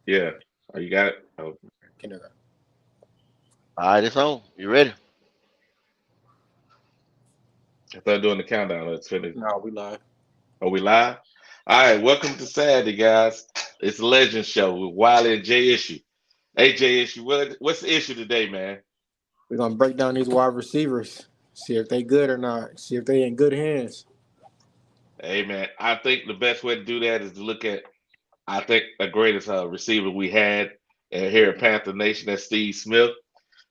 Yeah. Oh, you got it? Oh, Kindergarten. All right, it's on. You ready? I thought doing the countdown. Let's finish. No, we live. Are we live? All right. Welcome to Saturday, guys. It's a Legend Show with Wiley and Jay Issue. Hey, Jay Issue, what's the issue today, man? We're gonna break down these wide receivers, see if they good or not, see if they in good hands. Hey, man. I think the best way to do that is to look at, I think, the greatest receiver we had here at Panther Nation. That's Steve Smith.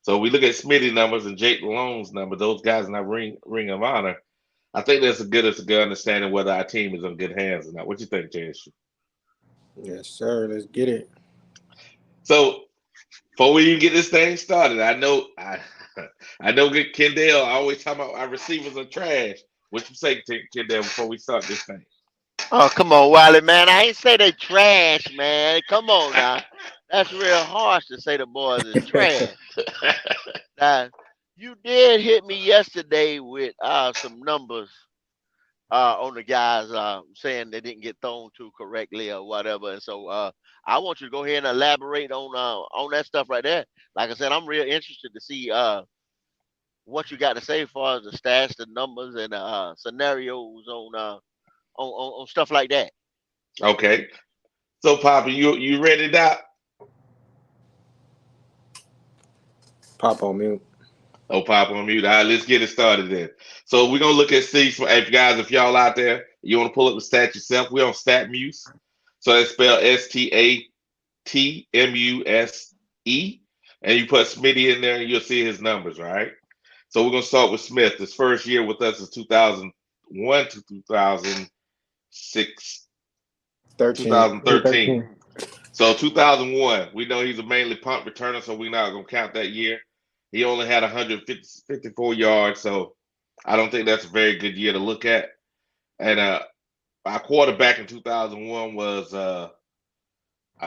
So we look at Smitty numbers and Jake Malone's numbers. Those guys in our ring of honor. I think that's as a good understanding whether our team is in good hands or not. What you think, Jay? Yes, sir. Let's get it. So before we even get this thing started, I know good Kendall. I always talk about our receivers are trash. What you say, Kendall, before we start this thing? Oh, come on, Wiley, man. I ain't say they trash, man. Come on now. That's real harsh to say the boys is trash. Now, you did hit me yesterday with some numbers on the guys saying they didn't get thrown to correctly or whatever. And so I want you to go ahead and elaborate on that stuff right there. Like I said, I'm real interested to see what you got to say as far as the stats, the numbers, and scenarios on stuff like that. Okay. So, Papa, you ready, Doc? Pop on mute. Oh, Papa on mute. All right, let's get it started then. So we're gonna look at Steve. If guys, if y'all out there, you want to pull up the stat yourself, we're on StatMuse. So that's spelled StatMuse, and you put Smitty in there, and you'll see his numbers, right? So we're gonna start with Smith. His first year with us is 2001 to 2006, 13. 2013. So 2001, we know he's a mainly punt returner, so we're not gonna count that year. He only had 154 yards, so I don't think that's a very good year to look at. And our quarterback in 2001 was, I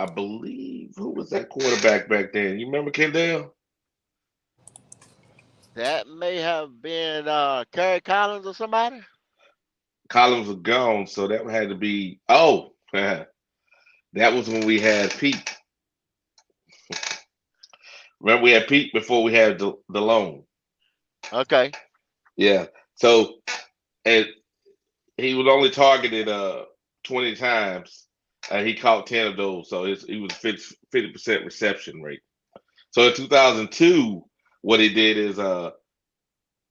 believe, who was that quarterback back then? You remember Kendall? That may have been Kerry Collins or somebody. Collins was gone, so that had to be. Oh, that was when we had Pete. Remember, we had Pete before we had the loan. Okay. Yeah. So, and he was only targeted 20 times. He caught 10 of those, so he was 50% reception rate. So in 2002, what he did is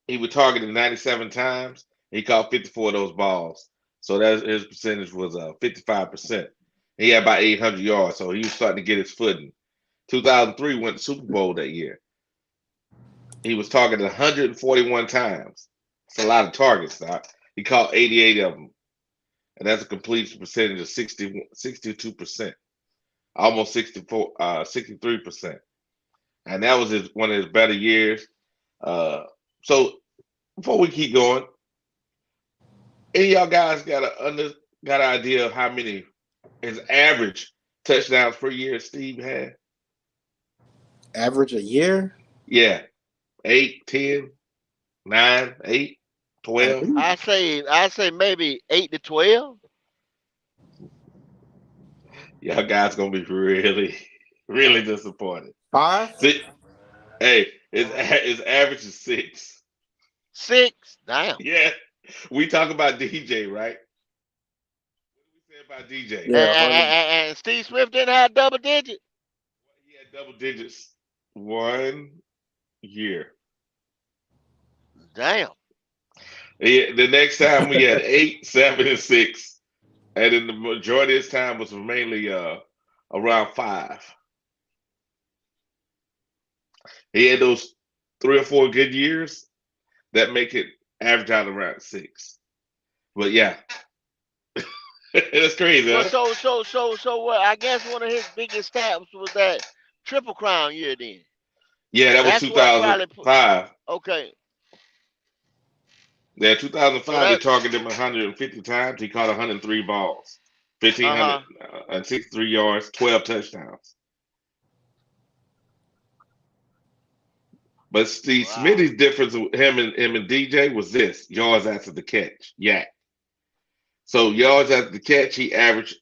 he was targeted 97 times. He caught 54 of those balls. So that his percentage was 55%. He had about 800 yards, so he was starting to get his footing. 2003 went to Super Bowl that year. He was targeted 141 times. It's a lot of targets, Doc. He caught 88 of them, and that's a completion percentage of 62%, almost 63%. And that was one of his better years. So before we keep going, any of y'all guys got an idea of how many his average touchdowns per year Steve had? Average a year? Yeah, 8, 10, 9, 8, At 12. least I say maybe 8 to 12. Y'all guys gonna be really, really disappointed. 5? See, hey, his average is 6. 6. Damn. Yeah, we talk about DJ, right? What did we say about DJ? Yeah, hardly. And Steve Swift didn't have double digit. He had double digits 1 year. Damn. The next time we had 8, 7, and 6, and then the majority of his time was mainly around 5. He had those 3 or 4 good years that make it average out around 6. But yeah, it's crazy, Well, huh? so what? I guess one of his biggest stats was that Triple Crown year. Then Yeah, that was that's what probably put. 2005. Okay. Yeah, So 2005, they that. targeted him 150 times. He caught 103 balls, Uh 1,500 huh. and 63 yards, 12 touchdowns. But Steve Wow. Smitty's difference with him and DJ was this yards after the catch. Yeah. So yards after the catch, he averaged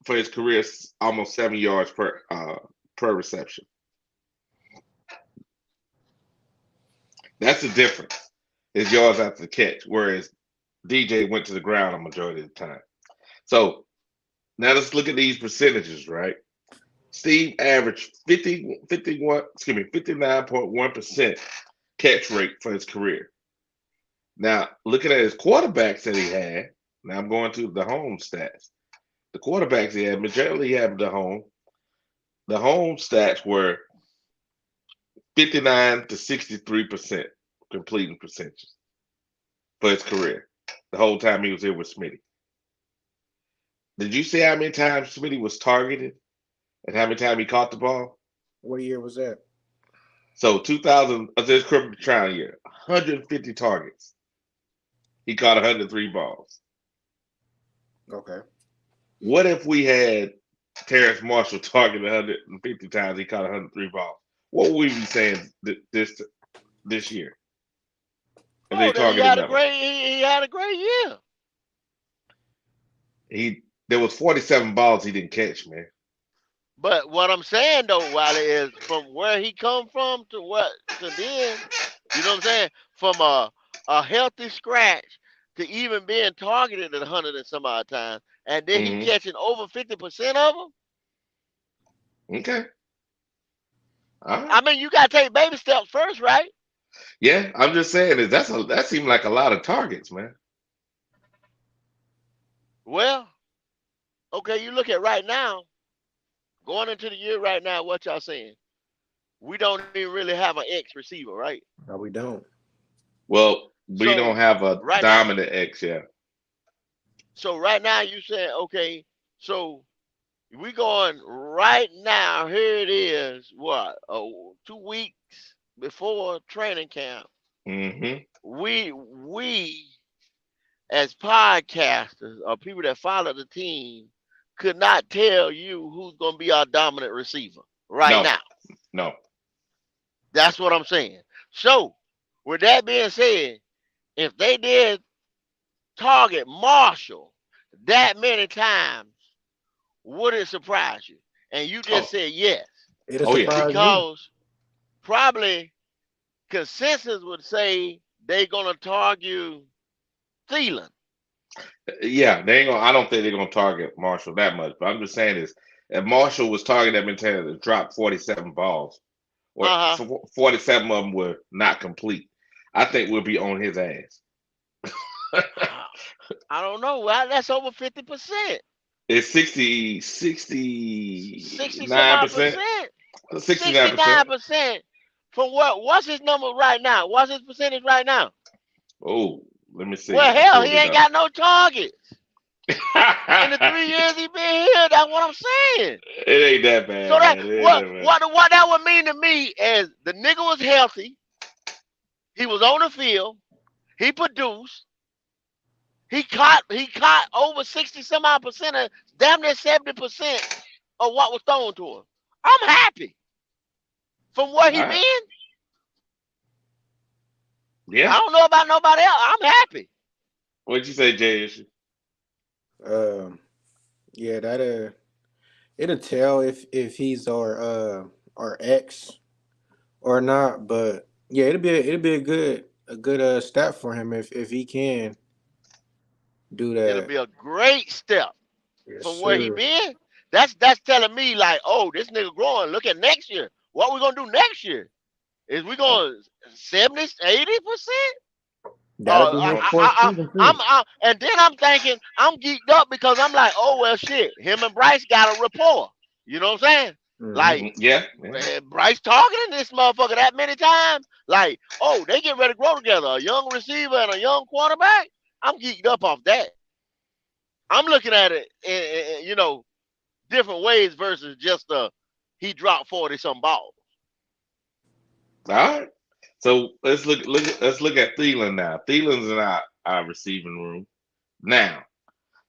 for his career, almost 7 yards per reception. That's the difference. His yards after the catch, whereas DJ went to the ground a majority of the time. So now let's look at these percentages, right? Steve averaged 59.1% catch rate for his career. Now, looking at his quarterbacks that he had, now I'm going to the home stats. The quarterbacks he had, majority he had the home. The home stats were 59 to 63% completing percentages for his career. The whole time he was here with Smitty. Did you see how many times Smitty was targeted and how many times he caught the ball? What year was that? So 2000, this career trial year, 150 targets. He caught 103 balls. Okay. What if we had Terrace Marshall targeted 150 times? He caught 103 balls. What would we be saying this year? If they Oh, that he targeted had a him, great he had a great year. there was 47 balls he didn't catch, man. But what I'm saying though, Wiley, is from where he come from to then, you know what I'm saying? From a healthy scratch to even being targeted at 100 and some odd times, and then he Hmm. catching over 50% of them. Okay. All right. I mean, you gotta take baby steps first, right? Yeah, I'm just saying that seemed like a lot of targets, man. Well, okay, you look at right now, going into the year right now, what y'all saying? We don't even really have an X receiver, right? No, we don't. Well, we So don't have a right now, dominant X yet. so right now you saying, okay, so we going right now. Here it is. What? 2 weeks before training camp. Hmm. We as podcasters or people that follow the team could not tell you who's going to be our dominant receiver right No, now. no. That's what I'm saying. So, with that being said, if they did target Marshall that many times, would it surprise you? And you just Oh, said yes, It'll oh yeah. surprise me. because probably consensus would say they're gonna target Thielen. Yeah, they ain't gonna. I don't think they're gonna target Marshall that much. But I'm just saying is, if Marshall was targeted that mentality to drop 47 balls, or Uh huh. 47 of them were not complete, I think we'll be on his ass. I don't know. Well, that's over 50%, It's 60 some odd 69%, percent, 69%. 69% from what? What's his number right now? What's his percentage right now? Oh, let me see. Well, I hell, he pulled it ain't up. got no targets in the 3 years he been here. That's what I'm saying. It ain't that So bad, that man. It ain't that bad. what that would mean to me is the nigga was healthy. He was on the field. He produced. He caught over 60 some odd percent of damn near 70% of what was thrown to him. I'm happy. From where All he right. been, I Yeah. don't know about nobody else. I'm happy. What'd you say, jayisue? Um, yeah, it'll tell if he's our ex or not. But yeah, it'll be a good stat for him if he can do It'll that. be a great step Yes, from where he sir. been. That's telling me like, oh, this nigga growing. Look at next year. What we gonna do next year? Is we Oh, going 70, 80%? That'll be his oh, fourth season too. And then I'm thinking I'm geeked up because I'm like, oh well, shit. Him and Bryce got a rapport. You know what I'm saying? Hmm. Like, yeah. Yeah. Bryce targeting this motherfucker that many times. Like, oh, they get ready to grow together. A young receiver and a young quarterback. I'm geeked up off that. I'm looking at it, different ways versus just he dropped 40 some balls. All right. So let's look at Thielen now. Thielen's in our receiving room now.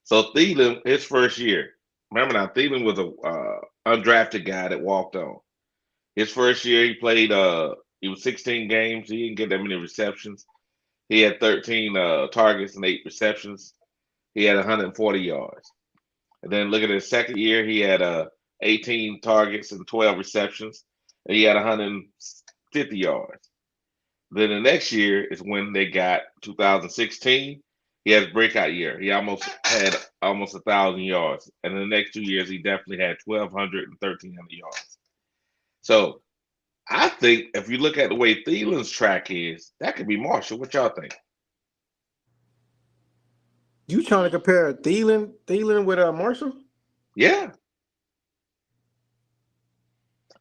So Thielen, his first year. Remember now, Thielen was a undrafted guy that walked on. His first year, he was 16 games. He didn't get that many receptions. He had 13 targets and 8 receptions. He had 140 yards. And then look at his second year, he had 18 targets and 12 receptions, and he had 150 yards. Then the next year is when they got 2016. He had his breakout year. He almost had almost 1,000 yards, and in the next 2 years, he definitely had 1,200 and 1,300 yards. So I think if you look at the way Thielen's track is, that could be Marshall. What y'all think? You trying to compare Thielen with Marshall? Yeah.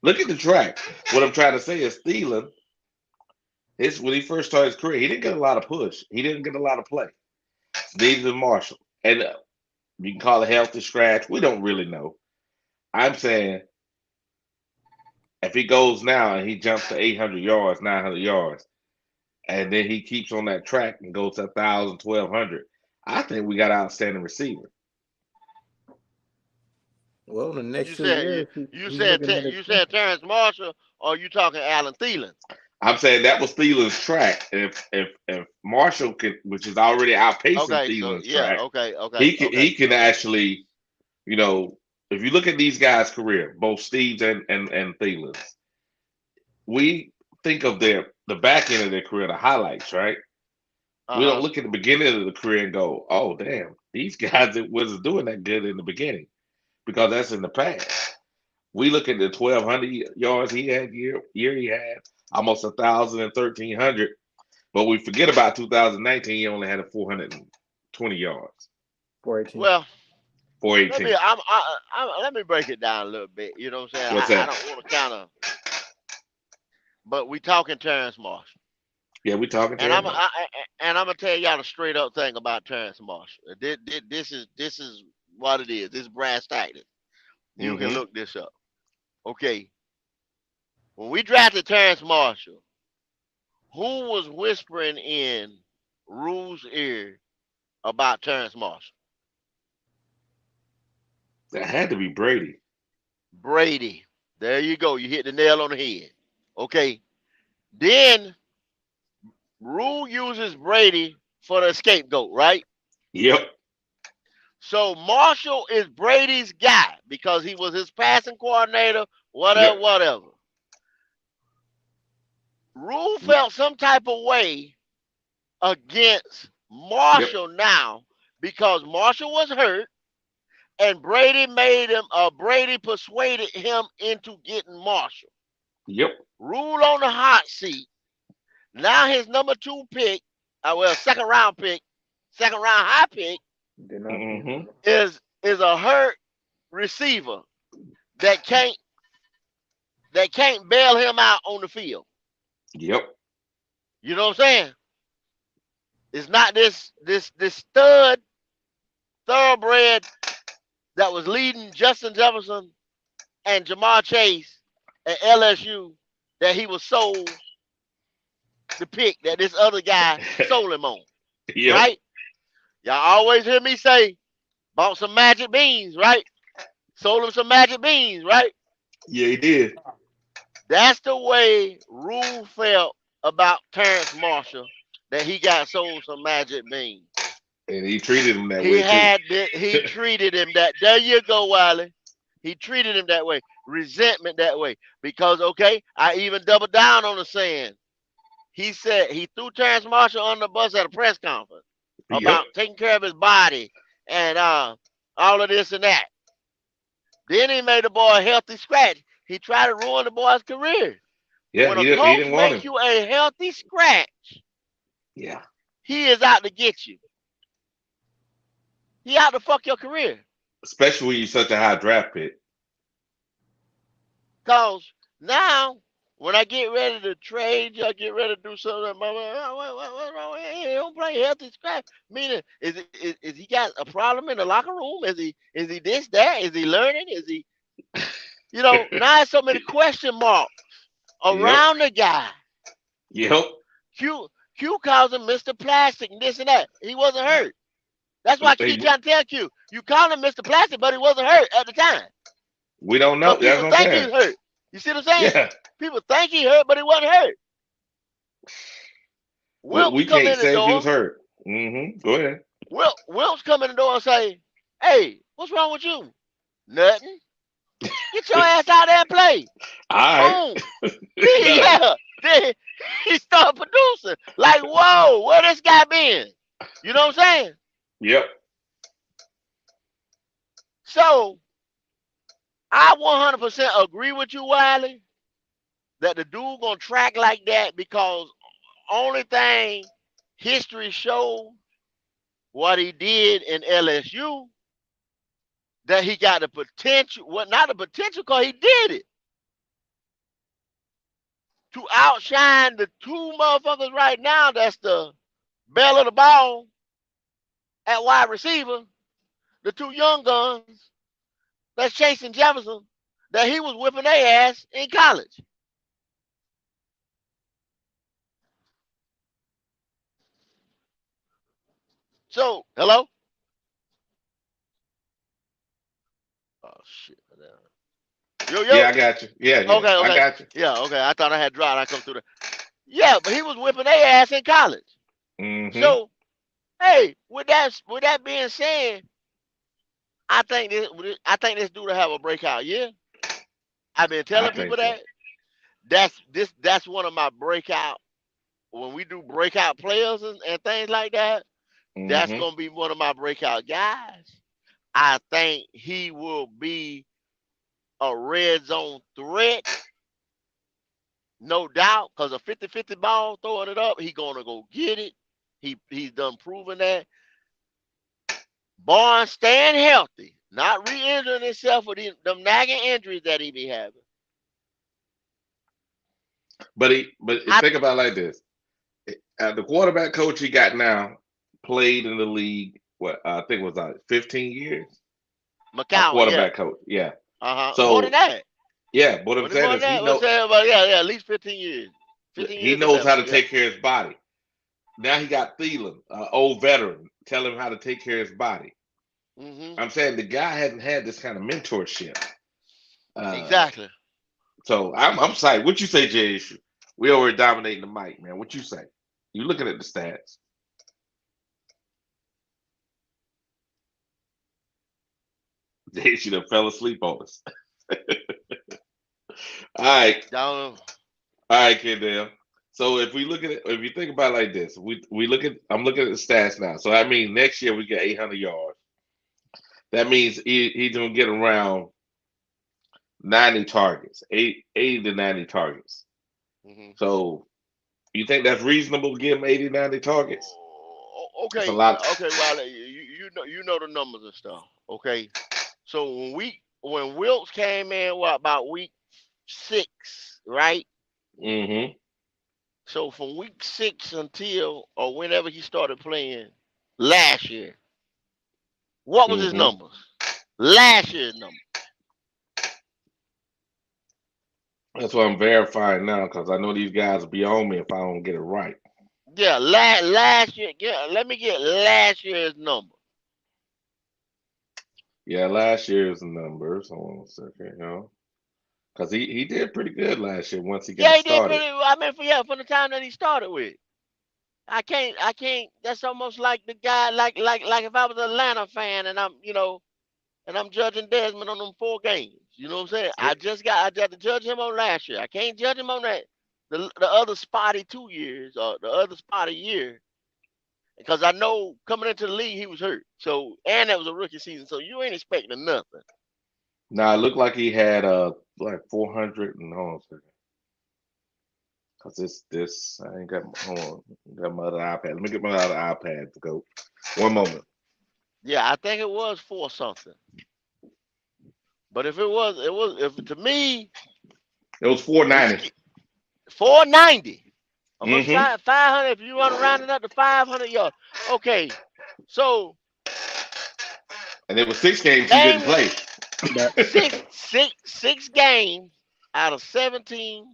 Look at the track. What I'm trying to say is Thielen, when he first started his career, he didn't get a lot of push. He didn't get a lot of play. Neither did Marshall. And you can call it healthy scratch. We don't really know. I'm saying if he goes now and he jumps to 800 yards, 900 yards, and then he keeps on that track and goes to 1,000, 1,200, I think we got an outstanding receiver. Well, in the next You 2 said years, you he's said looking at you said Terrence Marshall, or you talking Alan Thielen? I'm saying that was Thielen's track. If Marshall could, which is already outpacing Okay, so Thielen's yeah, track, okay, okay, he can actually, you know, if you look at these guys' career, both Steve's and Thielen's, we think of the back end of their career, the highlights, right? We don't uh-huh. look at the beginning of the career and go, oh damn, these guys it wasn't doing that good in the beginning because that's in the past. We look at the 1,200 yards he had year he had almost 1,000 and 1,300, but we forget about 2019. He only had a 420 yards, 418. Well, let me 418. let me break it down a little bit. You know what I'm saying? What's I that? don't want to kind of, but we talking Terrence Marshall, Yeah, we talking and Terrence Marshall. I'm gonna tell y'all the straight up thing about Terrence Marshall. This is what it is. This is brass tactics. You can Mm-hmm. look this up. Okay, when we drafted Terrence Marshall, who was whispering in Rule's ear about Terrence Marshall? That had to be Brady. Brady. There you go. You hit the nail on the head. Okay. Then Rule uses Brady for the scapegoat, right? Yep. So Marshall is Brady's guy because he was his passing coordinator, whatever, Yep. whatever. Rule felt some type of way against Yep. Marshall now because Marshall was hurt and Brady persuaded him into getting Marshall. Yep. Rule on the hot seat. Now his number 2 pick, second round pick, second round high pick Did not. Mm-hmm. is a hurt receiver that can't bail him out on the field. Yep. You know what I'm saying? It's not this stud thoroughbred that was leading Justin Jefferson and Jamar Chase at LSU that he was sold the pick that this other guy sold him on. Yep. Right? Y'all always hear me say, bought some magic beans, right? Sold him some magic beans, right? Yeah, he did. That's the way Rule felt about Terrence Marshall, that he got sold some magic beans. And he treated him that way too. He treated him that. There you go, Wiley. He treated him that way. Resentment that way. Because, okay, I even doubled down on the saying. He said he threw Terrence Marshall on the bus at a press conference Yep. about taking care of his body and all of this and that. Then he made the boy a healthy scratch. He tried to ruin the boy's career. Yeah, When he a didn't. He coach didn't want makes him. you a healthy scratch, Yeah. he is out to get you. He out to fuck your career. Especially when you're such a high draft pick. Cause now, when I get ready to trade you, I get ready to do something. What's wrong? He don't play healthy scratch. Meaning, is he got a problem in the locker room? Is he this that? Is he learning? Is he now it's so many question marks Yep. around the guy. Yep. Q calls him Mr. Plastic and this and that. He wasn't hurt. That's why I keep trying to tell Q. You call him Mr. Plastic, but he wasn't hurt at the time. We don't know. But That's people what I'm think saying. he's hurt. You see what I'm saying? Yeah. People think he hurt, but he wasn't hurt. Wilkes We come can't in the say if he was door. hurt. Mm-hmm. Go ahead. Wilkes come in the door and say, "Hey, What's wrong with you? Nothing. Get your ass out there and play. All right. Boom. Yeah. Then he started producing. Like, whoa, where this guy been? You know what I'm saying? Yep. So I 100% agree with you, Wiley, that the dude gonna track like that because only thing history shows what he did in LSU, that he got the potential. Well, not the potential, because he did it. To outshine the two motherfuckers right now that's the bell of the ball at wide receiver, the two young guns that's chasing Jefferson, that he was whipping their ass in college. So, hello? Oh, shit. Yo, Yeah, yo. I got you. Yeah, yeah, Okay, I okay. got you. Yeah, okay. I thought I had dropped. I come through there. Yeah, but he was whipping their ass in college. Mm-hmm. So, hey, with that being said, I think this dude will have a breakout year. I've been I telling think people so. that. That's one of my breakout, when we do breakout players and things like that. That's Mm-hmm. gonna be one of my breakout guys. I think he will be a red zone threat, no doubt, because a 50-50 ball, throwing it up, he gonna go get it. He's done proven that. Barnes staying healthy, not re-injuring himself with them nagging injuries that he be having. But I think about it like this: the quarterback coach he got now played in the league. What I think was 15 years. Our McCowan, yeah, quarterback coach, yeah. more than So that. yeah, what I'm What saying more than is that? What's that about? Yeah, at least 15 years. 15 he years or knows better. how to Yeah. take care of his body. Now he got Thielen, old veteran, tell him how to take care of his body. Hmm. I'm saying the guy hadn't had this kind of mentorship. Uh, Exactly. so I'm psyched. What you say, Jay? We already dominating the mic, man. What you say? You looking at the stats? Jay should have fell asleep on us. All right, Down. all right, Kendall. So if we look at it, if you think about it like this, we look at, I'm looking at the stats now. So I mean, next year we get 800 yards. That means he's gonna get around 90 targets, 80 to 90 targets. Hmm. So you think that's reasonable to give him 80, 90 targets? That's a Okay, lot. okay. Well, you know the numbers and stuff. Okay, so when Wilkes came in, what about week 6, right? Mm-hmm. So from week 6 until or whenever he started playing last year, what was his Mm-hmm. numbers? Last year's number. That's what I'm verifying now because I know these guys will be on me if I don't get it right. Yeah, last year. Yeah, let me get last year's number. Yeah, last year's numbers. Hold on a second, because he did pretty good last year once he Yeah, got he did started. pretty. I mean, from the time that he started with. I can't. That's almost like the guy, like if I was an Atlanta fan and I'm judging Desmond on them 4 games. You know what I'm saying? Yeah. I got to judge him on last year. I can't judge him on that the other spotty 2 years or the other spotty year, because I know coming into the league he was hurt. So, and that was a rookie season, so you ain't expecting nothing. Now it looked like he had like 400 and hold on a second. Cause this I ain't got hold on, got my other iPad. Let me get my other iPad to go. One moment. Yeah, I think it was 4 something. But if if to me It was he's 490. 490. Almost Mm-hmm. 500 if you want to round it up to 500 yards. Okay, so And it was 6 games he didn't game play. That six games out of 17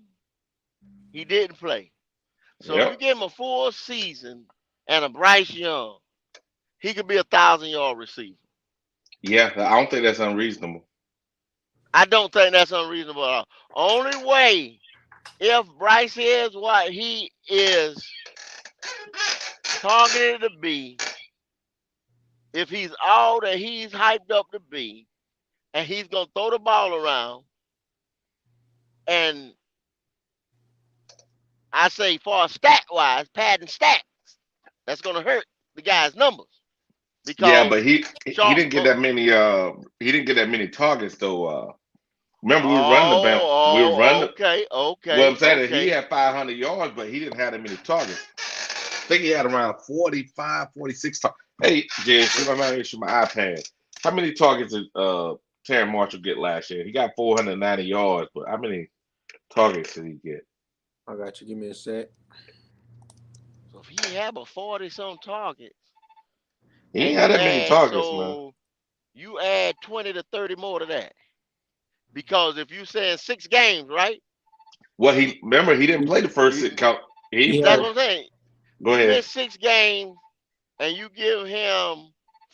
he didn't play. So if you Yep. give him a full season and a Bryce Young, he could be 1,000-yard receiver. Yeah, I don't think that's unreasonable. I don't think that's unreasonable at all. Only way, if Bryce is what he is targeted to be, if he's all that he's hyped up to be, and he's gonna throw the ball around, and I say for stat wise, padding stats, that's gonna hurt the guy's numbers Yeah, because but he Sharp. didn't get that many he didn't get that many targets though. Remember we were running the ball. We were running. Okay, Well, I'm okay, saying that he okay. had 500 yards, but he didn't have that many targets. I think he had around 45, 46 targets. Hey, Jess, if I'm not issue my iPad. How many targets did Terry Marshall get last year? He got 490 yards, but how many targets did he get? I got you. Give me a sec. So if he have a 40 some targets, He ain't and had that many targets, man. you add 20 to 30 more to that. Because if you saying 6 games, right? Well, he remember he didn't play the first You, six count. He He that's had what I'm saying. go You ahead. miss 6 games and you give him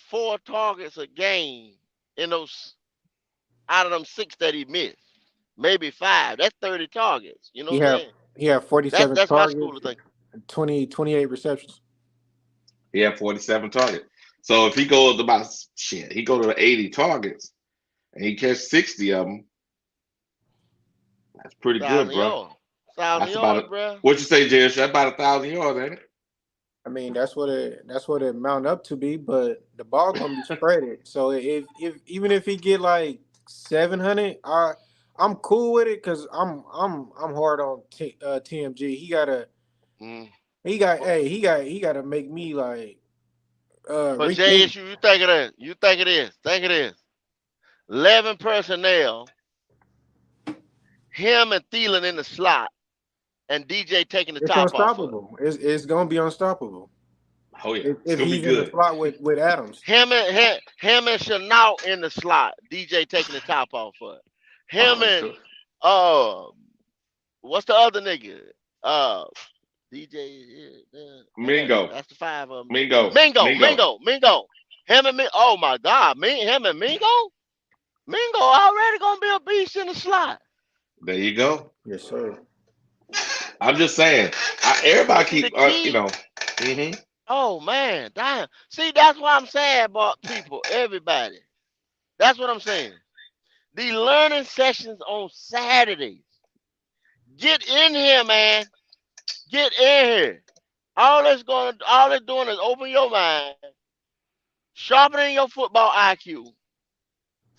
4 targets a game in those out of them 6 that he missed. Maybe 5. That's 30 targets. You know he what I'm had saying? he had 47 That's my school targets, of thinking. 28 receptions. He had 47 targets. So if he goes about shit, he go to 80 targets and he catch 60 of them. That's pretty good, Thousand bro. yards. Thousand That's about yards, it. bro. What you say, Jess? That's about 1,000 yards, ain't it? I mean, that's what it mount up to be, but the ball gonna be spreaded. So if even if he get like 700, I'm cool with it because I'm hard on TMG. Mm. He got to make me like But Jay rethink. issue, you think of this. You think of this. Think of this. 11 personnel, him and Thielen in the slot, and DJ taking the It's top off of it. unstoppable. It's gonna be unstoppable Oh yeah, it's if gonna be he's in the good. slot with Adams. Him and Chanel in the slot. DJ taking the top off of it. Him Oh, it's and good. uh, what's the other nigga? Uh, DJ. I got Mingo, that's the 5 of them. Mingo, Mingo, Mingo. Mingo, Mingo. Him and me. Oh my God, him and Mingo. Mingo already gonna be a beast in the slot. There you go. Yes, sir. I'm just saying. But Everybody see the keep, key. hmm Oh man, damn. See, that's what I'm saying about people, everybody. That's what I'm saying. The learning sessions on Saturdays. Get in here, man. Get in here. All it's doing is open your mind, sharpening your football IQ, as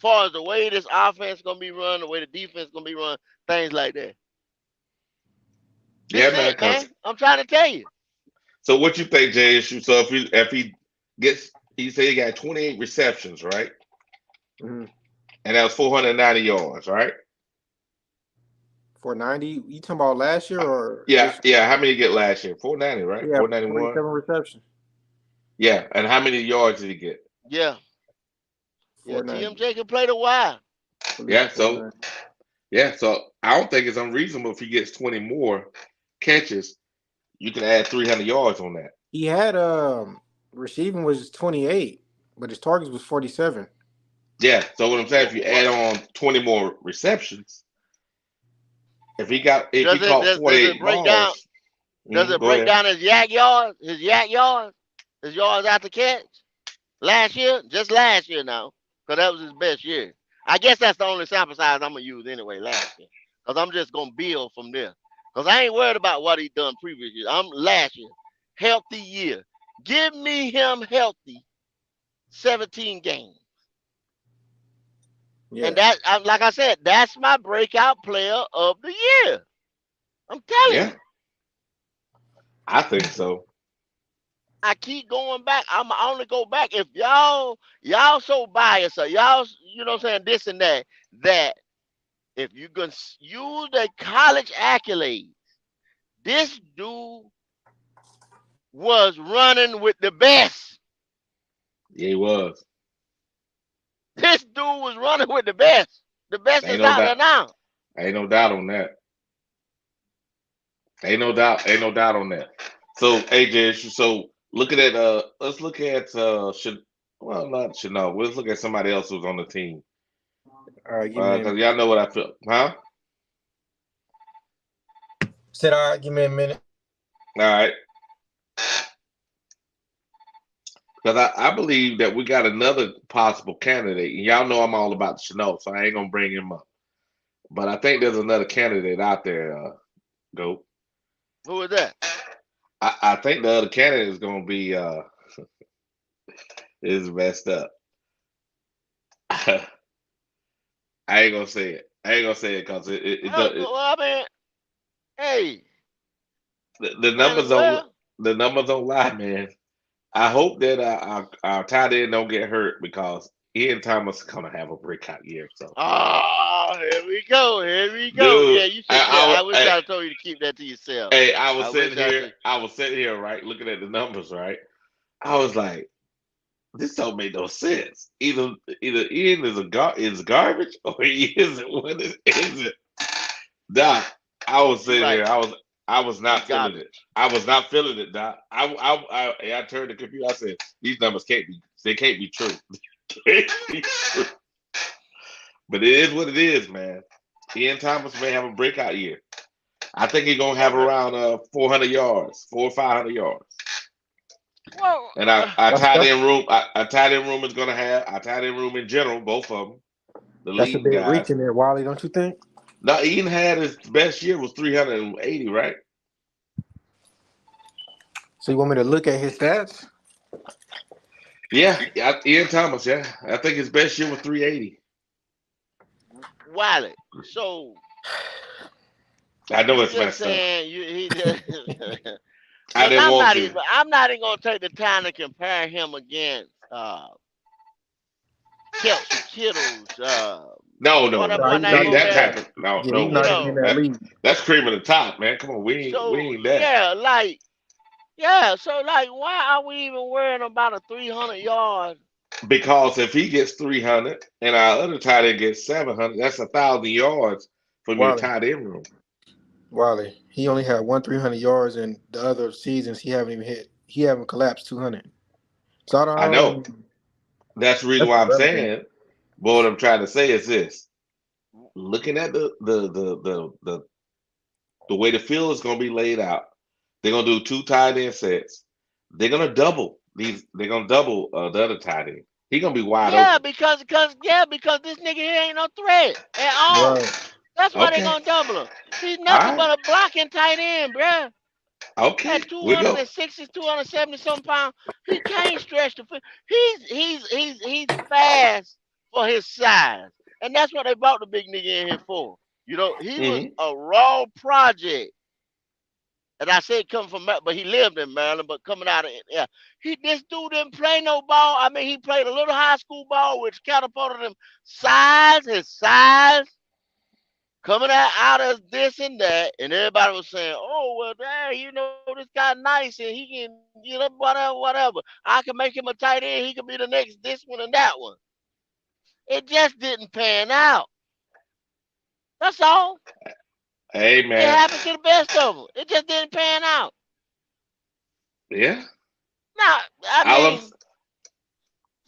far as the way this offense is gonna be run, the way the defense is gonna be run, things like that. Yeah, This man. it, Cause man. I'm trying to tell you. so what you think, JSU? So if he gets, he said he got 28 receptions, right? Mm-hmm. And that was 490 yards, right? 490. You talking about last year or Yeah, this? yeah. How many he get last year? 490, right? Yeah, 491. 47 receptions. Yeah. And how many yards did he get? Yeah, yeah. 490. TMJ can play the wide. Yeah. Believe So 490. yeah. So I don't think it's unreasonable if he gets 20 more catches. You can add 300 yards on that. He had receiving was 28, but his targets was 47. Yeah. So what I'm saying, if you add on 20 more receptions, if he Does it caught does it 48 break down? balls, Does it go break ahead. down his yak yards? His yards after catch? Last year? Just last year now. Because that was his best year. I guess that's the only sample size I'm going to use anyway last year. Because I'm just going to build from there. Because I ain't worried about what he done previous year. I'm last year. Healthy year. Give me him healthy 17 games. Yeah. And like I said, that's my breakout player of the year. I'm telling Yeah, you. I think so. I keep going back. I only go back if y'all so biased or y'all, you know what I'm saying, this and that, that if you can use the college accolades, this dude was running with the best. Yeah, he was. This dude was running with the best. The best Ain't is no out doubt. there now. Ain't no doubt on that. Ain't no doubt. Ain't no doubt on that. So AJ, so looking at let's look at well, not Chanel. Let's look at somebody else who's on the team. All right, give me a Cause y'all know what I feel, huh? said all right, give me a minute. All right. Because I believe that we got another possible candidate. And y'all know I'm all about the Chanel, so I ain't gonna bring him up. But I think there's another candidate out there, Go. Who is that? I think the other candidate is gonna be is messed up. I ain't gonna say it. I ain't gonna say it because Well, I mean, hey, the man, numbers don't well, lie, man. I hope that our tight end don't get hurt because Ian Thomas is gonna have a breakout year. So, oh, here we go, here we go. dude, Yeah, you should. Yeah, I wish I, I told you to keep that to yourself. hey, I wish I told. I was sitting here, right, looking at the numbers, right. I was like, this don't make no sense. Either Ian is garbage or he isn't. What is it? Doc, I was You sitting right. here. I was He not feeling it. garbage. I was not feeling it, Doc. I turned the computer. I said, these numbers can't be. They can't be true. Can't be true. But it is what it is, man. Ian Thomas may have a breakout year. I think he's gonna Yeah, have man. around 400 yards, 400 or 500 yards. Well, And I That's tied that's in room. I tied in room is gonna have. I tied in room in general, both of them, the that's a leading bit guys. reaching there, Wally. Don't you think? Now Ian had his best year was 380, right? So you want me to look at his stats? Yeah, Ian Thomas. Yeah, I think his best year was 380. Wiley. So I know you it's just messed up. saying he just I because didn't want to. I'm not even gonna take the time to compare him against Kelsey Kittles, No, no, whatever no. Nah, one he's We that not ain't over even that in there. type that. of. No, Yeah, no. he's You not even in know, that That league. that's cream of the top, man. Come on, we so ain't there. yeah, like yeah, so like why are we even worrying about a 300 yard? Because if he gets 300 and our other tight end gets 700, that's 1,000 yards from your Wally, tight end room. Wally. He only had 300 yards, and the other seasons he haven't even hit. He haven't collapsed 200. So I know. don't. That's the reason That's why I'm irrelevant. saying. But what I'm trying to say is this: looking at the way the field is going to be laid out, they're going to do two tight end sets. They're going to double these. They're going to double the other tight end. He's going to be wide Yeah, open. because this nigga here ain't no threat at all. Right. That's why they Okay. gonna double him. He's All nothing right. but a blocking tight end, bruh. Okay. At We go. 260, 270 some pounds, he can't stretch the field. He's fast for his size. And that's what they brought the big nigga in here for. You know, he was Hmm. a raw project. And I said coming from but he lived in Maryland, but coming out of yeah. This dude didn't play no ball. I mean, he played a little high school ball, which catapulted him his size, coming out of this and that, and everybody was saying, "Oh well, there, this guy nice and he can, whatever. I can make him a tight end. He could be the next this one and that one." It just didn't pan out. That's all. Hey, It man. happened to the best of them. It just didn't pan out. Yeah. Now, I All I'm, mean,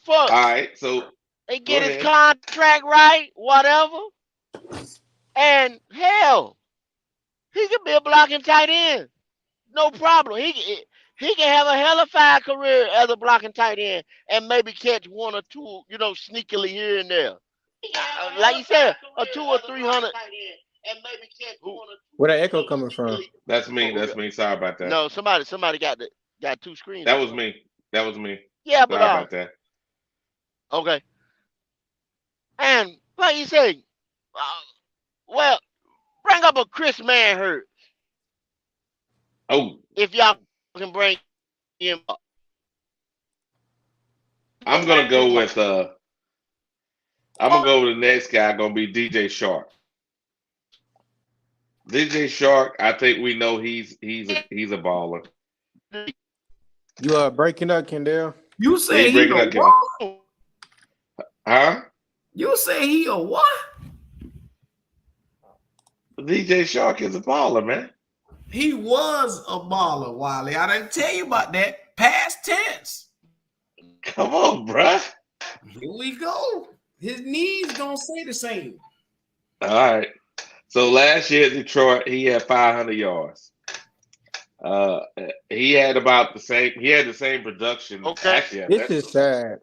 for all right. So they go get his ahead. contract right, whatever, and hell, he could be a blocking tight end. No problem. He can have a hellified career as a blocking tight end and maybe catch one or two, sneakily here and there. Like you said, a 2 or 300. Who? Where that echo coming from? That's Oh, me. That's me. Sorry about that. no, somebody got two screens That or was something. me. That was me. Yeah, but Sorry about that. okay. And like you say, well, bring up a Chris Manhurt Oh, if y'all can bring him up. I'm gonna go with I'm gonna go with the next guy. Gonna be DJ Shark. DJ Shark. I think we know he's a baller. You breaking up, Kendall? You He say he breaking a up, Kendall. what? Huh? You say he a what? DJ Shark is a baller, man. He was a baller, Wiley. I didn't tell you about that. Past tense. Come on, bruh. Here we go. His knees don't say the same. All right. So last year at Detroit, he had 500 yards. Uh, he had about the same. He had the same production. Okay. Actually, This is sad.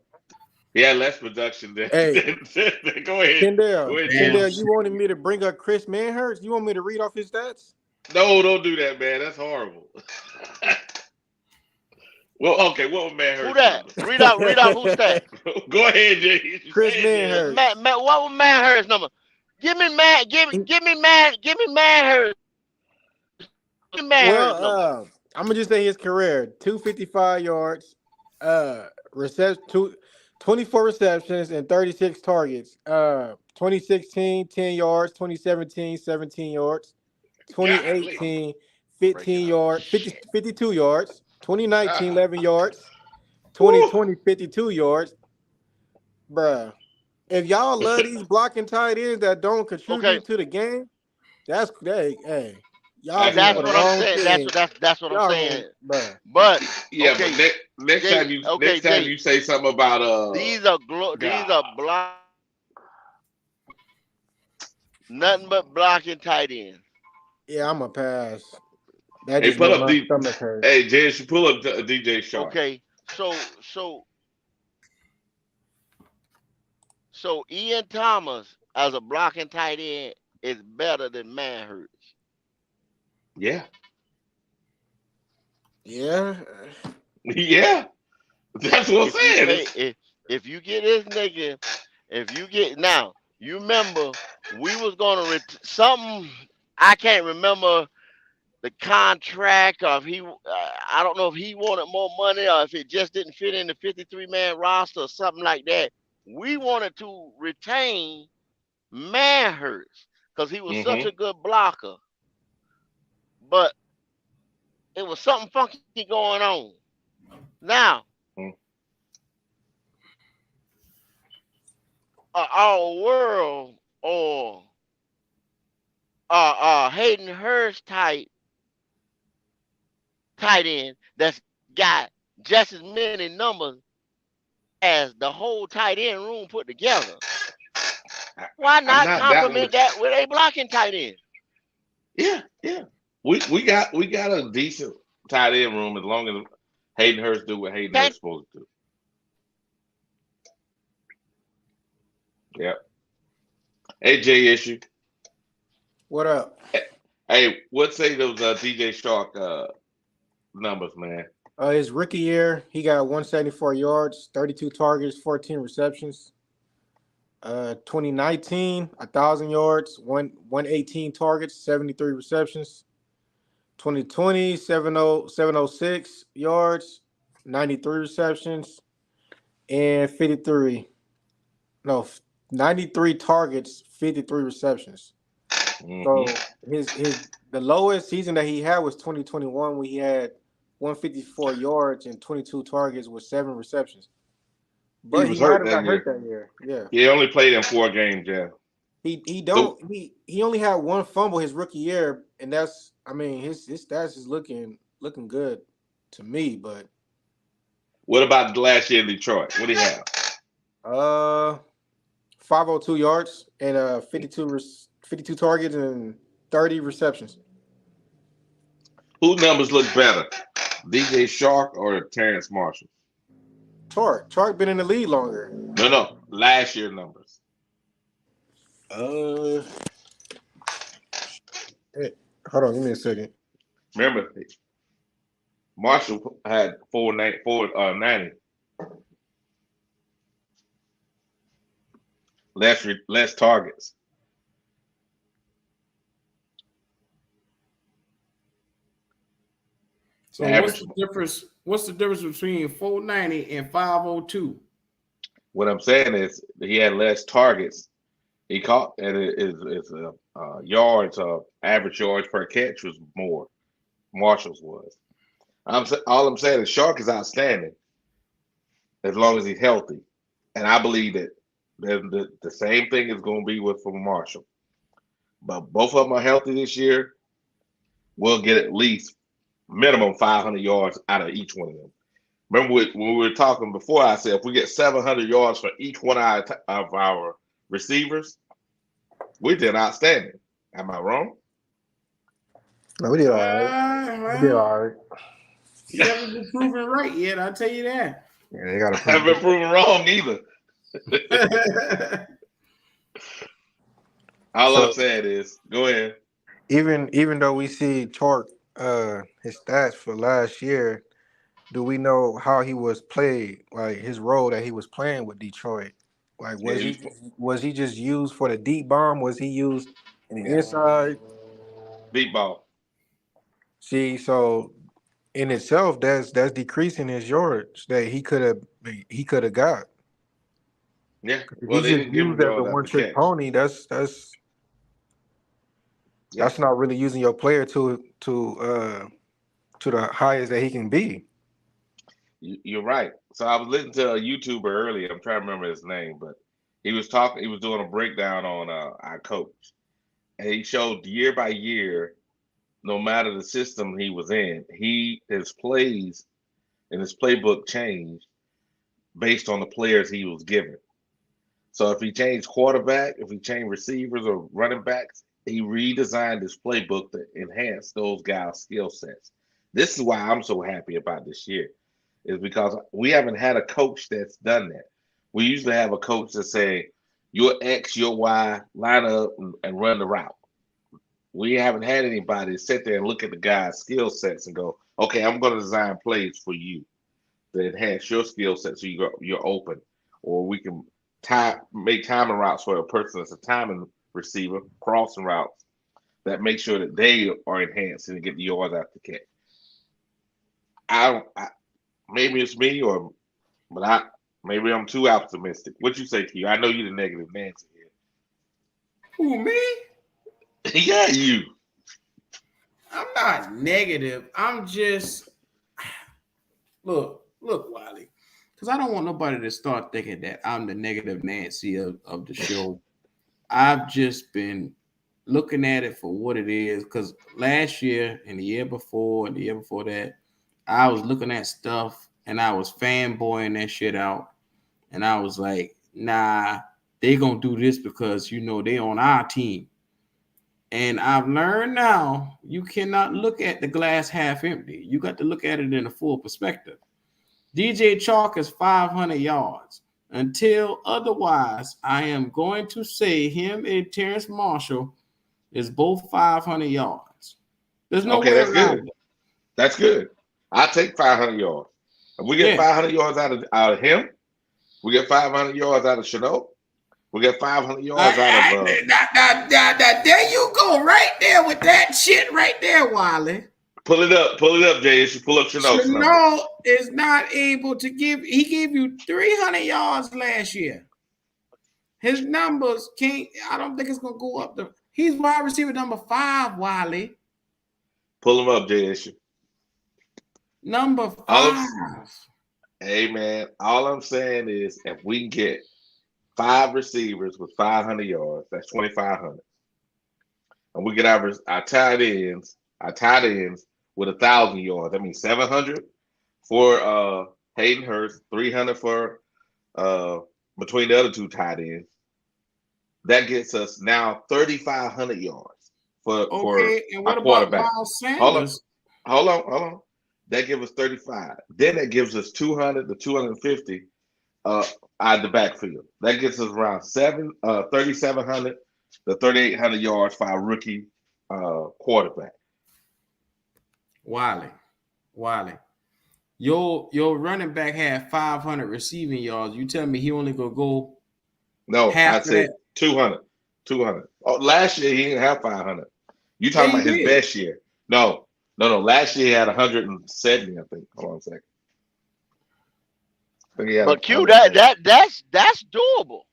he had less production than. Hey, Go ahead. Go Kendall, ahead, Damn. Kendall, James. you wanted me to bring up Chris Manhurst? You want me to read off his stats? No, don't do that, man. That's horrible. Well, okay. What was man Who Hurt's that? numbers? Read out who's that? Go ahead, Jay. You Chris say it, Jay. Manhurst. What was Manhurst's number? Give me Manhurst. Give me Manhurst's Well, number. I'm gonna just say his career: 255 yards, reception, 24 receptions and 36 targets. 2016, 10 yards. 2017, 17 yards. Golly. 2018, Breaking 15 up the yards, 50, shit. 52 yards. 2019, Ah. 11 yards. Woo. 2020, 52 yards. Bruh. If y'all love these blocking tight ends that don't Okay, contribute to the game, hey, y'all That's rooting that's for the what I'm wrong saying. team. That's what I'm Y'all saying. room, bruh. But Yeah, but okay, Jay. Okay, next time Jay. you say something about These God. are nothing but blocking tight ends. Yeah, I'm a pass. That Hey, just put made up my D. stomach hurt. Hey, Jay, you pull up DJ Shark. Okay, so Ian Thomas as a blocking tight end is better than Manhurst. Yeah, Yeah. yeah. That's what I'm If you saying. pay if you get this nigga, if you get now, you remember we was gonna something. I can't remember the contract, or if I don't know if he wanted more money or if it just didn't fit in the 53-man roster or something like that. We wanted to retain Manhurst because he was such Mm-hmm. a good blocker, but it was something funky going on. Now, our world or Hayden Hurst tight end that's got just as many numbers as the whole tight end room put together. Why I'm not not doubting compliment what. that with a blocking tight end? Yeah, yeah. We got a decent tight end room as long as Hayden Hurst do what Hayden Can't Hurst supposed to do. Yeah. Hey, J issue. What up? Hey, what say those DJ Shark numbers, man? His rookie year, he got 174 yards, 32 targets, 14 receptions. 2019, 1,000 yards, 118 targets, 73 receptions. 2020, 706 yards, 93 receptions, and 93 targets, 53 receptions. Mm-hmm. So his the lowest season that he had was 2021 when he had 154 yards and 22 targets with 7 receptions. He But was he hurt might have that got hurt year. that year. Yeah. He only played in 4 games. Yeah. So He only had one fumble his rookie year, and that's his stats is looking good to me, but what about the last year in Detroit? What do you have? uh 502 yards and 52 targets and 30 receptions. Whose numbers look better, DJ Shark or Terrence Marshall? Chark been in the league longer. No. Last year numbers. Uh hey, hold on, give me a second. Remember, Marshall had 490. Less targets. So Average. what's the difference between 490 and 502? What I'm saying is he had less targets. He caught, and yards, average yards per catch was more. Marshall's was. All I'm saying is Shark is outstanding as long as he's healthy, and I believe that the same thing is going to be with from Marshall. But both of them are healthy this year. We'll get at least minimum 500 yards out of each one of them. Remember when we were talking before? I said if we get 700 yards for each one of our receivers, we did outstanding. Am I wrong? No, we did all right. We did Well, all right. you haven't been proven right yet. I'll tell you that. Yeah, they got to I haven't prove been proven wrong either. All I'm So saying is, go ahead. even though we see Chark, his stats for last year, do we know how he was played? Like his role that he was playing with Detroit. Like Yeah, he was he just used for the deep bomb? Was he used in the yeah, inside? deep ball. See, so in itself, that's decreasing his yards that he could have got. Yeah. If Well, he's they just didn't give him used as a yards one after trick catch. pony, Yeah, that's not really using your player to the highest that he can be. you're right. So I was listening to a YouTuber earlier. I'm trying to remember his name, but he was talking. He was doing a breakdown on our coach, and he showed year by year, no matter the system he was in, his plays and his playbook changed based on the players he was given. So if he changed quarterback, if he changed receivers or running backs, he redesigned his playbook to enhance those guys' skill sets. This is why I'm so happy about this year, is because we haven't had a coach that's done that. We usually have a coach that say, "Your X, your Y, line up and run the route." We haven't had anybody sit there and look at the guy's skill sets and go, "Okay, I'm going to design plays for you to enhance your skill set so you're open, or we can make timing routes for a person that's a timing receiver, crossing routes that make sure that they are enhanced and get the yards after catch." I don't. Maybe it's me, but maybe I'm too optimistic. What you say, Q? I know you're the negative Nancy Who, me? here. Yeah, you. I'm not negative. I'm just look, Wiley. Because I don't want nobody to start thinking that I'm the negative Nancy of the show. I've just been looking at it for what it is. Because last year and the year before and the year before that, I was looking at stuff and I was fanboying that shit out. And I was like, nah, they gonna do this because they on our team. And I've learned now you cannot look at the glass half empty. You got to look at it in a full perspective. DJ Chalk is 500 yards. Until otherwise, I am going to say him and Terrence Marshall is both 500 yards. There's no Okay, way that's around good. it. That's good. I'll take 500 yards. If we get Yeah. 500 yards out of him, we get 500 yards out of Chanel. We get 500 yards out of There you go, right there with that shit right there, Wiley. pull it up, Jay. You should pull up Chanel's numbers. Chanel is not able to he gave you 300 yards last year. His numbers I don't think it's going to go up. He's wide receiver number 5, Wiley. Pull him up, Jay. Number All 5. Hey man, all I'm saying is if we can get 5 receivers with 500 yards, that's 2,500. And we get our tight ends, with 1,000 yards. That means 700 for Hayden Hurst, 300 for between the other two tight ends. That gets us now 3,500 yards for And our what about quarterback. Miles Hold on, Sanders? hold on. That gives us 35. Then that gives us 200 to 250 out of the backfield. That gets us around 3,700 to 3,800 yards for our rookie quarterback. Wiley. Your running back had 500 receiving yards. You tell me he only gonna go No, half I of said that? 200. 200. Oh, last year he didn't have 500. You Yeah, talking he about his did. best year? No. Last year he had 170, I think. Hold on a second. I think he had But Q, 170. that's doable.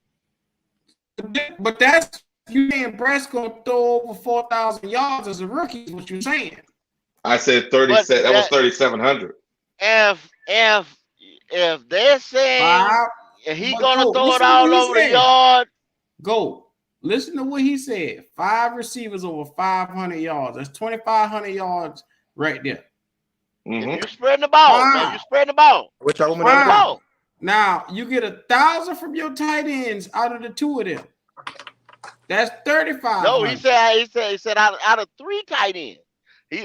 But that's you saying Brett's gonna throw over 4,000 yards as a rookie, is what you're saying. I said But 37. That was 3,700. if they're saying Five. he But gonna go throw it listen to what all he over the said. yard, Go. Listen to what he said. 5 receivers over 500 yards. That's 2,500 yards right there. Mm-hmm. if you spreading the ball, Wow. now you spreading the ball. Which y'all want me Spread to the do? ball. Now you get 1,000 from your tight ends out of the 2 of them. That's 3,500. No, he said out of 3 tight ends.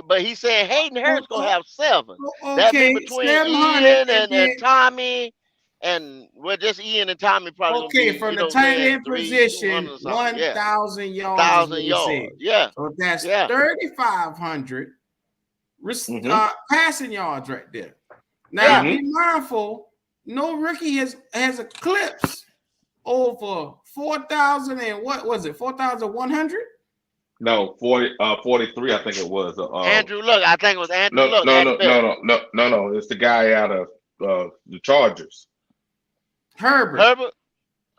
But he's saying Hayden Hurst gonna have 7. That Okay, means between 700 Ian and and Tommy, and well, just Ian and Tommy probably okay, gonna be, from you the know what I'm tight saying, end 200 position, or something. Yeah, 1,000 yards is 1,000 what he said. yards. Yeah, So that's yeah. 3,500 passing yards right there. Now, be mindful, no rookie has eclipsed over 4,000 and what was it, 4,100? No, 43, I think it was. Andrew Luck, I think it was Andrew No, Luck. no, no, no, no, no, no. It's the guy out of the Chargers. Herbert.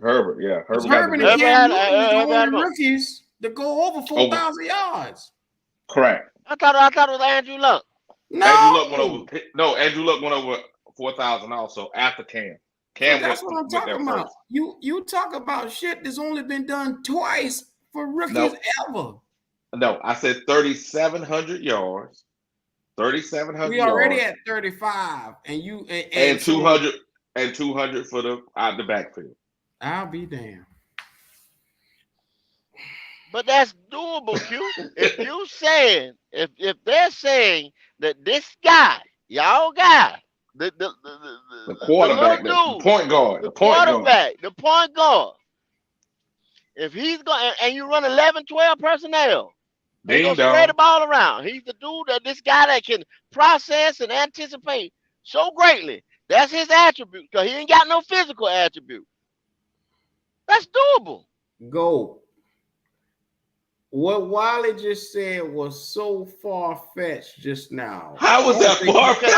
Yeah. Herbert and Cam Newton is the only rookies to go over 4,000 yards. Correct. I thought it was Andrew Luck. No. Andrew Luck went over 4,000 also after Cam. So that's what I'm talking about. You talk about shit that's only been done twice for rookies ever. No, I said 3,700 yards. 3,700. We already at 35, and you and 200 and 200 for the out the backfield. I'll be damned. But that's doable, Q. If you saying if they're saying that this guy, y'all guy, the quarterback, the point guard, the quarterback, the point guard. If he's going and you run 11, 12 personnel, he's gonna spread the ball around. He's the dude this guy that can process and anticipate so greatly. That's his attribute because he ain't got no physical attribute. That's doable. Go. What Wiley just said was so far-fetched just now. How was that far-fetched?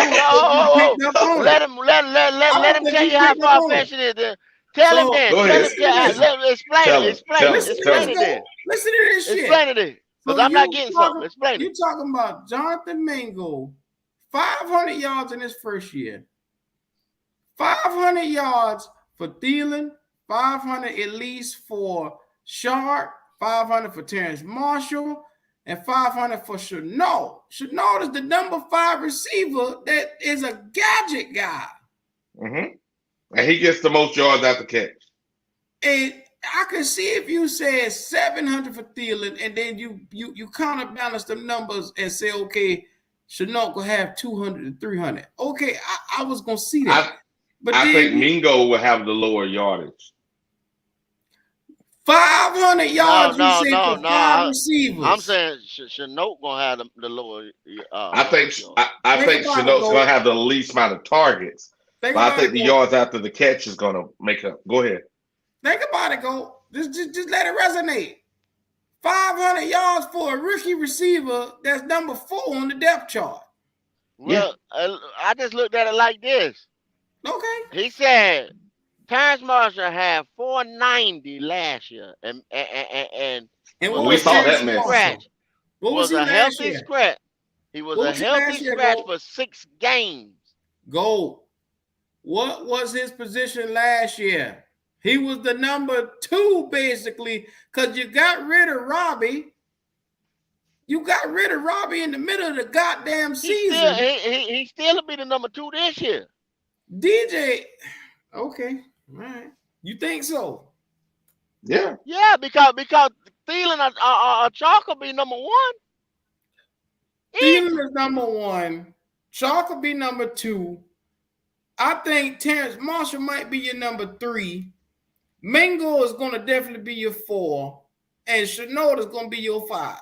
Let him tell you how far-fetched it is. Tell him then. Explain it then. Listen to this shit. Explain it then. Because I'm not getting something. Explain it. You're talking about Jonathan Mingo, 500 yards in his first year. 500 yards for Thielen, 500 at least for Sharp, 500 for Terrence Marshall, and 500 for Chenault. Chenault is the number 5 receiver that is a gadget guy. Mm-hmm. And he gets the most yards after catch. And I could see if you said 700 for Thielen, and then you counterbalance the numbers and say, okay, Chenault will have 200 and 300. Okay, I was going to see that. But I think Mingo will have the lower yardage. 500 yards. No, five receivers. I'm saying Chenault gonna have the lower. I think Chenault's gonna have the least amount of targets. But I think the yards after the catch is gonna make up. Go ahead. Think about it. Go. Just let it resonate. 500 yards for a rookie receiver that's number 4 on the depth chart. Well, I just looked at it like this. Okay. He said Terrence Marshall had 490 last year, and we saw that man. What was a healthy scratch? He was a healthy scratch for 6 games. Go. What was his position last year? He was the number 2 basically, because you got rid of Robbie. You got rid of Robbie in the middle of the goddamn season. He still will be the number 2 this year. DJ, okay, all right. You think so? Yeah. Yeah, because Thielen or Chalk will be number 1. Thielen is number 1. Chalk will be number 2. I think Terrence Marshall might be your number 3. Mingo is going to definitely be your 4. And Chenault is going to be your 5.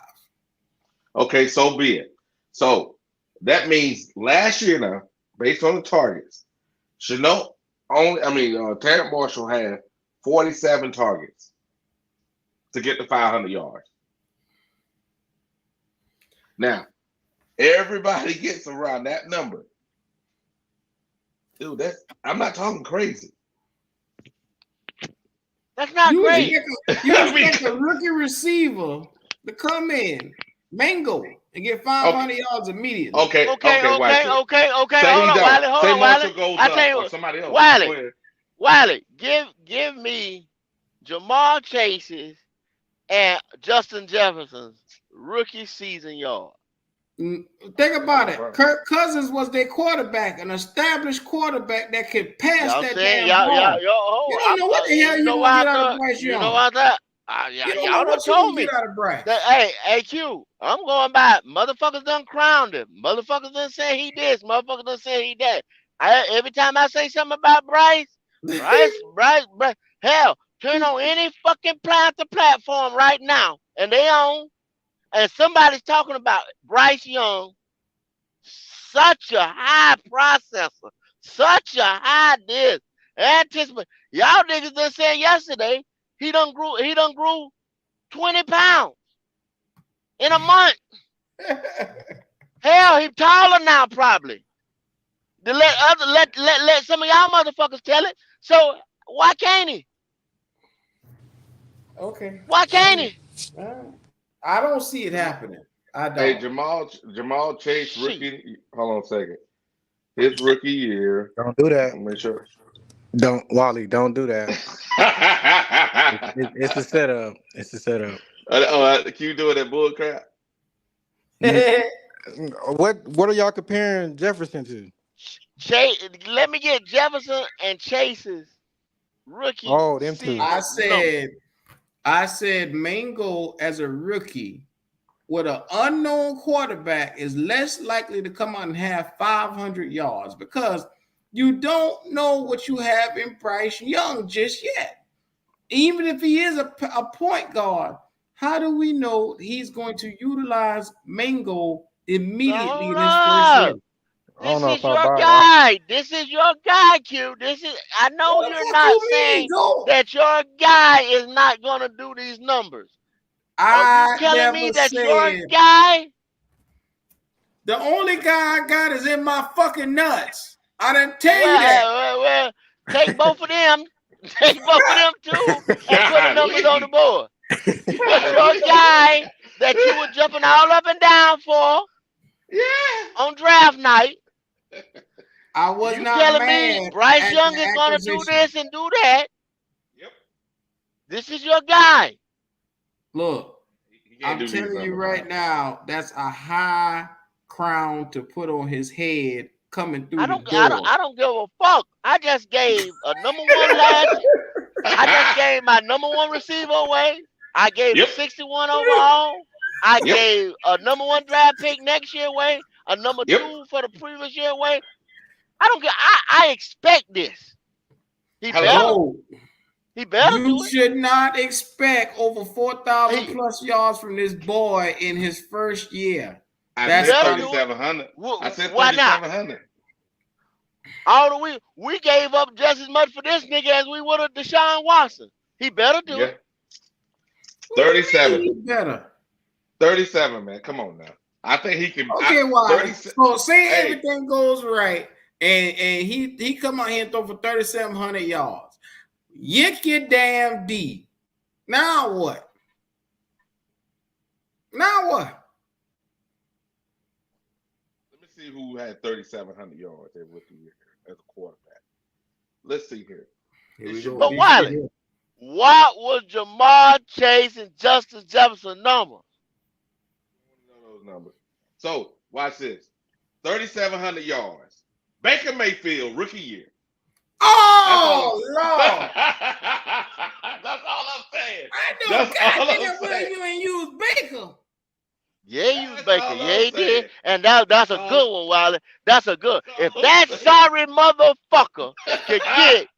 Okay, so be it. So that means last year now, based on the targets, Terrence Marshall had 47 targets to get to 500 yards. Now, everybody gets around that number. Dude, I'm not talking crazy. That's not great. You expect a rookie receiver to come in, Mingo, and get 500 yards immediately. Okay. Hold on, Wiley. I tell you, somebody else. Wiley, give me Jamar Chase's and Justin Jefferson's rookie season yard. Think about it. Kirk Cousins was their quarterback, an established quarterback that could pass that damn ball. You don't know what the hell you want to get out of Bryce Young. You know what that? You don't know Y'all done what you gonna told me get out of Bryce. that. Hey, Q, I'm going by. Motherfuckers done crowned him. Motherfuckers done say he this. Motherfuckers done say he that. Every time I say something about Bryce. Hell, turn on any fucking Panther platform right now, and they on, and somebody's talking about Bryce Young, such a high processor, such a high this. Anticipate. Y'all niggas done said yesterday he done grew 20 pounds in a month. Hell, he taller now probably. To let some of y'all motherfuckers tell it. So why can't he? Okay. Why can't he? I don't see it happening. I don't. Hey, Jamal Chase rookie. Hold on a second. His rookie year. Don't do that. Make sure. Don't Wally. Don't do that. It's a setup. It's a setup. Can you do it at bull crap? What are y'all comparing Jefferson to? Chase, let me get Jefferson and Chase's rookie. Oh, them two. I said Mango as a rookie with an unknown quarterback is less likely to come out and have 500 yards because you don't know what you have in Bryce Young just yet. Even if he is a point guard, how do we know he's going to utilize Mango immediately in his first year? This is your guy. This is your guy, Q. I know you're not saying that your guy is not gonna do these numbers. Are you telling me that your guy? The only guy I got is in my fucking nuts. I didn't tell you that. Well, take both of them. Take both of them too and put the numbers on the board. But your guy that you were jumping all up and down for on draft night. I was you not telling mad me Bryce Young is going to do this and do that? Yep. This is your guy. Look, I'm telling you right now, that's a high crown to put on his head coming through the door. I don't give a fuck. I just gave a number one last year. I just gave my number one receiver away. I gave a 61 overall. I gave a number one draft pick next year away. A number two for the previous year away. I don't get. I expect this. He better do it. You should not expect over 4,000 plus yards from this boy in his first year. That's 3,700. I said 3,700. We gave up just as much for this nigga as we would have Deshaun Watson. He better do it. 37. He better. 37, man. Come on now. I think he can. Okay, why? So say everything goes right, and he come out here and throw for 3,700 yards. Yick your damn D. Now what? Let me see who had 3,700 yards at rookie year as a quarterback. Let's see here. But Wiley, what was Jamar Chase and Justin Jefferson numbers? Those numbers. So watch this: 3,700 yards. Baker Mayfield rookie year. Oh Lord! That's all I'm saying. I know. God, you ain't use Baker. Yeah, use Baker. Yeah, he did. And that's a good one, Wiley. That's a good. If that sorry motherfucker could get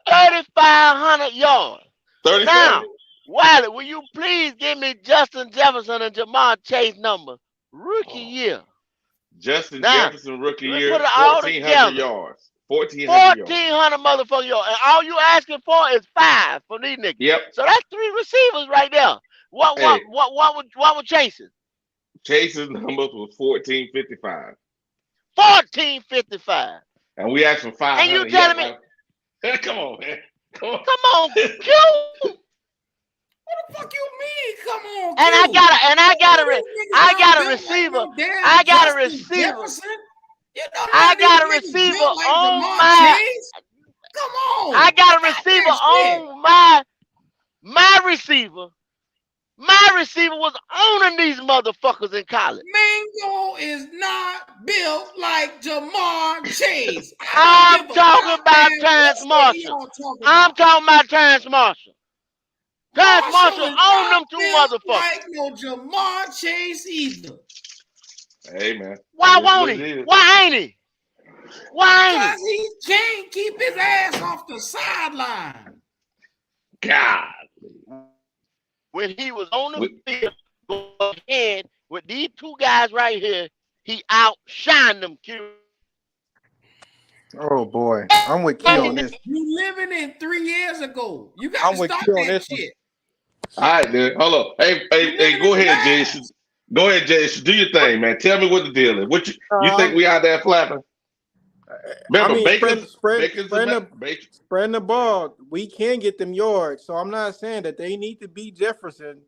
3,500 yards. 37. Now, Wiley, will you please give me Justin Jefferson and Jamar Chase numbers? Rookie year. Justin Jefferson rookie year, put it all 1,400 yards. 1,400 motherfucking yards. And all you asking for is 5 for these niggas. Yep. So that's 3 receivers right there. What would Chase's? Chase's numbers was 1,455. 1,455. And we asked for 500. And you telling me? Come on, man. Come on, Q. What the fuck you mean? Come on, Q. And I got a receiver. I got a receiver. I got a receiver on my. Come on. I got a receiver on my receiver. My receiver was owning these motherfuckers in college. Mango is not built like Jamar Chase. I'm talking about Terrence Marshall. I'm talking about Terrence Marshall. Terrace Marshall is owned them not two built motherfuckers. like no Jamar Chase either. Hey man, Why it is won't what it he? is. Why ain't he? Why ain't Because he? he can't keep his ass off the sideline. God, When he was on the we, field, going ahead with these two guys right here, he outshined them. Q. Oh boy, I'm with Q on this. You living in 3 years ago. You got I'm to with stop Q on that this one. shit. all right, then. Hold on. Hey, You hey, living go in the ahead, Jason. past. Go ahead, Jason. Do your thing, man. Tell me what the deal is. What you think Um, we out there flapping? I Remember, mean, Baker. spreading the ball. We can get them yards. So I'm not saying that they need to beat Jefferson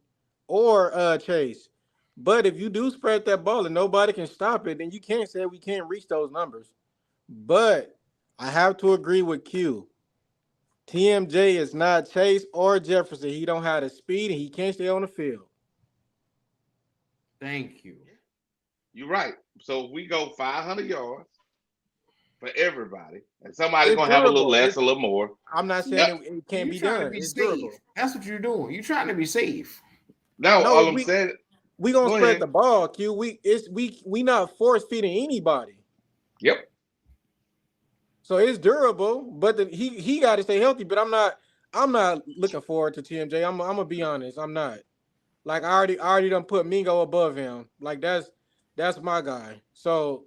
or Chase. But if you do spread that ball and nobody can stop it, then you can't say we can't reach those numbers. But I have to agree with Q. TMJ is not Chase or Jefferson. He don't have the speed and he can't stay on the field. Thank you. You're right. So we go 500 yards for everybody, and somebody's It's gonna have a little durable. less, a little more. I'm not saying Yep. it can't You be trying to done. be It's safe. durable. That's what you're doing. You're trying to be safe. No, No, all I'm saying. we gonna Go spread ahead. the ball, Q. We not force feeding anybody. Yep. So it's durable, but he got to stay healthy. But I'm not looking forward to TMJ. I'm gonna be honest. I'm not. Like I already done put Mingo above him. Like that's my guy. So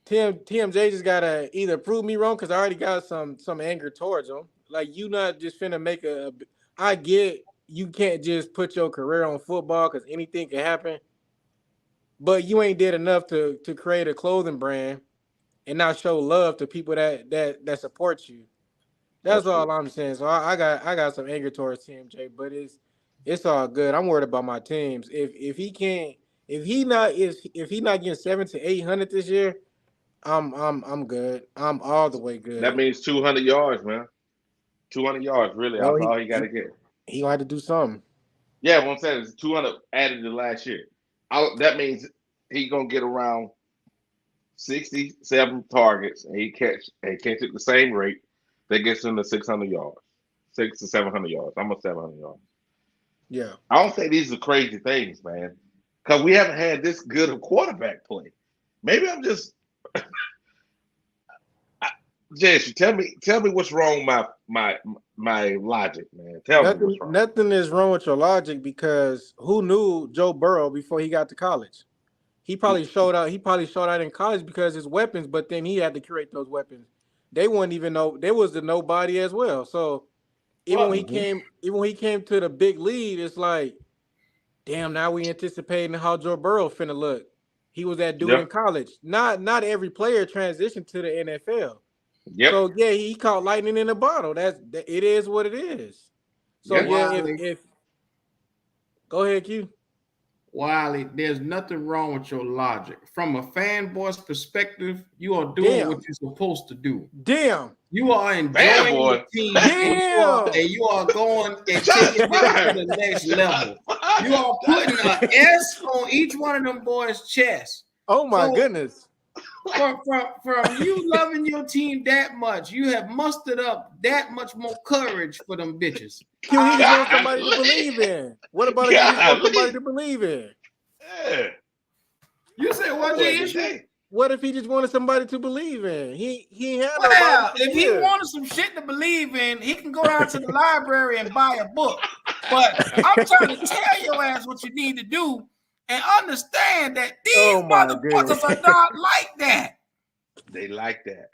TMJ just gotta either prove me wrong because I already got some anger towards him. Like you not just finna make a. I get you can't just put your career on football because anything can happen. But you ain't did enough to create a clothing brand and not show love to people that support you. That's That's true. all I'm saying. So I got some anger towards TMJ, but it's all good. I'm worried about my teams. If he can't if he not getting 700 to 800 this year, I'm good. I'm all the way That good. means 200 yards, man. 200 yards, really. No, That's all he got to get. he gonna have to do something. Yeah, what I'm saying is 200 added to last year. That means he gonna get around 67 targets, and he catch at the same rate that gets him to 600 yards, 600 to 700 yards. I'm a 700 yards. Yeah. I don't think these are crazy things, man, because we haven't had this good of quarterback play. Maybe I'm just Jesse. Tell me what's wrong with my logic, man. Tell me what's wrong. Nothing is wrong with your logic because who knew Joe Burrow before he got to college? He probably showed out. He probably showed out in college because his weapons, but then he had to create those weapons. They wouldn't even know they was the nobody as well. So Well, even when he came to the big lead, it's like, damn, now we anticipating how Joe Burrow finna look. He was that dude yeah, in college. Not every player transitioned to the NFL. yep, So yeah, he caught lightning in a bottle. It is what it is. So yeah. yeah, Wiley, if go ahead, Q. Wiley, there's nothing wrong with your logic. From a fanboy's perspective, you are doing what Damn, you're supposed to do. damn, You are enjoying the Fanboy. team, and damn. you are going and Shots taking them to fired. the next Shots level. You fired. are Shots putting an fired. S on each one of them boys' chest. Oh my So goodness. from you loving your team that much, you have mustered up that much more courage for them bitches. Q, he just wants somebody to Golly. believe in. What about if he just wants somebody Golly. to believe in? Yeah. You said That what, boy J issue? today. What if he just wanted somebody to believe in? He ain't had nobody Well, for if he years. wanted some shit to believe in, he can go down to the library and buy a book. But I'm trying to tell your ass what you need to do and understand that these Oh my goodness. motherfuckers are not like that. They like that.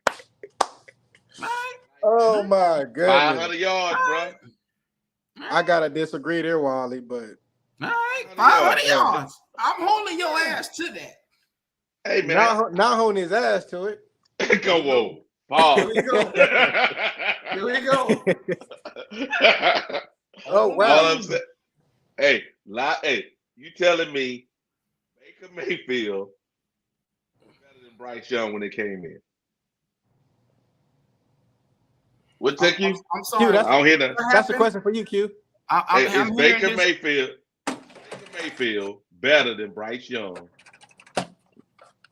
Right? Oh my goodness. 500 yards, bro. I gotta disagree there, Wally, but All right, 500 500 yeah. yards. I'm holding your ass to that. Hey, man. not holding his ass to it. Go on. Here Pause. we go. Here we go. Oh All wow. I'm saying, hey, you telling me Baker Mayfield was better than Bryce Young when they came in? What take you? I'm Q, sorry. I don't hear that. What that's a happened? question for you, Q. I'm Is hearing Baker this. Mayfield better than Bryce Young?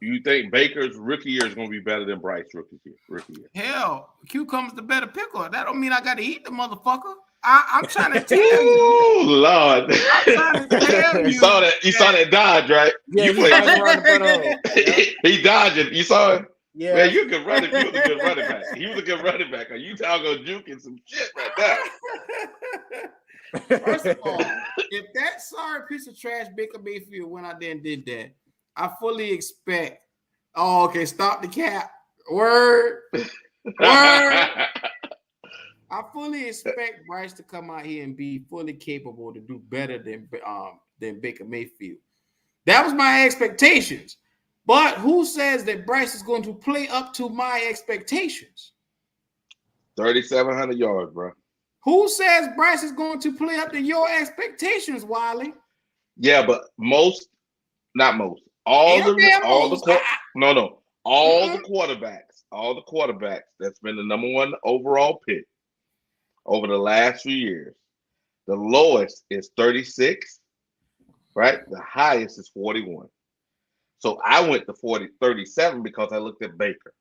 You think Baker's rookie year is going to be better than Bryce's rookie year? Hell, Q comes the better picker. That don't mean I got to eat the motherfucker. I'm trying to tell you. Ooh, Lord. I'm trying to tell you. You saw that. You saw that dodge, right? Yeah, You he dodged played. right in front of him. Yep. He dodged it. You saw him. Yeah. Man, you could run it. You was a good running back. He was a good running back. You talking juking some shit right now. First of all, if that sorry piece of trash Baker Mayfield went out there and did that, I fully expect. Oh, okay, stop the cap. Word. I fully expect Bryce to come out here and be fully capable to do better than Baker Mayfield. That was my expectations. But who says that Bryce is going to play up to my expectations? 3,700 yards, bro. Who says Bryce is going to play up to your expectations, Wiley? Yeah, but all the quarterbacks that's been the number one overall pick over the last few years. The lowest is 36, right? The highest is 41. So I went to 37 because I looked at Baker.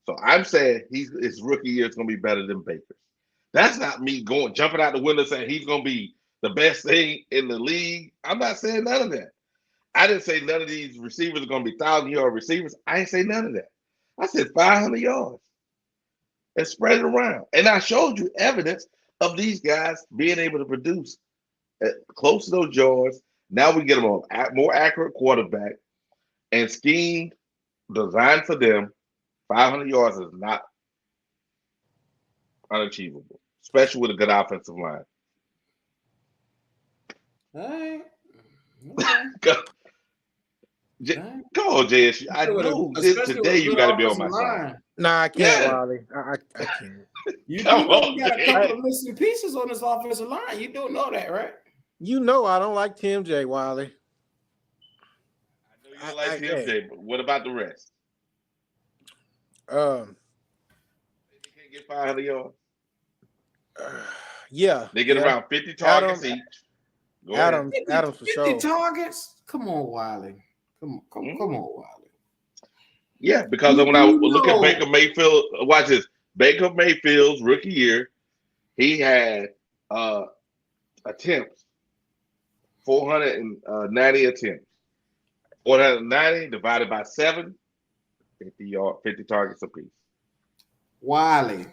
So I'm saying his rookie year is going to be better than Baker's. That's not me jumping out the window saying he's going to be the best thing in the league. I'm not saying none of that. I didn't say none of these receivers are going to be 1,000-yard receivers. I didn't say none of that. I said 500 yards and spread it around. And I showed you evidence of these guys being able to produce close to those yards. Now we get them a more accurate quarterback and schemed, designed for them. 500 yards is not unachievable, especially with a good offensive line. All right. Come on, JS. I know this today you got to be on my side. Nah, I can't, Wally. I can't. You got a couple of missing pieces on this offensive line. You don't know that, right? You know I don't like Tim J, Wally. I know you don't like Tim J, but what about the rest? They can't get 500 yards. Yeah. They get around 50 targets each. Adams for 50 sure. targets? Come on, Wiley. Come on, Wiley. Yeah, because when I look at Baker Mayfield, watch this. Baker Mayfield's rookie year, he had attempts, 490 attempts. 490 divided by 7, 50 targets apiece. Wiley.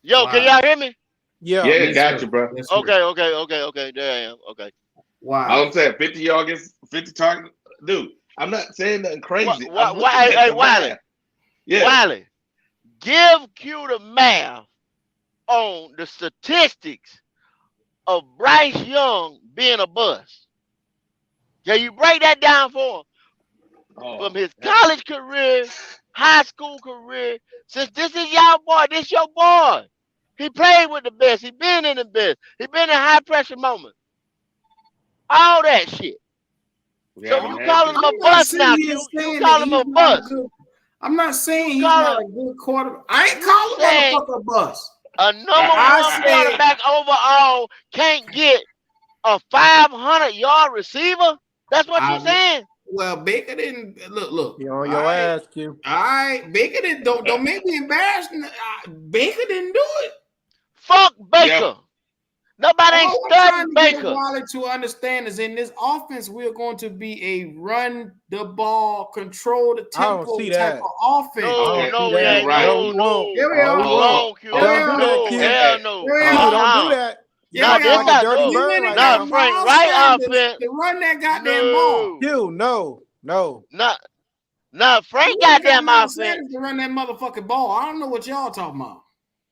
Yo, can y'all hear me? Yeah, got you, bro. Okay. There I am. Okay. Wow. All I'm saying, 50 yards, 50 targets. Dude, I'm not saying nothing crazy. Hey, Wiley. Yeah. Wiley, give Q the math on the statistics of Bryce Young being a bust. Can you break that down for him? From his college career, high school career, since this is y'all boy, this your boy. He played with the best. He been in the best. He been in high pressure moments. All that shit. Yeah, so you calling him a bust now? You calling him a bust. I'm not saying he's not a good quarterback. I ain't calling motherfucker a bust. A number one quarterback overall can't get a 500-yard receiver? That's what you're saying? Well, Baker didn't look. You're on your ass, Q. All right, Baker didn't. Don't make me embarrassed. Baker didn't do it. Fuck Baker. Yep. Nobody ain't studying Baker. Wally to understand is in this offense we're going to be a run the ball, control the tempo type of offense. No, we ain't. No. Here we are. Hell no. Don't do that. Yeah, this not dirty bird right now. Frank Wright offense. To run that goddamn ball. Q, no. Not Frank goddamn offense. To run that motherfucking ball. I don't know what y'all talking about.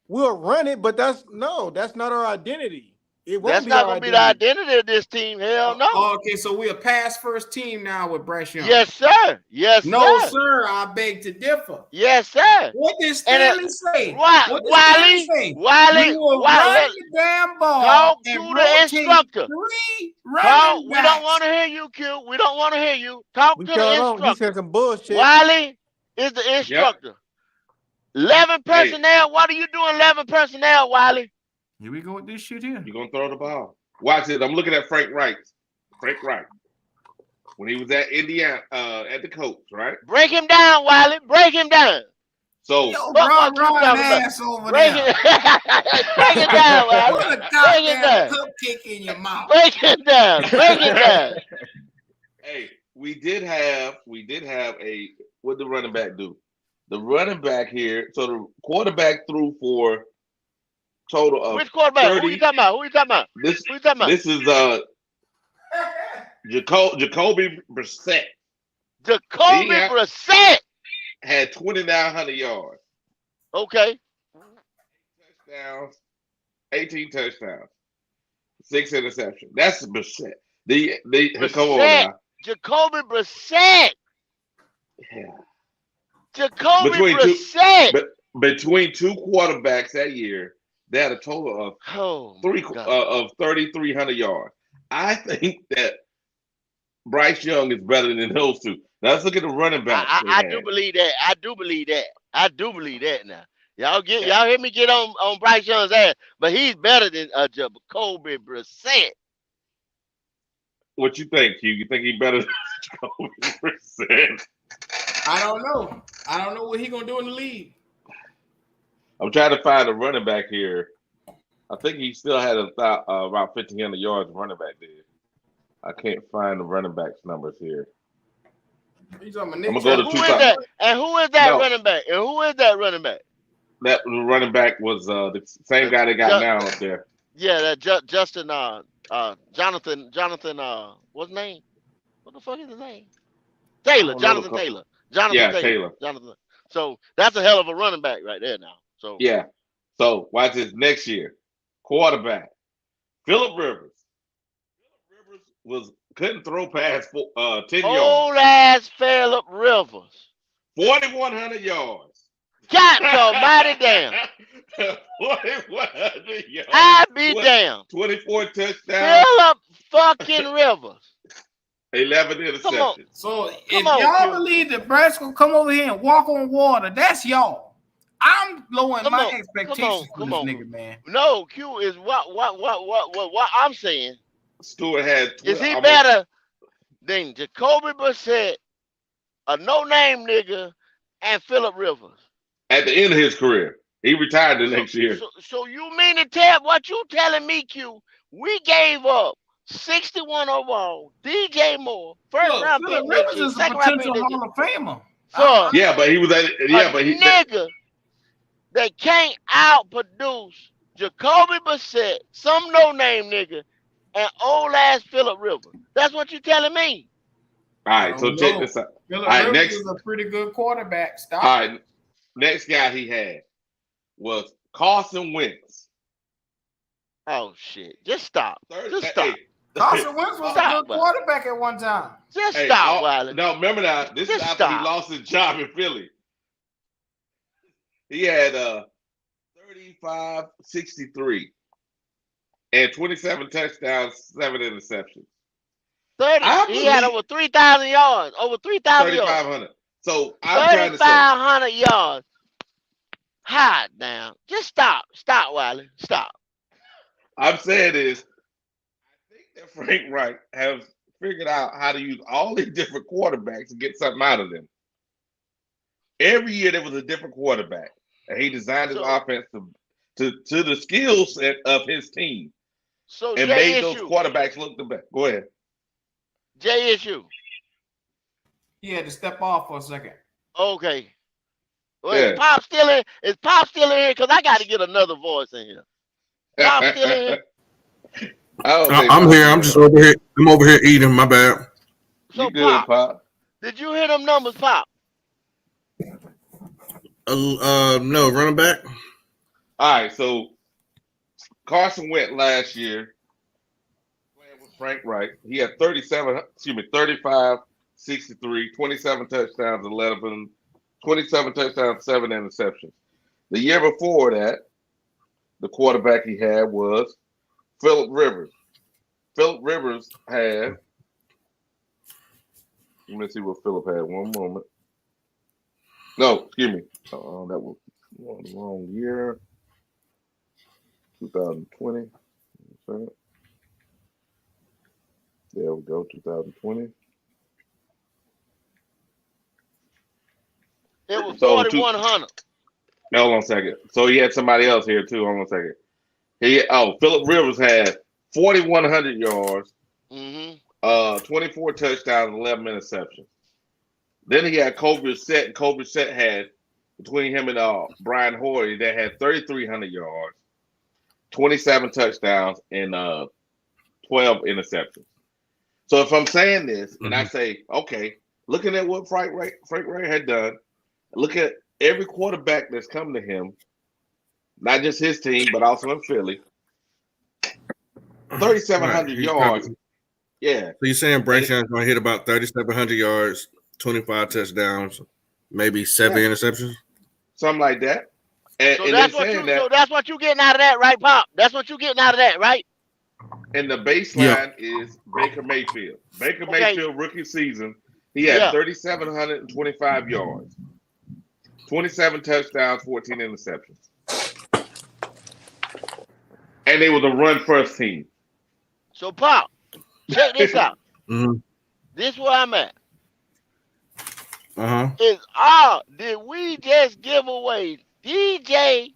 We'll run it, but that's not our identity. That's not going to be the identity of this team. Hell no. Okay, so we're a pass first team now with Bryce Young. Yes, sir. No, sir. I beg to differ. Yes, sir. What did Stanley say? Wiley. We will run the damn ball. Talk to the instructor. We don't want to hear you, Q. We don't want to hear you. Talk to the instructor. You said some bullshit. Wiley is the instructor. 11 personnel. What are you doing 11 personnel, Wiley? Here we go with this shit here. You're going to throw the ball. Watch it. I'm looking at Frank Wright. When he was at Indiana, at the Colts, right? Break him down, Wiley. Break him down. So Yo, Fuck bro, what you Ron talking about. ass over Break there. it, break it down, man. Put a Break it goddamn down. cupcake in your mouth. Break it down. Break it down. hey, we did have a what did the running back do? The running back here, so the quarterback threw for total of Which quarterback? Who you 30. talking about? Who you talking about? This Who you talking about? this is Jacoby Brissett. Jacoby Brissett. Had 2,900 yards, Okay. touchdowns, 18 touchdowns, 6 interceptions. That's Brissett. Come on Brissett. now. Jacoby Brissett. Yeah. Jacoby Between Brissett. between two quarterbacks that year, they had a total of Oh my God. 3,300 yards. I think that Bryce Young is better than those two. Now let's look at the running backs. I do believe that. I do believe that. I do believe that now. Y'all hear me get on Bryce Young's ass, but he's better than Jacoby Brissett. What you think, Hugh? You think he's better than Jacoby Brissett? I don't know. I don't know what he gonna do in the league. I'm trying to find a running back here. I think he still had about 1,500 yards running back did. I can't find the running backs numbers here. He's on my I'm Nick. gonna go to Who is that? And who is that No. running back? And who is that running back? That running back was the same guy they got now up there. Yeah, that Justin Jonathan what's his name? What the fuck is his name? Taylor, Jonathan Taylor. Taylor. Jonathan. So that's a hell of a running back right there now. So Yeah. So watch this next year. Quarterback. Phillip Rivers. Phillip Rivers couldn't throw past 10 yards. old ass Phillip Rivers. 4,100 yards. God almighty damn. 4,100 yards. I be damn. 24 touchdowns. Phillip fucking Rivers. 11 interceptions. So if y'all believe that Bryce gonna come over here and walk on water, that's y'all. I'm lowering my expectations for this nigga, man. No, Q is what I'm saying. Stewart had. Is he better than Jacoby Brissett, a no-name nigga, and Phillip Rivers? At the end of his career, he retired the next year. So you mean to tell what you telling me, Q? We gave up 61 overall, DJ Moore, first round pick, Rivers is a potential Hall of Famer. But he was nigga that can't outproduce Jacoby Brissett, some no-name nigga, and old ass Phillip Rivers. That's what you telling me. All right, so check this out. Phillip Rivers is a pretty good quarterback. Stop. All right, next guy he had was Carson Wentz. Oh shit! Just stop. Just stop. Hey, Carson Wentz was a good quarterback at one time. Just stop, Wiley. No, remember now. This is after he lost his job in Philly. He had 35-63 and 27 touchdowns, 7 interceptions. He had over 3,000 yards. Over 3,000 yards. 3,500. So I'm trying to say 3,500 yards. Hot down. Just stop. Stop, Wiley. Stop. I'm saying is, I think that Frank Reich has figured out how to use all these different quarterbacks to get something out of them. Every year there was a different quarterback, and he designed his offense to the skill set of his team, and made those quarterbacks look the best. Go ahead. JSU. He had to step off for a second. Okay. Well, is Pop still in? Is Pop still in here? Because I got to get another voice in here. Pop still in here? I'm here. I'm just over here. I'm over here eating. My bad. So Pop, did you hear them numbers, Pop? No, running back. All right, so Carson Wentz last year playing with Frank Reich. He had 35, 63, 27 touchdowns, 27 touchdowns, 7 interceptions. The year before that, the quarterback he had was Phillip Rivers. Phillip Rivers had, let me see what Phillip had. One moment. No, excuse me. That was the wrong year. 2020. There we go. 2020. It was 4,100. Hold on a second. So he had somebody else here too. Hold on a second. Phillip Rivers had 4,100 yards, 24 touchdowns, 11 interceptions. Then he had Kobe Brissett, and Kobe Brissett had between him and Brian Hoyer, they had 3,300 yards, 27 touchdowns, and 12 interceptions. So if I'm saying this, and I say, okay, looking at what Frank Wright had done, look at every quarterback that's come to him, not just his team, but also in Philly, 3,700 yards. Yeah. So you're saying Bryce Young's going to hit about 3,700 yards, 25 touchdowns, maybe 7 interceptions? Something like that. So that's what you're getting out of that, right, Pop? That's what you're getting out of that, right? And the baseline is Baker Mayfield. Mayfield rookie season, he had 3,725 yards, 27 touchdowns, 14 interceptions. And they were the run first team. So, Pop, check this out. This is where I'm at. Did we just give away DJ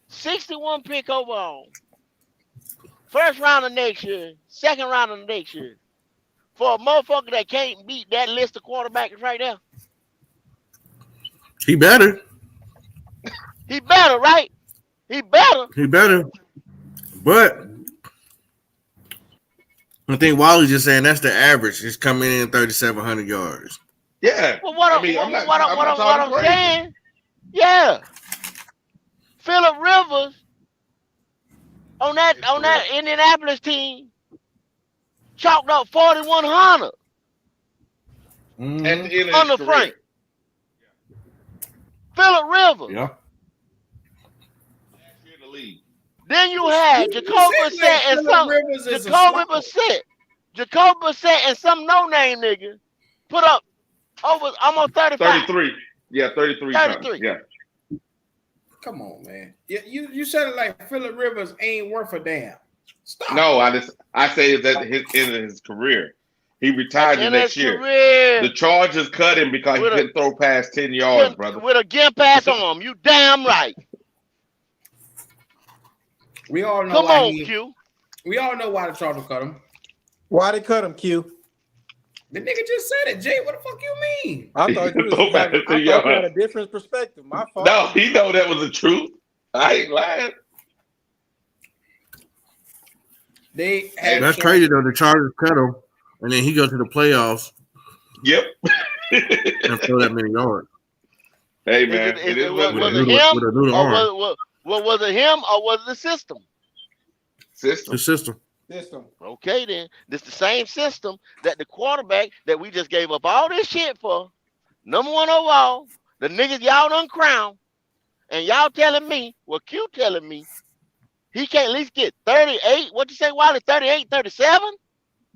61 pick overall, first round of next year, second round of next year, for a motherfucker that can't beat that list of quarterbacks right there? He better. He better, right? He better. But I think Wally's just saying that's the average. He's coming in 3,700 yards. Yeah. Well, what I'm saying, yeah. Phillip Rivers on that Indianapolis team chalked up 4,100 under Frank. Phillip Rivers. Yeah. Then you had Jacoby Brissett and some no-name nigga put up over almost 35. 33. Yeah, 33. Yeah. Come on, man. You said it like Phillip Rivers ain't worth a damn. Stop. No, I say that his end of his career. He retired the next year. The Chargers cut him because he couldn't throw past 10 yards, brother. With a gimp ass arm. You damn right. We all know Q. We all know why the Chargers cut him. Why they cut him, Q? The nigga just said it, Jay. What the fuck you mean? I thought you had a different perspective. My fault. No, he know that was the truth. I ain't lying. That's crazy though. The Chargers cut him, and then he goes to the playoffs. Yep. And throw that many yards. Hey man, was it him, or was it him, or was it the system? The system. Okay, then this the same system that the quarterback that we just gave up all this shit for, number 1 overall, the niggas y'all done crowned, and y'all telling me, well, Q telling me, he can't at least get 38. What you say, Wally? 38, 37?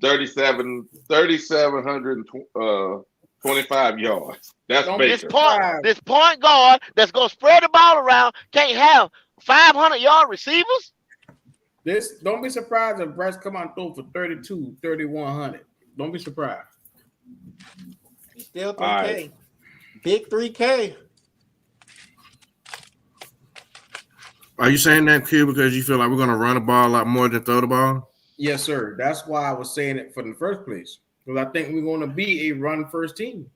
3,725 yards. That's Baker. This point guard that's gonna spread the ball around can't have 500-yard receivers. Don't be surprised if Bryce come out and throw for 32, 3,100. Don't be surprised. Still 3K. Right. Big 3K. Are you saying that, Q, because you feel like we're going to run the ball a lot more than throw the ball? Yes, sir. That's why I was saying it for the first place. Because I think we're going to be a run-first team.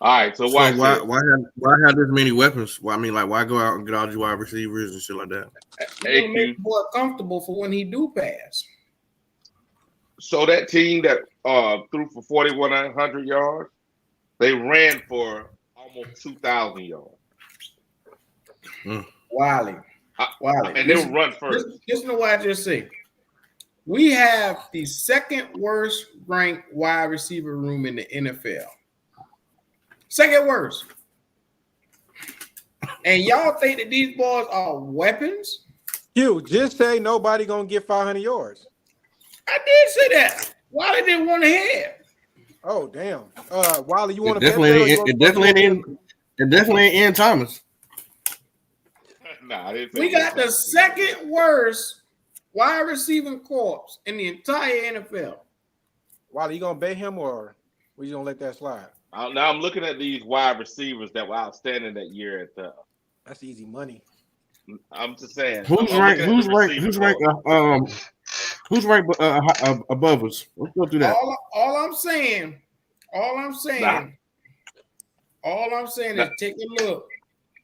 All right, so why have this many weapons? Why go out and get all these wide receivers and shit like that? Hey, make the boy comfortable for when he do pass. So that team that threw for 4,100 yards, they ran for almost 2,000 yards. Wiley. And they will run first. Listen to what I just said. We have the second worst ranked wide receiver room in the NFL. Second worst. And y'all think that these boys are weapons? You just say nobody gonna get 500 yards. I did say that. Wiley didn't want to hear. Oh damn. Wiley, you want to It definitely ain't Ian Thomas. Nah, we got the second worst wide receiving corps in the entire NFL. Wiley, you gonna bet him or? We just gonna let that slide. Now I'm looking at these wide receivers that were outstanding that year at the. That's easy money. I'm just saying. Who's I'm ranked? looking at the Who's receiver ranked? core. Who's ranked above us? Let's go through that. All I'm saying Nah. is take a look.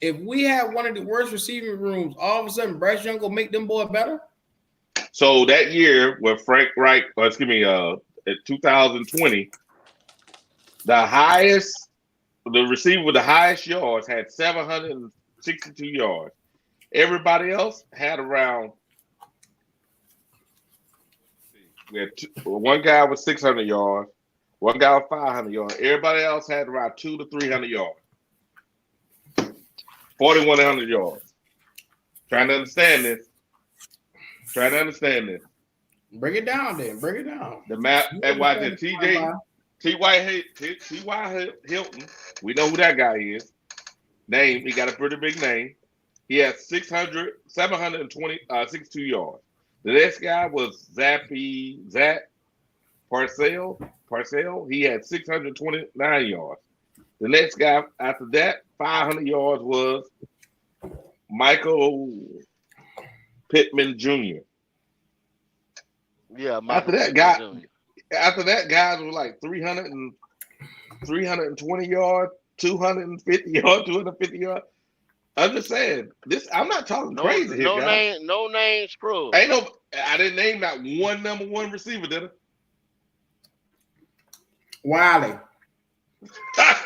If we have one of the worst receiving rooms, all of a sudden Bryce Young will make them boys better. So that year with Frank Reich, in 2020, the receiver with the highest yards had 762 yards. Everybody else had around. We had one guy with 600 yards, one guy with 500 yards. Everybody else had around 200 to 300 yards, 4,100 yards. Trying to understand this. Break it down, then. Break it down. The map at Washington, T.Y. Hilton. We know who that guy is. Name. He got a pretty big name. He had 762 yards. The next guy was Zach Parcell. He had 629 yards. The next guy after that, 500 yards, was Michael Pittman Jr. Yeah, After that, guys were like 320 yards, 250 yards, 250 yards. I'm just saying this. I'm not talking crazy here, guys. No name screw. I didn't name not one number one receiver, did Wiley. I?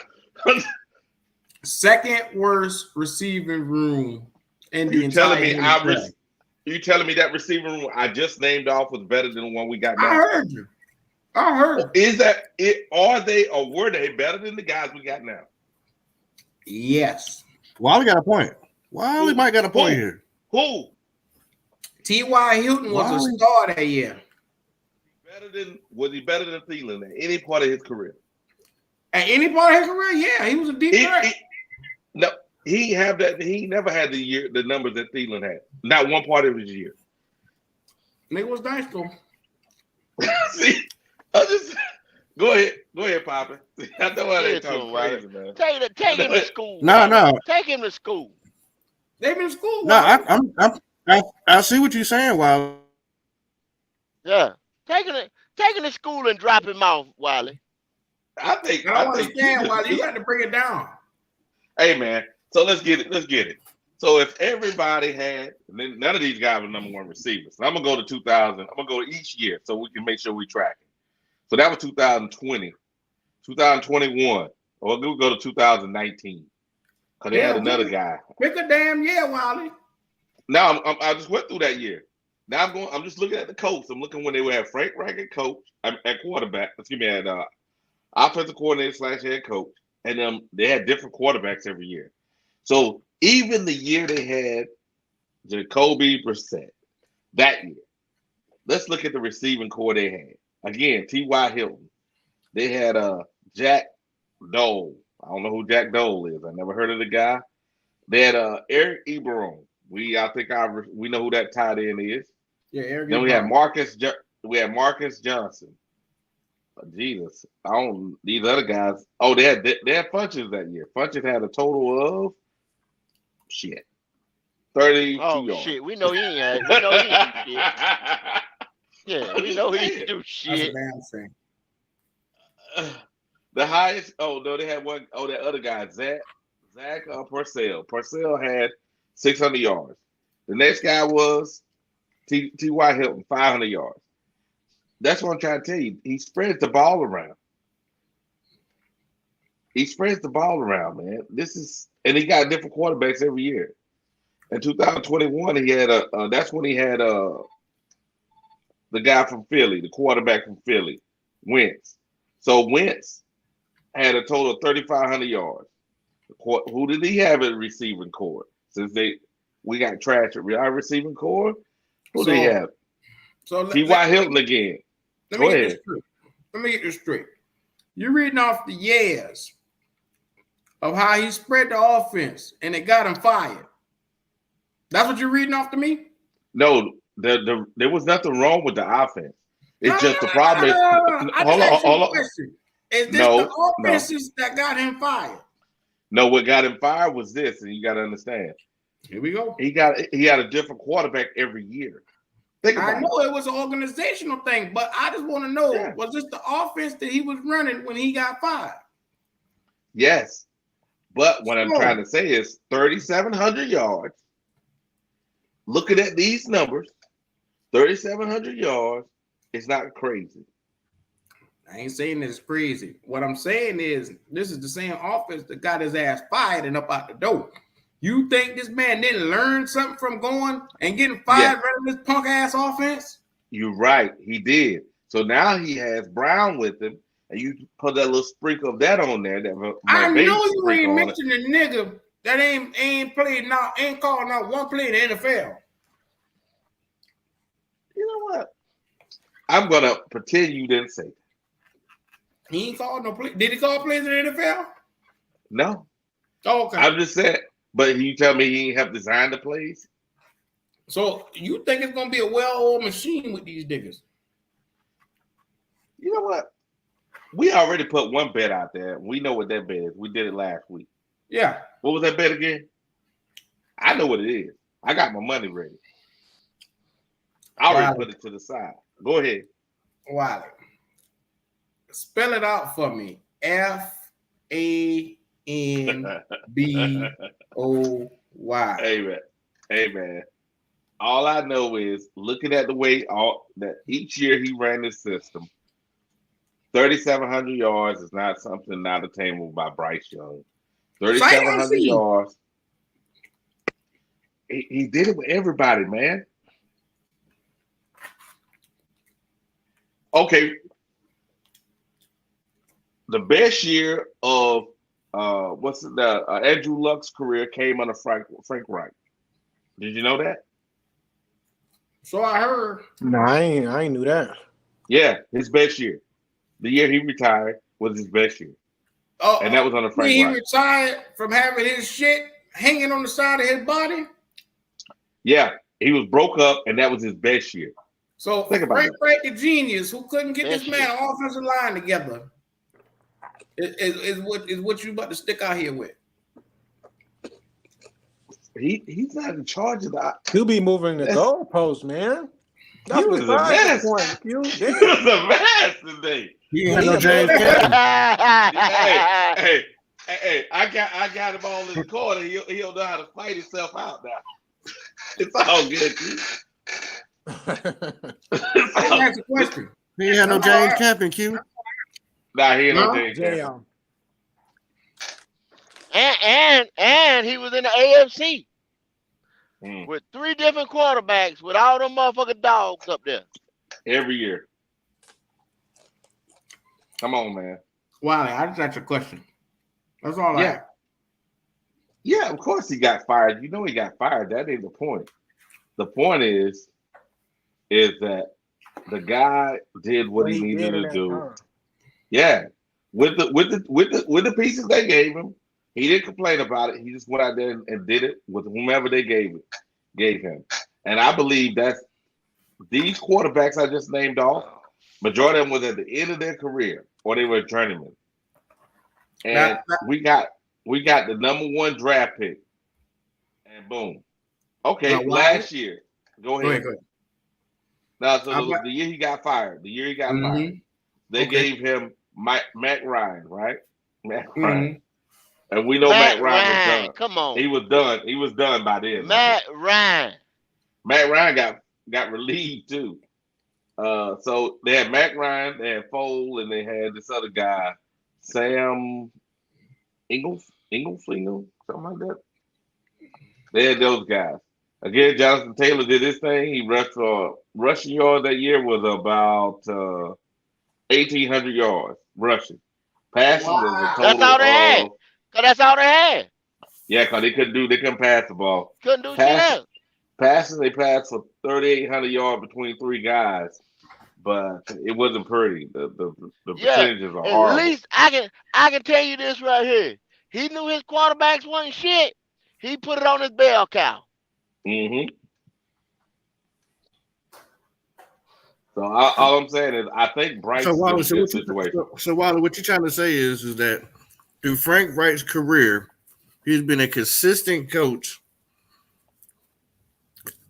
Second worst receiving room in the entire NFL. You telling me that receiving room I just named off was better than the one we got now? I heard you. Is that it? Are they or were they better than the guys we got now? Yes. Wiley got a point. Wiley might got a point here. Who? T.Y. Hilton was a star that year. Was he better than Thielen at any part of his career? At any part of his career, yeah, he was a deep threat. No, he never had the numbers that Thielen had. Not one part of his year. Nigga was nice though. See, go ahead, Papa. I know why they talking crazy, man. Take him to school. No. Take him to school. They've been to school. No, I see what you're saying, Wiley. Yeah, taking to school and drop him off, Wiley. I don't understand, Wiley. You got to bring it down. Hey, man. So let's get it. So if everybody had, none of these guys were number one receivers. So I'm gonna go to 2000. I'm gonna go to each year so we can make sure we track it. So that was 2020, 2021, or we'll go to 2019 because they had another guy. Pick a damn year, Wiley. Now I just went through that year. Now I'm just looking at the coach. I'm looking when they were at Frank Reich at coach at quarterback. Excuse me, at offensive coordinator / head coach, and they had different quarterbacks every year. So even the year they had Jacoby Brissett, that year, let's look at the receiving core they had. Again, T.Y. Hilton. They had Jack Dole. I don't know who Jack Dole is. I never heard of the guy. They had Eric Ebron. We know who that tight end is. Yeah, Eric. Then we had Marcus Johnson. Jesus, these other guys. Oh, they had Funches that year. Funches had a total of 32 yards. Shit, we know he ain't. We know he ain't shit. Yeah, we know he didn't do shit. That's a damn thing. The highest. Oh no, they had one. Oh, that other guy, Zach Parcell. Parcell had 600 yards. The next guy was T.Y. Hilton, 500 yards. That's what I'm trying to tell you. He spreads the ball around. Man. And he got different quarterbacks every year. In 2021, he had that's when he had the guy from Philly, the quarterback from Philly, Wentz. So Wentz had a total of 3,500 yards. Who did he have at receiving core? Since we got trash at our receiving core, who did he have? So T.Y. Hilton again. Let me get this straight. You're reading off the years of how he spread the offense and it got him fired. That's what you're reading off to me? No, there was nothing wrong with the offense. It's just the problem is. Hold on. Is this No, the no. offenses that got him fired? No, what got him fired was this, and you got to understand. Here we go. He had a different quarterback every year. Think about I it. know it was an organizational thing, but I just want to know, Yeah. was this the offense that he was running when he got fired? Yes. But what I'm No. trying to say is 3,700 yards. Looking at these numbers, 3,700 yards is not crazy. I ain't saying it's crazy. What I'm saying is this is the same offense that got his ass fired and up out the door. You think this man didn't learn something from going and getting fired running this punk ass offense? You're right. He did. So now he has Brown with him, and you put that little sprinkle of that on there. I know you ain't mentioning the nigga that ain't played now, ain't called out one play in the NFL. You know what? I'm gonna pretend you didn't say that. He ain't called no play. Did he call plays in the NFL? No. Oh, okay. I'm just saying. But you tell me he ain't have designed the plays? So you think it's gonna be a well-oiled machine with these niggas? You know what? We already put one bet out there. We know what that bet is. We did it last week. Yeah. What was that bet again? I know what it is. I got my money ready. I already put it to the side. Go ahead. Wiley. Spell it out for me. FANBOY. Hey man. All I know is looking at the way that each year he ran this system, 3,700 yards is not something not attainable by Bryce Young. 3,700 yards. He did it with everybody, man. Okay. The best year of Andrew Luck's career came under Frank Reich. Did you know that? So I heard. No, I ain't knew that. Yeah, his best year. The year he retired was his best year. Oh, and that was under Frank Reich. He retired from having his shit hanging on the side of his body? Yeah, he was broke up, and that was his best year. So Frank Reich, the genius, who couldn't get this man an offensive line together, is what you about to stick out here with. He's not in charge of that. He'll be moving the goalposts, man. He was a mess. He was a mess today. He had no James Captain. Hey, I got him all in the corner. He'll know how to fight himself out now. It's all good. That's a question. He ain't had no James Captain, Q. Nah, he ain't no James Captain. And he was in the AFC with 3 different quarterbacks with all them motherfucking dogs up there. Every year. Come on, man. Wiley, I just asked a question. That's all I have. Yeah, of course he got fired. You know he got fired. That ain't the point. The point is that the guy did what he needed to do. Yeah. With the pieces they gave him, he didn't complain about it. He just went out there and did it with whomever they gave him. And I believe that's these quarterbacks I just named off, majority of them was at the end of their career or they were journeymen. And we got the number 1 draft pick. And boom. Okay, last year. Go ahead. Now, so the year he got fired, they gave him Matt Ryan, right? Matt Ryan. And we know Matt Ryan was done. Come on. He was done. He was done by then. Matt Ryan got relieved too. So they had Matt Ryan, they had Foles, and they had this other guy, Sam Ingle, something like that. They had those guys. Again, Jonathan Taylor did his thing. He rushed rushing yard that year was about 1,800 yards rushing. Passing was a total That's all they had. That's all they had. Yeah, because they couldn't pass the ball. Couldn't do shit else. Passing, they passed for 3,800 yards between 3 guys, but it wasn't pretty. The percentages are horrible. At least I can tell you this right here. He knew his quarterbacks wasn't shit. He put it on his bell cow. So So all I'm saying is, I think Bryce So is in Wally, a good situation. so Wally, what you're trying to say is that through Frank Wright's career, he's been a consistent coach,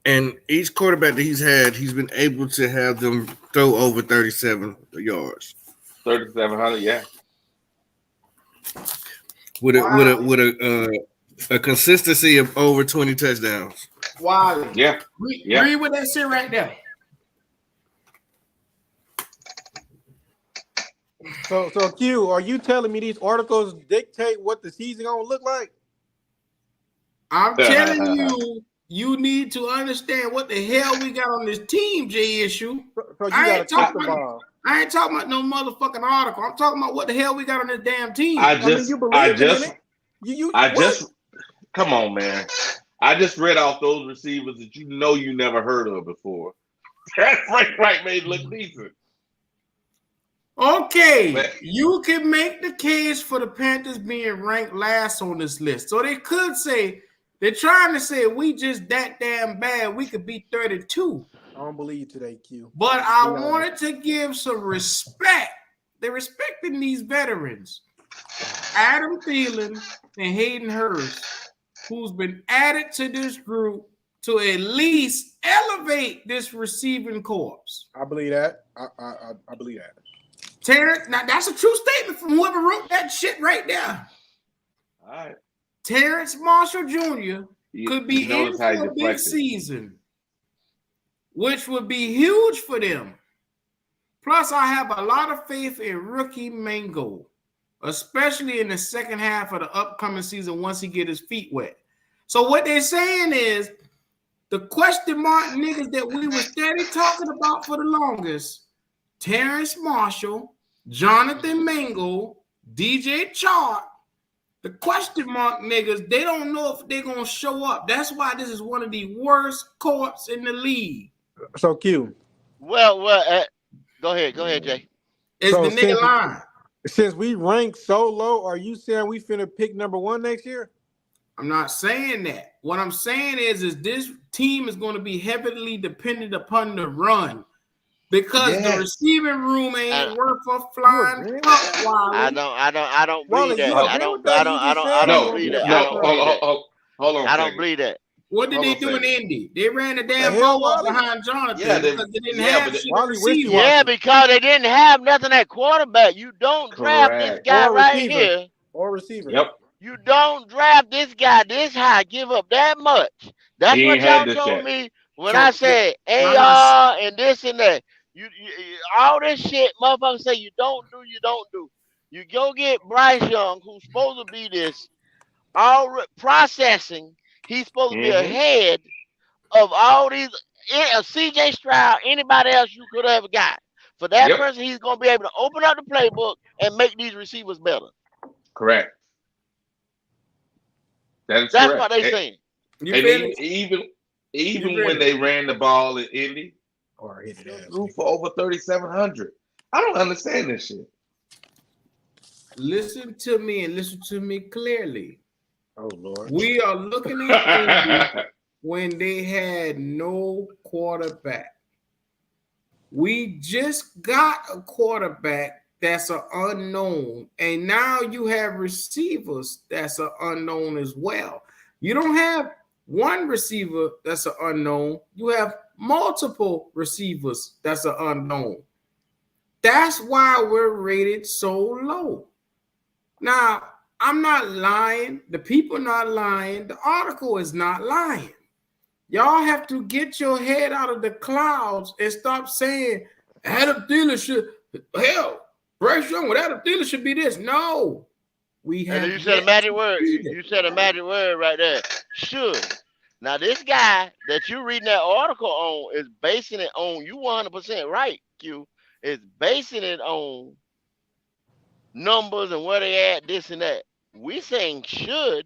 and each quarterback that he's had, he's been able to have them throw over 37 yards 3,700, yeah. with a consistency of over 20 touchdowns. Wally. Yeah. Read what that shit right there. So Q, are you telling me these articles dictate what the season gonna look like? I'm telling you, you need to understand what the hell we got on this team, jayisue. So you got a crystal ball. I ain't talking about no motherfucking article. I'm talking about what the hell we got on this damn team. I mean, you believe in it. You Come on, man. I just read off those receivers that you never heard of before. Frank Wright made it look decent. Okay, Man. you can make the case for the Panthers being ranked last on this list. So they could say, they're trying to say we just that damn bad, we could be 32. I don't believe today, Q. But I wanted to give some respect. They're respecting these veterans. Adam Thielen and Hayden Hurst, who's been added to this group to at least elevate this receiving corps. I believe that. I believe that. Terrence, now that's a true statement from whoever wrote that shit right there. All right. Terrence Marshall Jr. could be in for a big season, which would be huge for them. Plus, I have a lot of faith in rookie Mango, especially in the second half of the upcoming season once he get his feet wet. So what they're saying is the question mark niggas that we were steady talking about for the longest, Terrence Marshall, Jonathan Mango, DJ Chark, the question mark niggas, they don't know if they're going to show up. That's why this is one of the worst corps in the league. So, Q. Well, go ahead, Jay. It's so the nigga line. Since we rank so low, are you saying we finna pick number 1 next year? I'm not saying that. What I'm saying is this team is going to be heavily dependent upon the run. Because the receiving room ain't worth a flying fuck, Wally. I don't believe that. I don't believe that. Hold on. I don't believe that. What did they do in Indy? They ran the damn ball behind Jonathan because they didn't have shit to receive. Yeah, because they didn't have nothing at quarterback. You don't draft this guy right here. Or receiver. Yep. You don't draft this guy this high, give up that much. That's what y'all told me when I said AR and this and that. You all this shit, motherfuckers say you don't do. You go get Bryce Young, who's supposed to be this all processing. He's supposed to be ahead of all these CJ Stroud, anybody else you could have got. For that person, he's gonna be able to open up the playbook and make these receivers better. Correct. That's correct. What they saying. Even when they ran the ball in Indy, or hit it threw for over 3,700. I don't understand this shit. Listen to me and listen to me clearly. Oh Lord. We are looking at Indy when they had no quarterback. We just got a quarterback that's an unknown, and now you have receivers that's an unknown as well. You don't have one receiver that's an unknown. You have multiple receivers that's an unknown. That's why we're rated so low. Now, I'm not lying. The people not lying. The article is not lying. Y'all have to get your head out of the clouds and stop saying Adam Thielen should, hell, Bryce Young with Adam Thielen should be this. No. We have. And you said a magic word. You said a magic word right there. Should. Now, this guy that you reading that article on is basing it on, you 100% right, Q, is basing it on numbers and where they at, this and that. We saying should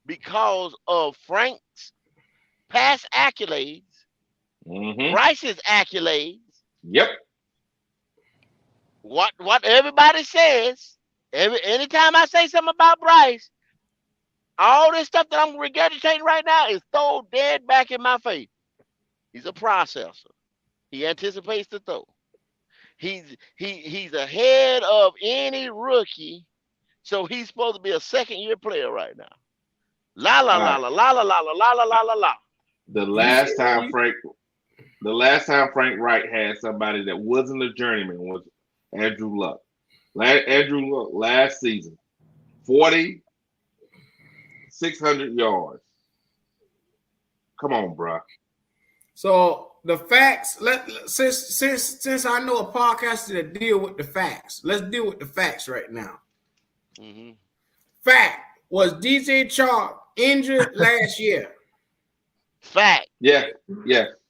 because of Frank's past accolades, Bryce's accolades. Yep. What everybody says, anytime I say something about Bryce, all this stuff that I'm regurgitating right now is thrown dead back in my face. He's a processor. He anticipates the throw. He's ahead of any rookie, so he's supposed to be a second-year player right now. La la la la la la la la la la la la. The last time Frank Wright had somebody that wasn't a journeyman was Andrew Luck. Andrew Luck last season, 4,600 yards. Come on, bro. So the facts. Since I know a podcaster that deal with the facts, let's deal with the facts right now. Mm-hmm. Fact was DJ Chark injured last year. Fact. Yeah.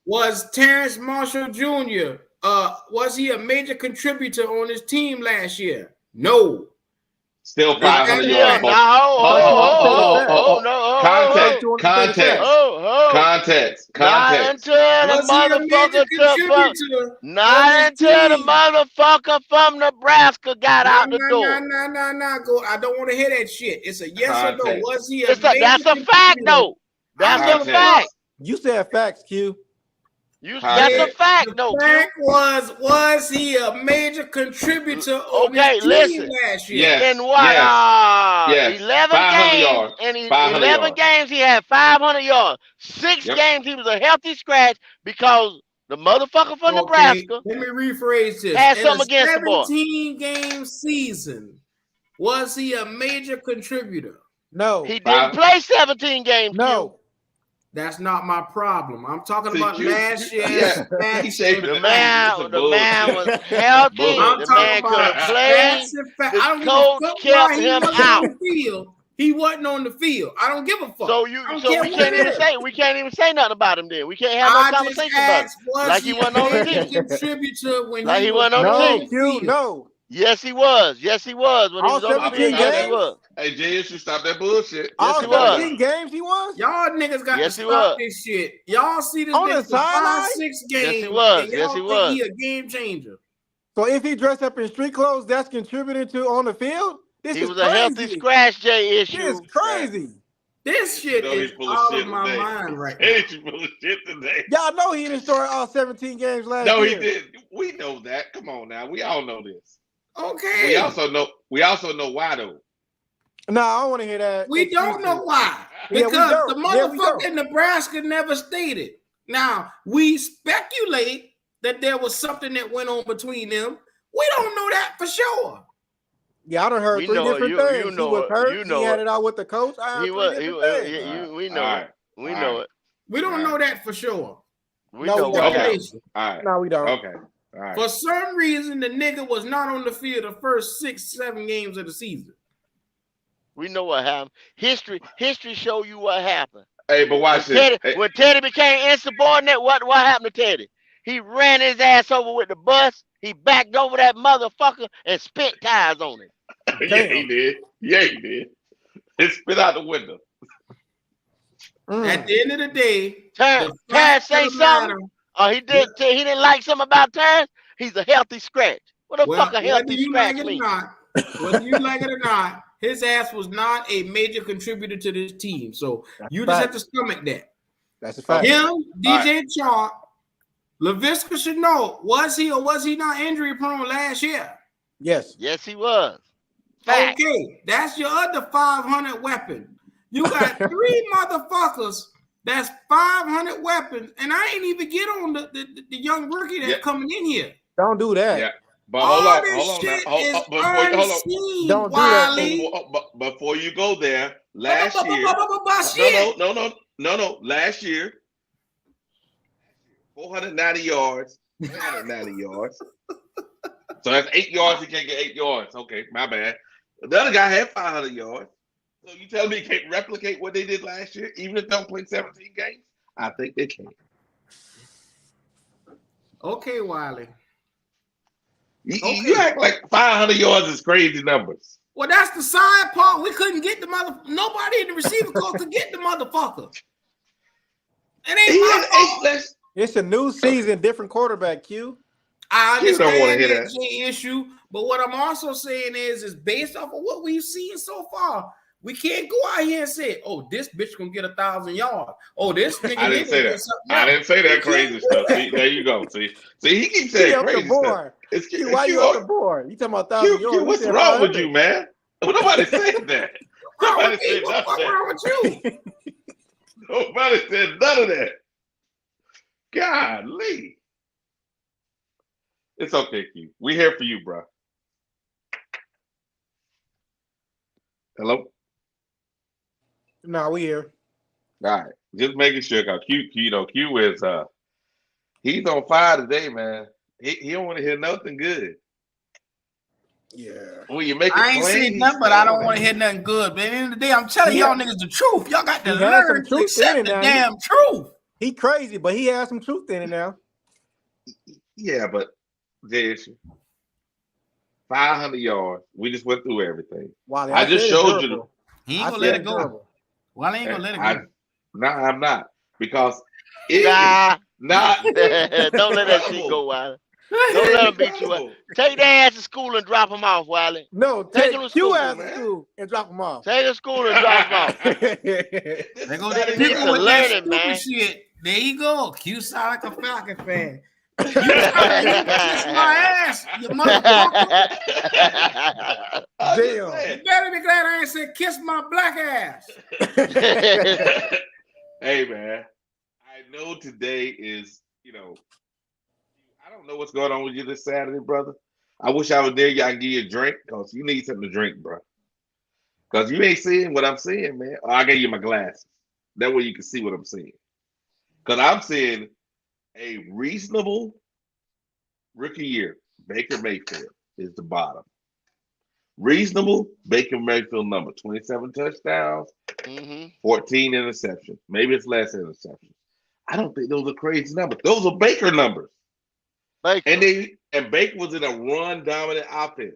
Was Terrence Marshall Jr. Was he a major contributor on his team last year? No. Still 500 yards. Context. Not until the motherfucker from Nebraska got out the door. No. Go. I don't want to hear that shit. It's a yes or no. Was he that's a fact, though. That's a fact. You said facts, Q. That's a fact, though. The fact was he a major contributor on his team last year? Yes. In what? Yes. 11 games. Yards. In 11 games, he had 500 yards. 6 games, he was a healthy scratch because the motherfucker from Nebraska. Let me rephrase this. Had something against the boy. 17-game season, was he a major contributor? No. He didn't play 17 games. No. That's not my problem. I'm talking about last year. The man was healthy. The man could play. The coach kept him out. He wasn't on the field. I don't give a fuck. So we can't even say nothing about him then. We can't have no conversation about him. Like he wasn't on the team. Contributor when he wasn't on the team. No. Yes, he was. When he was on the field, yes, he was. Hey, jayisue, stop that bullshit. All 17 games he was? Y'all niggas got to stop this shit. Y'all see this on nigga the sideline? 5-6 games. Yes, he was. Yes, he was. He a game changer. So if he dressed up in street clothes, that's contributing to on the field? He was a healthy scratch jayisue. This is crazy. This shit is out of my mind right now. He's full of shit today. Y'all know he didn't start all 17 games last year. No, he didn't. We know that. Come on now. We all know this. Okay. We also know why though. No, I don't want to hear that. We don't know why. Because the motherfucker in Nebraska never stated. Now, we speculate that there was something that went on between them. We don't know that for sure. Yeah, I done heard 3 different things. He was hurt. He had it out with the coach. We know it. We know it. We don't know that for sure. We know what happened. All right. No, we don't. Okay. All right. For some reason, the nigga was not on the field the first 6-7 games of the season. We know what happened. History show you what happened. Hey, but watch this. When Teddy became insubordinate, what happened to Teddy? He ran his ass over with the bus. He backed over that motherfucker and spit tires on it. Yeah, he did. It spit out the window. At the end of the day, Terrence say something. He didn't like something about Terrence. He's a healthy scratch. What the fuck a healthy scratch mean? Whether you like it or not, his ass was not a major contributor to this team. So you just have to stomach that. That's a fact. Him, DJ Chark, Laviska should know, was he or was he not injury prone last year? Yes. Yes, he was. Fact. Okay, that's your other 500 weapon. You got 3 motherfuckers that's 500 weapons, and I ain't even get on the young rookie that's coming in here. Don't do that. Yeah. But hold on. Don't do that. Before you go there, last year. No. Last year, 490 yards. 490 yards. So that's 8 yards. He can't get 8 yards. Okay, my bad. The other guy had 500 yards. So you tell me he can't replicate what they did last year, even if they don't play 17 games? I think they can. Okay, Wiley. You act like 500 yards is crazy numbers. Well, that's the side part. We couldn't get the nobody in the receiver court could get the motherfucker. It ain't my fault. It's a new season, different quarterback, Q. I understand that issue, but what I'm also saying is based off of what we've seen so far, we can't go out here and say, "Oh, this bitch gonna get 1,000 yards." Oh, this nigga. I didn't say that. I didn't say that crazy stuff. See, there you go. See, he keeps saying crazy stuff. It's Q, why you off the board? You talking about 1,000 Q, yards? what's wrong with you, man? Nobody said that. Nobody said none of What's that. wrong with you? Nobody said none of that. Golly. It's okay, Q. We here for you, bro. Hello? Nah, we here. All right. Just making sure. Cause Q is he's on fire today, man. He don't want to hear nothing good. Yeah. When you make it I ain't plain, seen he's nothing, but I don't stubborn. want to hear nothing good. But at the end of the day, I'm telling Yeah. y'all niggas the truth. Y'all got to He has some learn to truth in accept it the now. damn truth. He crazy, but he has some truth in it now. Yeah, but jayisue, 500 yards. We just went through everything. Wally, I just said it's showed you. durable. He ain't I gonna said let it it's go. durable. Well, I ain't gonna let it I, go. no, I'm not. Because it is Nah. not Don't let that shit incredible. go, Wiley. Don't let them beat you up. Incredible. Take their ass to school and drop them off, Wiley. No, Take take him to Q school, out of man. school and drop him off. Take them to school and drop them off. This They is go not Nigga need people some with that learning, stupid man. shit. There you go. Q sound like a Falcon fan. You trying to kiss my ass, you motherfucker. I'm just Damn. saying. You better be glad I ain't said kiss my black ass. Hey, man. I know today is, I don't know what's going on with you this Saturday, brother. I wish I was there. Y'all can give you a drink because you need something to drink, bro. Because you ain't seeing what I'm seeing, man. Oh, I gave you my glasses. That way you can see what I'm seeing. Because I'm seeing a reasonable rookie year. Baker Mayfield is the bottom. Reasonable Baker Mayfield number 27 touchdowns, 14 interceptions. Maybe it's less interceptions. I don't think those are crazy numbers. Those are Baker numbers. Baker. And Baker was in a run dominant offense.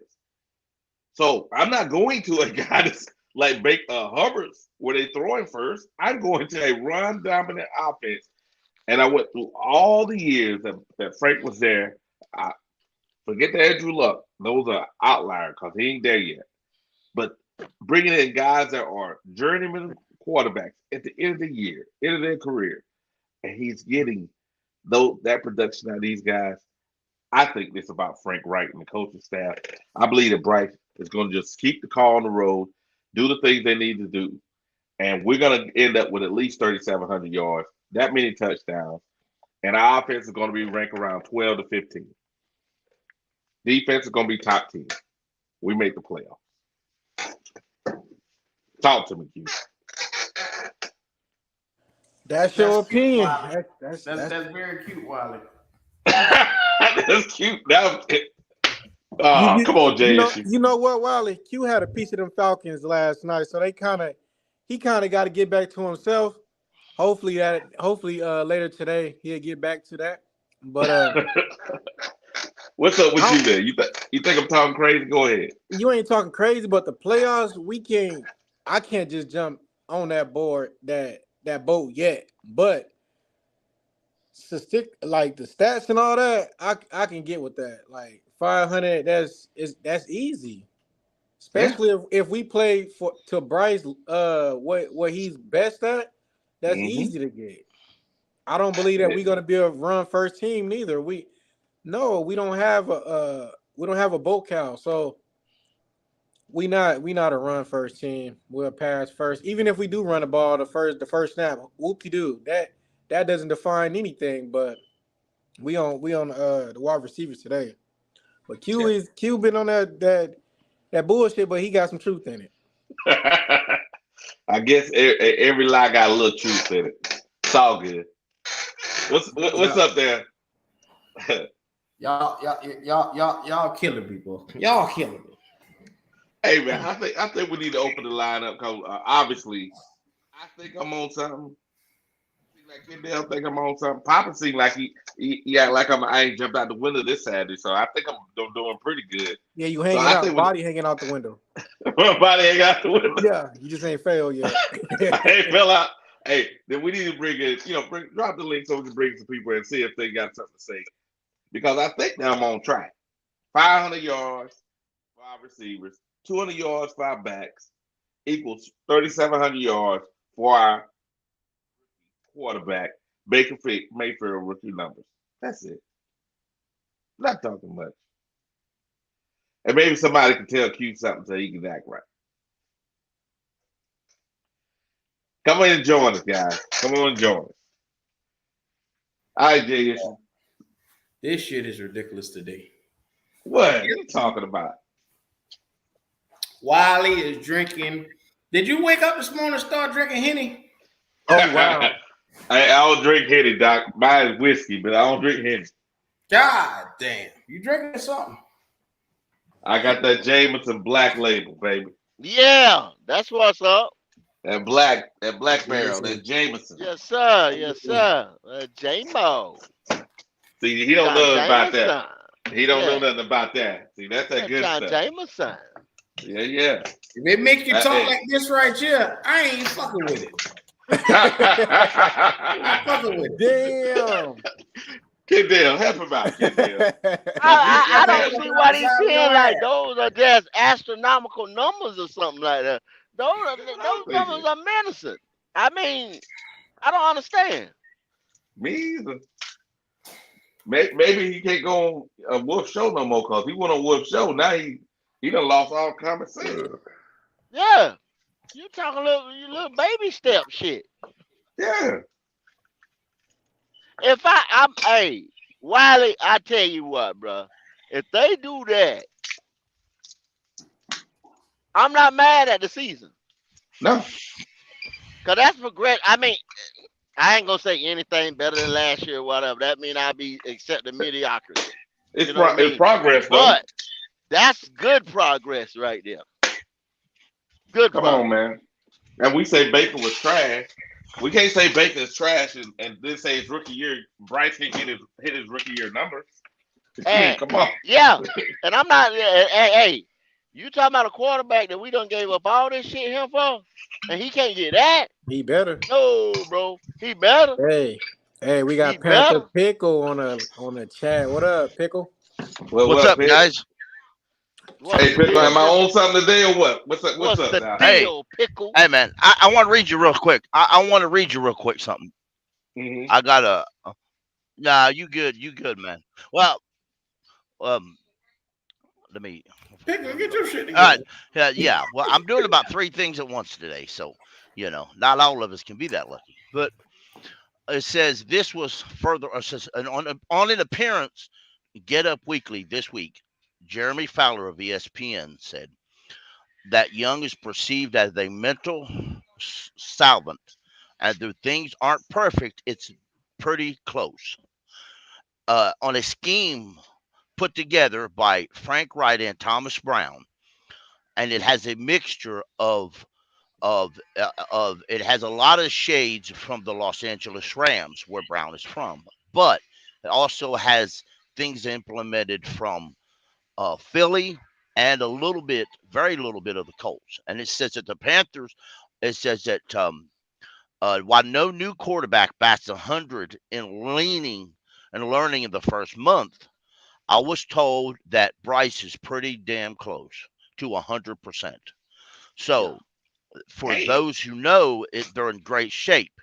So I'm not going to a guy that's like Hubbard's where they throwing first. I'm going to a run dominant offense. And I went through all the years that Frank was there. I forget the Andrew Luck. Those are outliers because he ain't there yet. But bringing in guys that are journeyman quarterbacks at the end of the year, end of their career, and he's getting that production out of these guys. I think it's about Frank Wright and the coaching staff. I believe that Bryce is going to just keep the car on the road, do the things they need to do, and we're going to end up with at least 3,700 yards, that many touchdowns, and our offense is going to be ranked around 12 to 15. Defense is going to be top 10. We make the playoffs. Talk to me, Q. That's your cute, opinion. Wiley. That's That's very cute, Wiley. That's cute. Come on, jayisue. You know what, Wiley? Q had a piece of them Falcons last night, so he kind of got to get back to himself. Hopefully later today he'll get back to that. But What's up with you there? You think I'm talking crazy? Go ahead. You ain't talking crazy, but the playoffs, I can't just jump on that board that boat yet. But to stick like the stats and all that, I can get with that. Like 500, that's easy. Especially if we play to Bryce what he's best at, that's easy to get. I don't believe that we're gonna be a run first team neither. We don't have a boat cow, so we not a run first team. We'll pass first. Even if we do run the ball the first snap, whoop-de-doo. That doesn't define anything, but we on the wide receivers today. But Q been on that bullshit, but he got some truth in it. I guess every lie got a little truth in it. It's all good. What's up there? Y'all killing people. Y'all killing me. Hey man, I think we need to open the line up because obviously I think I'm on something. Like Kendall think I'm on something. Papa seemed like he act like I ain't jumped out the window this Saturday, so I think I'm doing pretty good. Yeah, you hanging out, body hanging out the window. Body hanging out the window. Yeah, you just ain't failed yet. I ain't fell out. Hey, then we need to bring it. Drop the link so we can bring some people and see if they got something to say. Because I think now I'm on track. 500 yards, 5 receivers, 200 yards, 5 backs, equals 3,700 yards for our quarterback, Baker Mayfield rookie numbers. That's it. Not talking much. And maybe somebody can tell Q something so he can act right. Come on and join us, guys. Come on and join us. All right, jayisue. This shit is ridiculous today. What are you talking about? Wiley is drinking. Did you wake up this morning and start drinking Henny? Oh wow. I don't drink Henny, Doc. Mine is whiskey, but I don't drink Henny. God damn. You drinking something? I got that Jameson Black Label, baby. Yeah, that's what's up. That black barrel, that Jameson. Yes, sir. Yes, sir. J-Mo. See, he don't John know about Jameson. that. He don't know Yeah. nothing about that. See, that's that good John stuff. Jameson. Yeah. If it makes you talk Hey. like this right here, I ain't fucking with it. I'm not fucking with it. Damn. Kid Dale, help him out, Kid Dale. I don't see what he's saying like those are just astronomical numbers or something like that. Those numbers are menacing. I mean, I don't understand. Me either. Maybe he can't go on a Wolf show no more because he went on Wolf show. Now he done lost all common sense. Yeah. You talking little baby step shit. Yeah. If hey, Wiley, I tell you what, bro. If they do that, I'm not mad at the season. No. Cause that's progress. I mean, I ain't gonna say anything better than last year or whatever. That mean I'll be accepting mediocrity. It's, You know what I mean? it's progress, though. But that's good progress right there. Good Come progress. on, man. And we say Baker was trash. We can't say Baker is trash and then say his rookie year. Bryce can hit his rookie year numbers. And, Come on. yeah, and I'm not. Hey, you talking about a quarterback that we done gave up all this shit him for, and he can't get that? He better. No, bro, he better. Hey, we got He Panther better. Pickle on the chat. What up, Pickle? Well, What's what, up, Pick? guys? What's Hey, the Pickle, deal, am I Pickle? on something today or what? What's up What's the now? Hey. deal, Pickle? Hey, man, I want to read you real quick. I want to read you real quick something. Mm-hmm. I got a. Nah, you good, man. Well, let me. Pickle, get your shit All together. right, yeah. Well, I'm doing about 3 things at once today, so not all of us can be that lucky. But it says this was further. It says on an appearance, Get Up Weekly this week. Jeremy Fowler of ESPN said that Young is perceived as a mental solvent, and though things aren't perfect, it's pretty close. On a scheme put together by Frank Wright and Thomas Brown, and it has a mixture of it has a lot of shades from the Los Angeles Rams, where Brown is from, but it also has things implemented from Philly and very little bit of the Colts. And it says that the Panthers, it says that while no new quarterback bats 100 in leaning and learning in the first month, I was told that Bryce is pretty damn close to 100%. So for those who know it, they're in great shape.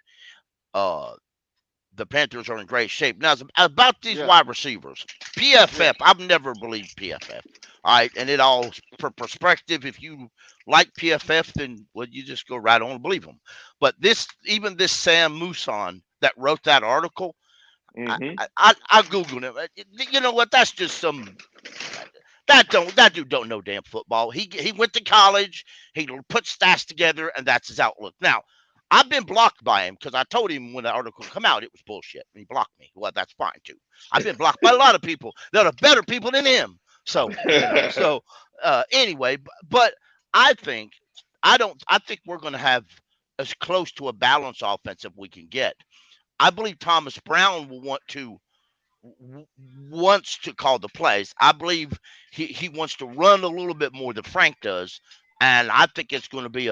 The Panthers are in great shape. Now, about these wide receivers, PFF, I've never believed PFF. All right. And it all, for perspective, if you like PFF, then, well, you just go right on and believe them. But even this Sam Muson that wrote that article, Mm-hmm. I Googled him. You know what? That's just some. That dude don't know damn football. He went to college. He put stats together, and that's his outlook. Now, I've been blocked by him because I told him when the article come out it was bullshit, and he blocked me. Well, that's fine too. I've been blocked by a lot of people that are better people than him. So, anyway, but I think I think we're going to have as close to a balanced offense as we can get. I believe Thomas Brown will wants to call the plays. I believe he wants to run a little bit more than Frank does, and I think it's going to be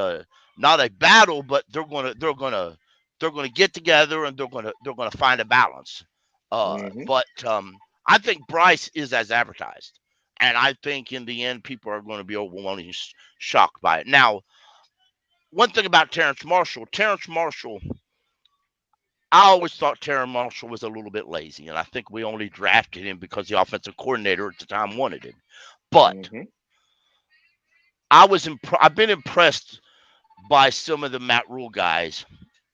not a battle, but they're going to get together and they're going to find a balance. But I think Bryce is as advertised, and I think in the end people are going to be overwhelmingly shocked by it. Now, one thing about Terrence Marshall, I always thought Terrence Marshall was a little bit lazy, and I think we only drafted him because the offensive coordinator at the time wanted him. But I've been impressed by some of the Matt Rule guys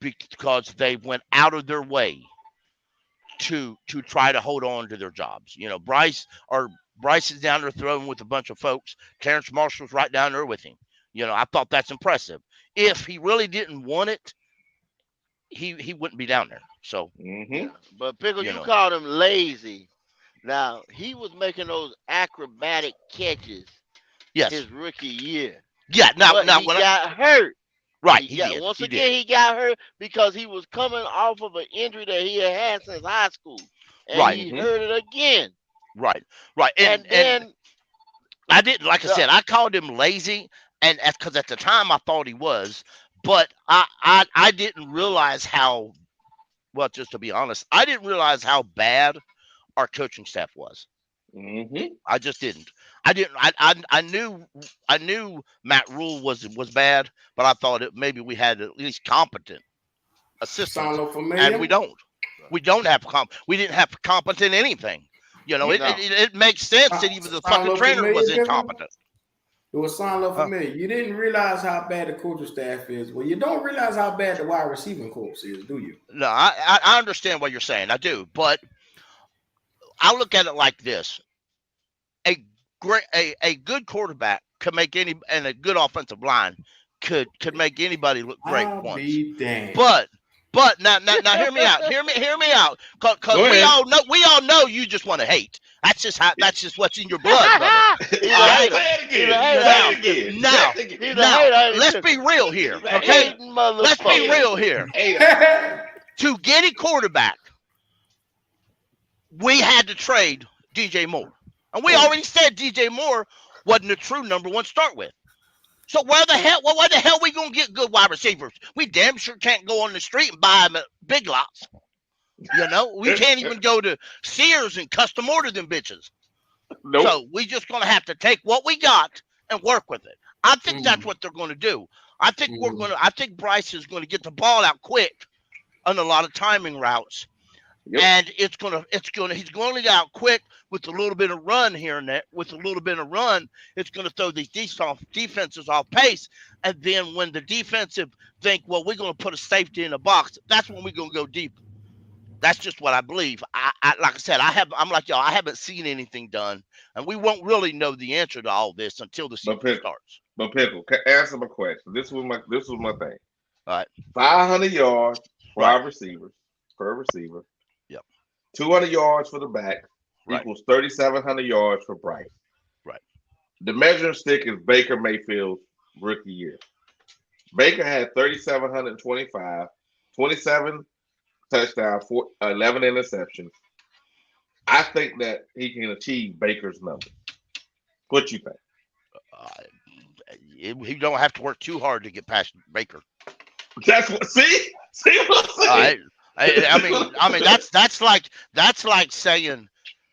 because they went out of their way to try to hold on to their jobs. Bryce is down there throwing with a bunch of folks. Terrence Marshall's right down there with him. I thought that's impressive. If he really didn't want it, he wouldn't be down there. So Mm-hmm. But Pickle, you you know, called him lazy. Now he was making those acrobatic catches yes, his rookie year, yeah. but Now he when got hurt. right, He he got did, once he again did. he got hurt because he was coming off of an injury that he had since high school, and Right, he Mm-hmm. hurt it again. right, right. And And then I didn't, like I the said, I called him lazy, and because at the time I thought he was, but I didn't realize how well. Just to be honest, I didn't realize how bad our coaching staff was. Mm-hmm. I just didn't. I didn't. I knew Matt Rule was bad, but I thought maybe we had at least competent Sound assistants, a little and we familiar? don't. We don't have we didn't have competent anything. no, It makes sense that even the Sound a fucking little trainer familiar, was Pickle? incompetent. It would sound a little Huh? familiar. You didn't realize how bad the coaching staff is. Well, you don't realize how bad the wide receiving corps is, do you? No, I understand what you're saying. I do, but I look at it like this: a good quarterback could make any, and a good offensive line could make anybody look great I'll once. be damned. But now hear me out. Hear me out. Cause Go ahead. we all know you just want to hate. That's just what's in your blood, brother. he's All a right. hater. Say it He's again. a hater. Say ain't it he? again. Now, Say it again. He's a now hater. ain't he, let's Pickle? be real here. He's a Okay, Hating motherfucker. let's be real here. Hey, To get a quarterback, we had to trade DJ Moore, and we already said DJ Moore wasn't a true number one start with. So where the hell we gonna get good wide receivers? We damn sure can't go on the street and buy them at Big Lots. We can't even go to Sears and custom order them bitches. nope. So we just gonna have to take what we got and work with it. I think that's what they're gonna do. I think I think Bryce is gonna get the ball out quick on a lot of timing routes. Yep. And he's going to get out quick with a little bit of run here and there. With a little bit of run, it's going to throw these defenses off pace. And then when the defensive think, well, we're going to put a safety in the box, that's when we're going to go deep. That's just what I believe. Like I said, I'm like y'all. I haven't seen anything done, and we won't really know the answer to all this until the season starts. But Pickle, answer my question. This was my thing. All right. 500 yards for Right. our receivers per receiver. Yep. 200 yards for the back Right. equals 3,700 yards for Bryce. Right. The measuring stick is Baker Mayfield's rookie year. Baker had 3,725, 27 touchdowns, 11 interceptions. I think that he can achieve Baker's number. What you think? He don't have to work too hard to get past Baker. That's what. See what I'm saying? I mean that's like saying,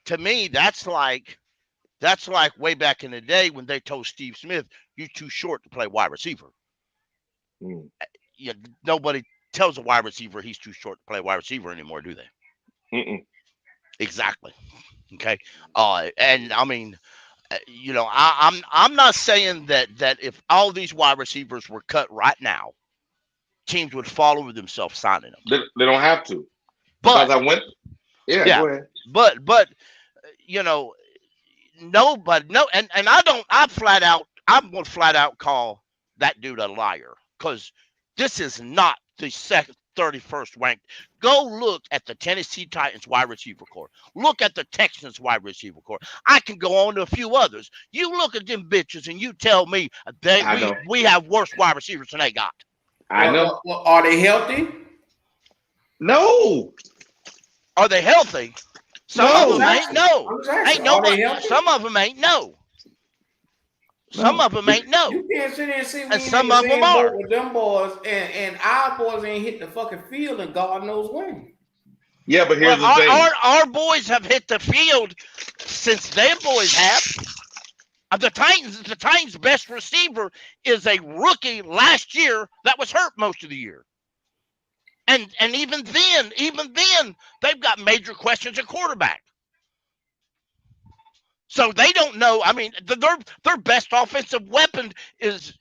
to me, that's like way back in the day when they told Steve Smith, you're too short to play wide receiver. Nobody tells a wide receiver he's too short to play wide receiver anymore, do they? Mm-mm. Exactly. Okay. And I mean, I'm not saying that if all these wide receivers were cut right now, teams would fall over themselves signing them. They don't have to. But because I went. Yeah, go ahead. but nobody, and I'm gonna flat out call that dude a liar, because this is not the 31st ranked. Go look at the Tennessee Titans wide receiver corps. Look at the Texans wide receiver corps. I can go on to a few others. You look at them bitches and you tell me we have worse wide receivers than they got. I know. Well, are they healthy? No. Are they healthy? Some of them ain't no. Ain't nobody. Some of them ain't no. Some of them ain't no. You can't sit there and see me and some of them are. with them boys, and our boys ain't hit the fucking field, and God knows when. Yeah, but here's the thing. Our boys have hit the field since their boys have. The Titans' best receiver is a rookie last year that was hurt most of the year. And even then, they've got major questions at quarterback. So they don't know. I mean, their best offensive weapon is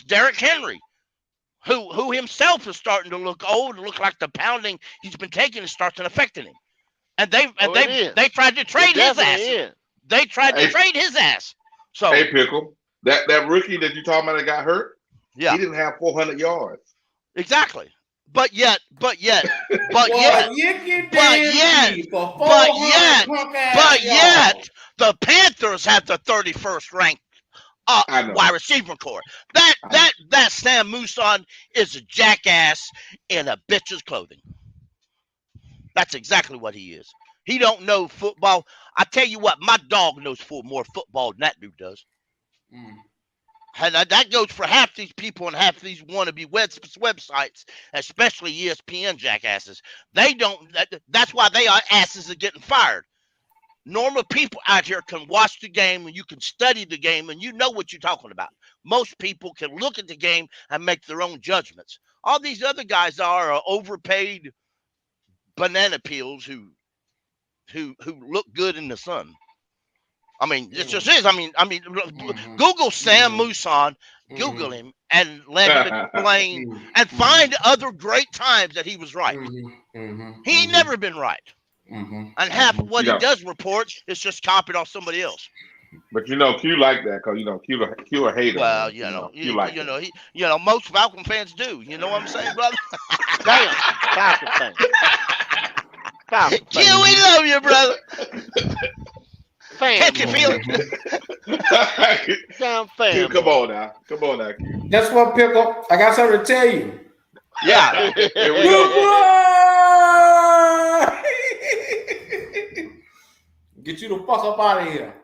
Derrick Henry, who himself is starting to look old and look like the pounding he's been taking is starting affecting him. And they tried to trade his ass. They tried to trade his ass. So hey, Pickle, that rookie that you talking about that got hurt, yeah, he didn't have 400 yards. Exactly. But yet, the Panthers had the 31st ranked wide receiver core. That Sam Muson is a jackass in a bitch's clothing. That's exactly what he is. He don't know football. I tell you what, my dog knows more football than that dude does. And that goes for half these people and half these wannabe websites, especially ESPN jackasses. They don't. That's why they are asses are getting fired. Normal people out here can watch the game and you can study the game and you know what you're talking about. Most people can look at the game and make their own judgments. All these other guys are overpaid banana peels who look good in the sun. I mean, it just is. I mean, Google Sam Muson, Google him, and let him explain and find other great times that he was right. He ain't never been right. And half of what he does report is just copied off somebody else. But Q like that because Q a hater. Well, Q like most Falcon fans do. You know what I'm saying, brother? Damn, Falcon fans. Q, we love you, brother. Can't you feel it? Damn fan. Q, come on now, Q. Guess what, Pickle? I got something to tell you. Yeah. Here we go. Get you the fuck up out of here.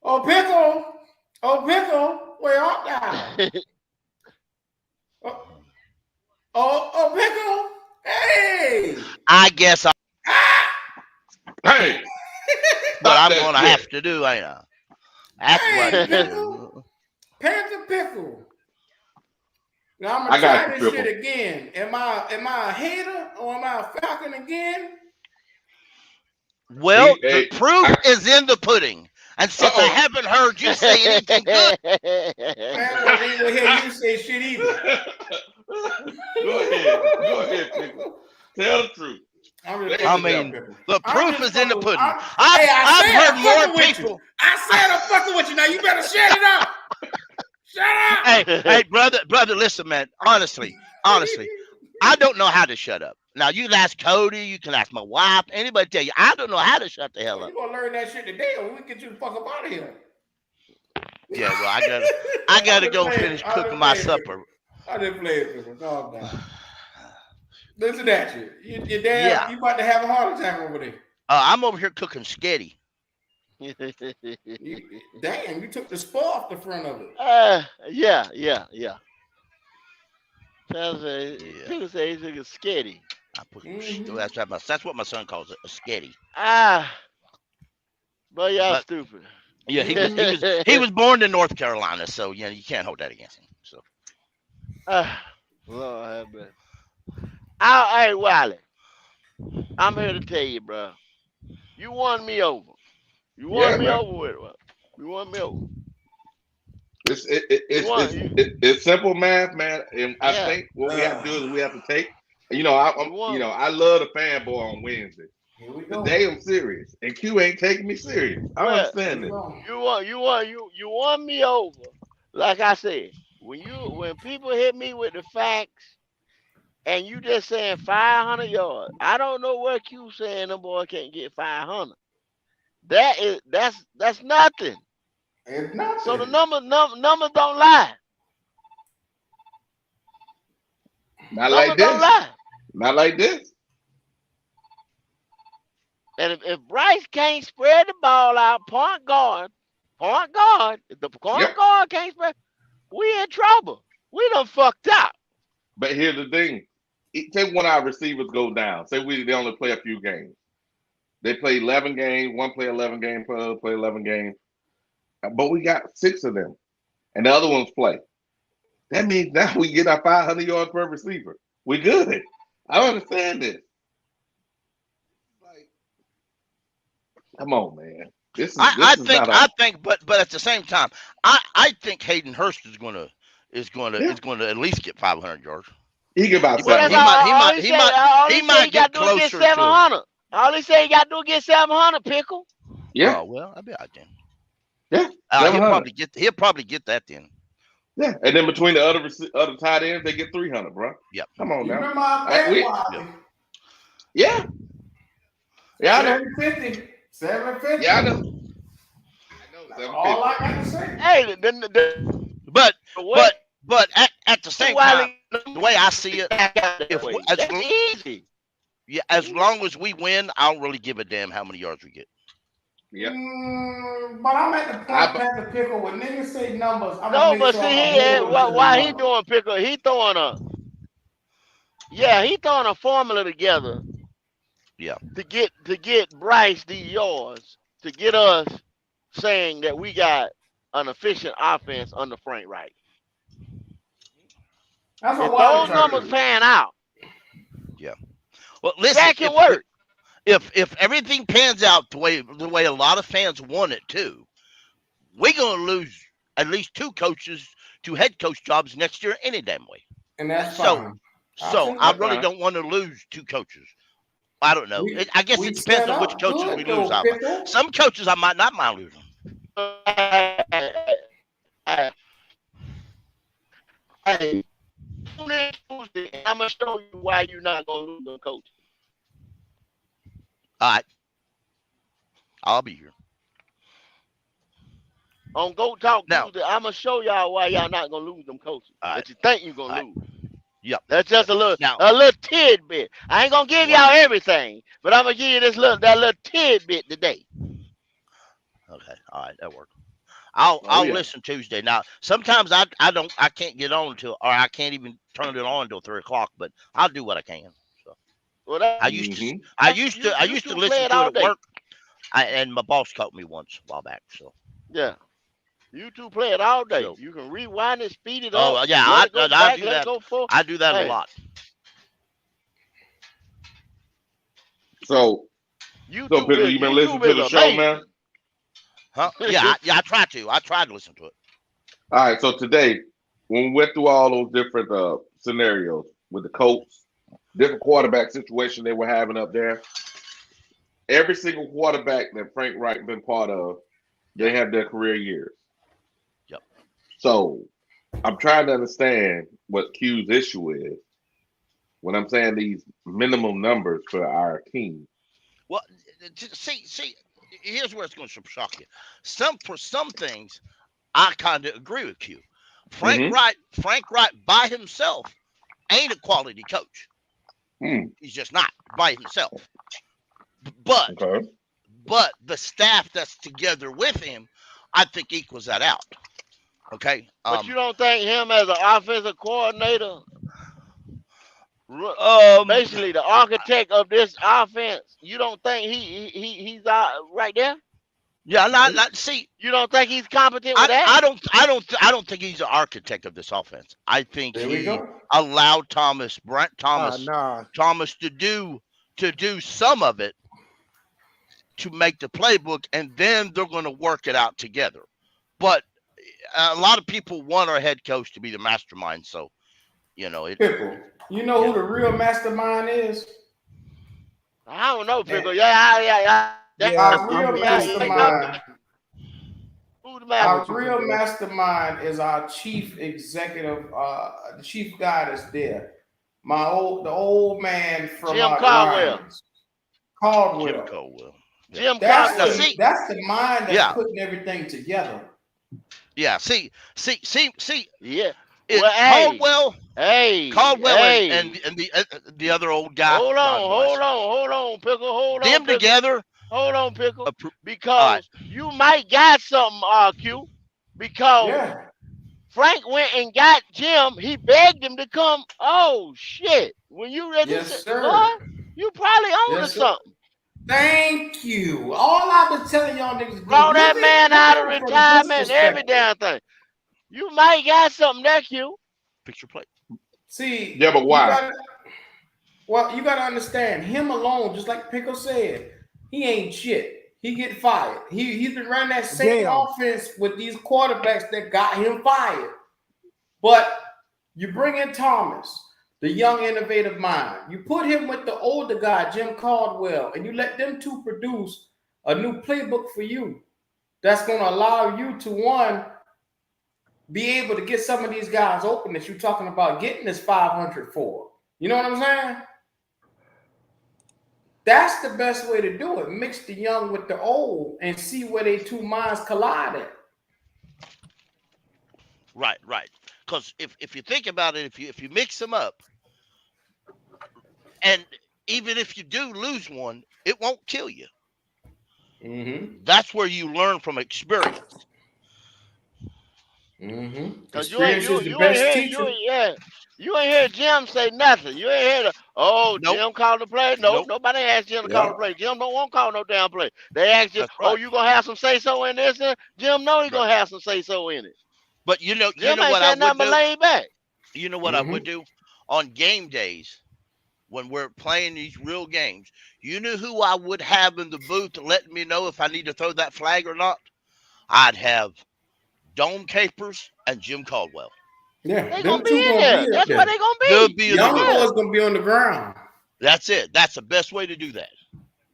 Oh, Pickle, where art thou? Oh, Pickle, hey! I guess Hey, but I'm going to have to do, ain't I? That's what Pickle. Panther Pickle. Now I'm gonna try this shit again. Am I a hater or am I a Falcon again? Well, the proof is in the pudding. And since I haven't heard you say anything good, I ain't hear you say shit either. Go ahead, Pickle. Tell the truth. I mean, the proof is in the pudding. I've heard more people. I said I'm fucking with you. Now you better shut it up. Shut up. Hey, brother, listen, man. Honestly, I don't know how to shut up. Now you can ask Cody, you can ask my wife, anybody tell you I don't know how to shut the hell up. You're gonna learn that shit today, or we get you the fuck up out of here. Yeah, well, I gotta go finish cooking my supper. I didn't play it with him. Calm down. Listen at you. Your dad, you about to have a heart attack over there. I'm over here cooking sketty. Damn, you took the spur off the front of it. Yeah. People say he's a sketty. That's what my son calls it, a sketty. But y'all stupid. Yeah, he was born in North Carolina, so you can't hold that against him. So. Lord have mercy. Hey, Wiley, I'm here to tell you, bro. You won me over. You won me over with it. You won me over. It's simple math, man. And I think what we have to do is we have to take. I love the fanboy on Wednesday. Today I'm serious, and Q ain't taking me serious. I understand this. You won me over. Like I said, when people hit me with the facts, and you just saying 500 yards, I don't know where Q saying the boy can't get 500. That's nothing. It's nothing. So the numbers don't lie. Not like this. Don't lie. Not like this. And if Bryce can't spread the ball out, point guard, if the point guard can't spread, we in trouble. We done fucked up. But here's the thing. Say one of our receivers go down. Say they only play a few games. They play 11 games. One play 11 games. Other play 11 games. But we got 6 of them. And the other ones play. That means now we get our 500 yards per receiver. We good. I don't understand this. Like, come on, man. This I is think not a but at the same time, I think Hayden Hurst yeah. is gonna at least get 500 yards. He get about He Well, might that's he 700. might all. he All might he he said. might All he he said might he got get to do is get closer to 700. All he said he got to do is get 700. Pickle. Yeah, oh well, I'll be out then. yeah, He'll 700. probably get that then. Yeah, and then between the other tight ends, they get 300, bro. Yep. Come on You now. remember I bet Yeah. Wiley? Yeah, yeah, I know. 750. 750. Yeah, I know. That's all I got to say. Hey, But the way at the same time, Wiley the way I see it, if we, that's easy. as long as we win, I don't really give a damn how many yards we get. Yeah. But I'm at the point, Panther Pickle, when niggas say numbers, I'm No, gonna but make see, sure why he doing Pickle? He throwing a formula together. Yeah. To get Bryce these yards, to get us saying that we got an efficient offense under Frank Wright. That's If what those Wiley numbers pan out, Yeah. Well, listen, that can work. if everything pans out the way a lot of fans want it to, we're gonna lose at least 2 coaches to head coach jobs next year any damn way. And that's So fine. so I really don't want to lose 2 coaches. I don't know. I guess it depends on which coaches we lose. Some coaches I might not mind losing. Hey, I'm gonna show you why you're not gonna lose the coach. All right. I'll be here. On Go Talk Now, Tuesday, I'm gonna show y'all why y'all not gonna lose them coaches that you think you're gonna lose. Yep. That's just a little tidbit. I ain't gonna give Wow. y'all everything, but I'm gonna give you that little tidbit today. Okay. All right. That works. I'll listen Tuesday. Now, sometimes I can't get on until, or I can't even turn it on until 3:00. But I'll do what I can. So well, I used to listen to it at work. And my boss caught me once a while back. So yeah, you two play it all day. So, you can rewind it, speed it up. oh yeah, I do that. I do that a lot. So Peter, you been listening to the show, man? Huh? Yeah, I try to. I try to listen to it. All right. So today, when we went through all those different scenarios with the Colts, different quarterback situation they were having up there, every single quarterback that Frank Wright been part of, they have their career years. Yep. So I'm trying to understand what Q's issue is when I'm saying these minimum numbers for our team. Well, see, here's where it's going to shock you. For some things, I kind of agree with you. Frank Wright by himself ain't a quality coach. He's just not by himself. But the staff that's together with him, I think equals that out. Okay. But you don't think him as an offensive coordinator, basically the architect of this offense, you don't think he's right there? Yeah, not see. You don't think he's competent with that? I don't think he's the architect of this offense. I think he allowed Thomas to do some of it to make the playbook, and then they're going to work it out together. But a lot of people want our head coach to be the mastermind, so Pickle. You know who the real mastermind is? I don't know, Pickle. Yeah. Our real mastermind. Our real mastermind is our chief executive, the chief guy that's there. The old man from Jim Caldwell. Caldwell. Jim That's Caldwell. That's the mind that's putting everything together. Yeah. See. Yeah. Caldwell. Caldwell hey. and the other old guy. Hold on, Pickle. Hold on. Them together. Hold on, Pickle. Because you might got something, RQ. Because Frank went and got Jim. He begged him to come. Oh, shit. When you read this, boy, you probably own something. Thank you. All I've been telling y'all niggas. Brought that man out of retirement and every damn thing. You might got something there, Q. Picture plate. See. Yeah, but why? Well, you got to understand him alone, just like Pickle said, he ain't shit. He get fired. He's been running that same Damn. offense with these quarterbacks that got him fired. But you bring in Thomas, the young innovative mind. You put him with the older guy, Jim Caldwell, and you let them two produce a new playbook for you. That's going to allow you to, one, be able to get some of these guys open that you're talking about getting this 500 for. You know what I'm saying? That's the best way to do it. Mix the young with the old and see where they two minds collide at. Right. Because if you think about it, if you mix them up, and even if you do lose one, it won't kill you. Mm-hmm. That's where you learn from experience. Mm-hmm. Cause Experience is the best teacher. you ain't hear Jim say nothing. You ain't heard Nope. Jim called the play. No, Nope. nobody asked Jim to call the play. Jim don't want to call no damn play. They asked you, That's right. you gonna have some say so in this? Jim know he gonna have some say so in it. But you know Jim ain't what I said nothing would but do? laid back. You know what I would do? On game days, when we're playing these real games, you know who I would have in the booth letting me know if I need to throw that flag or not? I'd have Dome Capers and Jim Caldwell. Yeah, They them gonna two be in gonna be there. up That's there. where they gonna They'll be. be in the Young booth. boys gonna be on the ground. That's it. That's the best way to do that.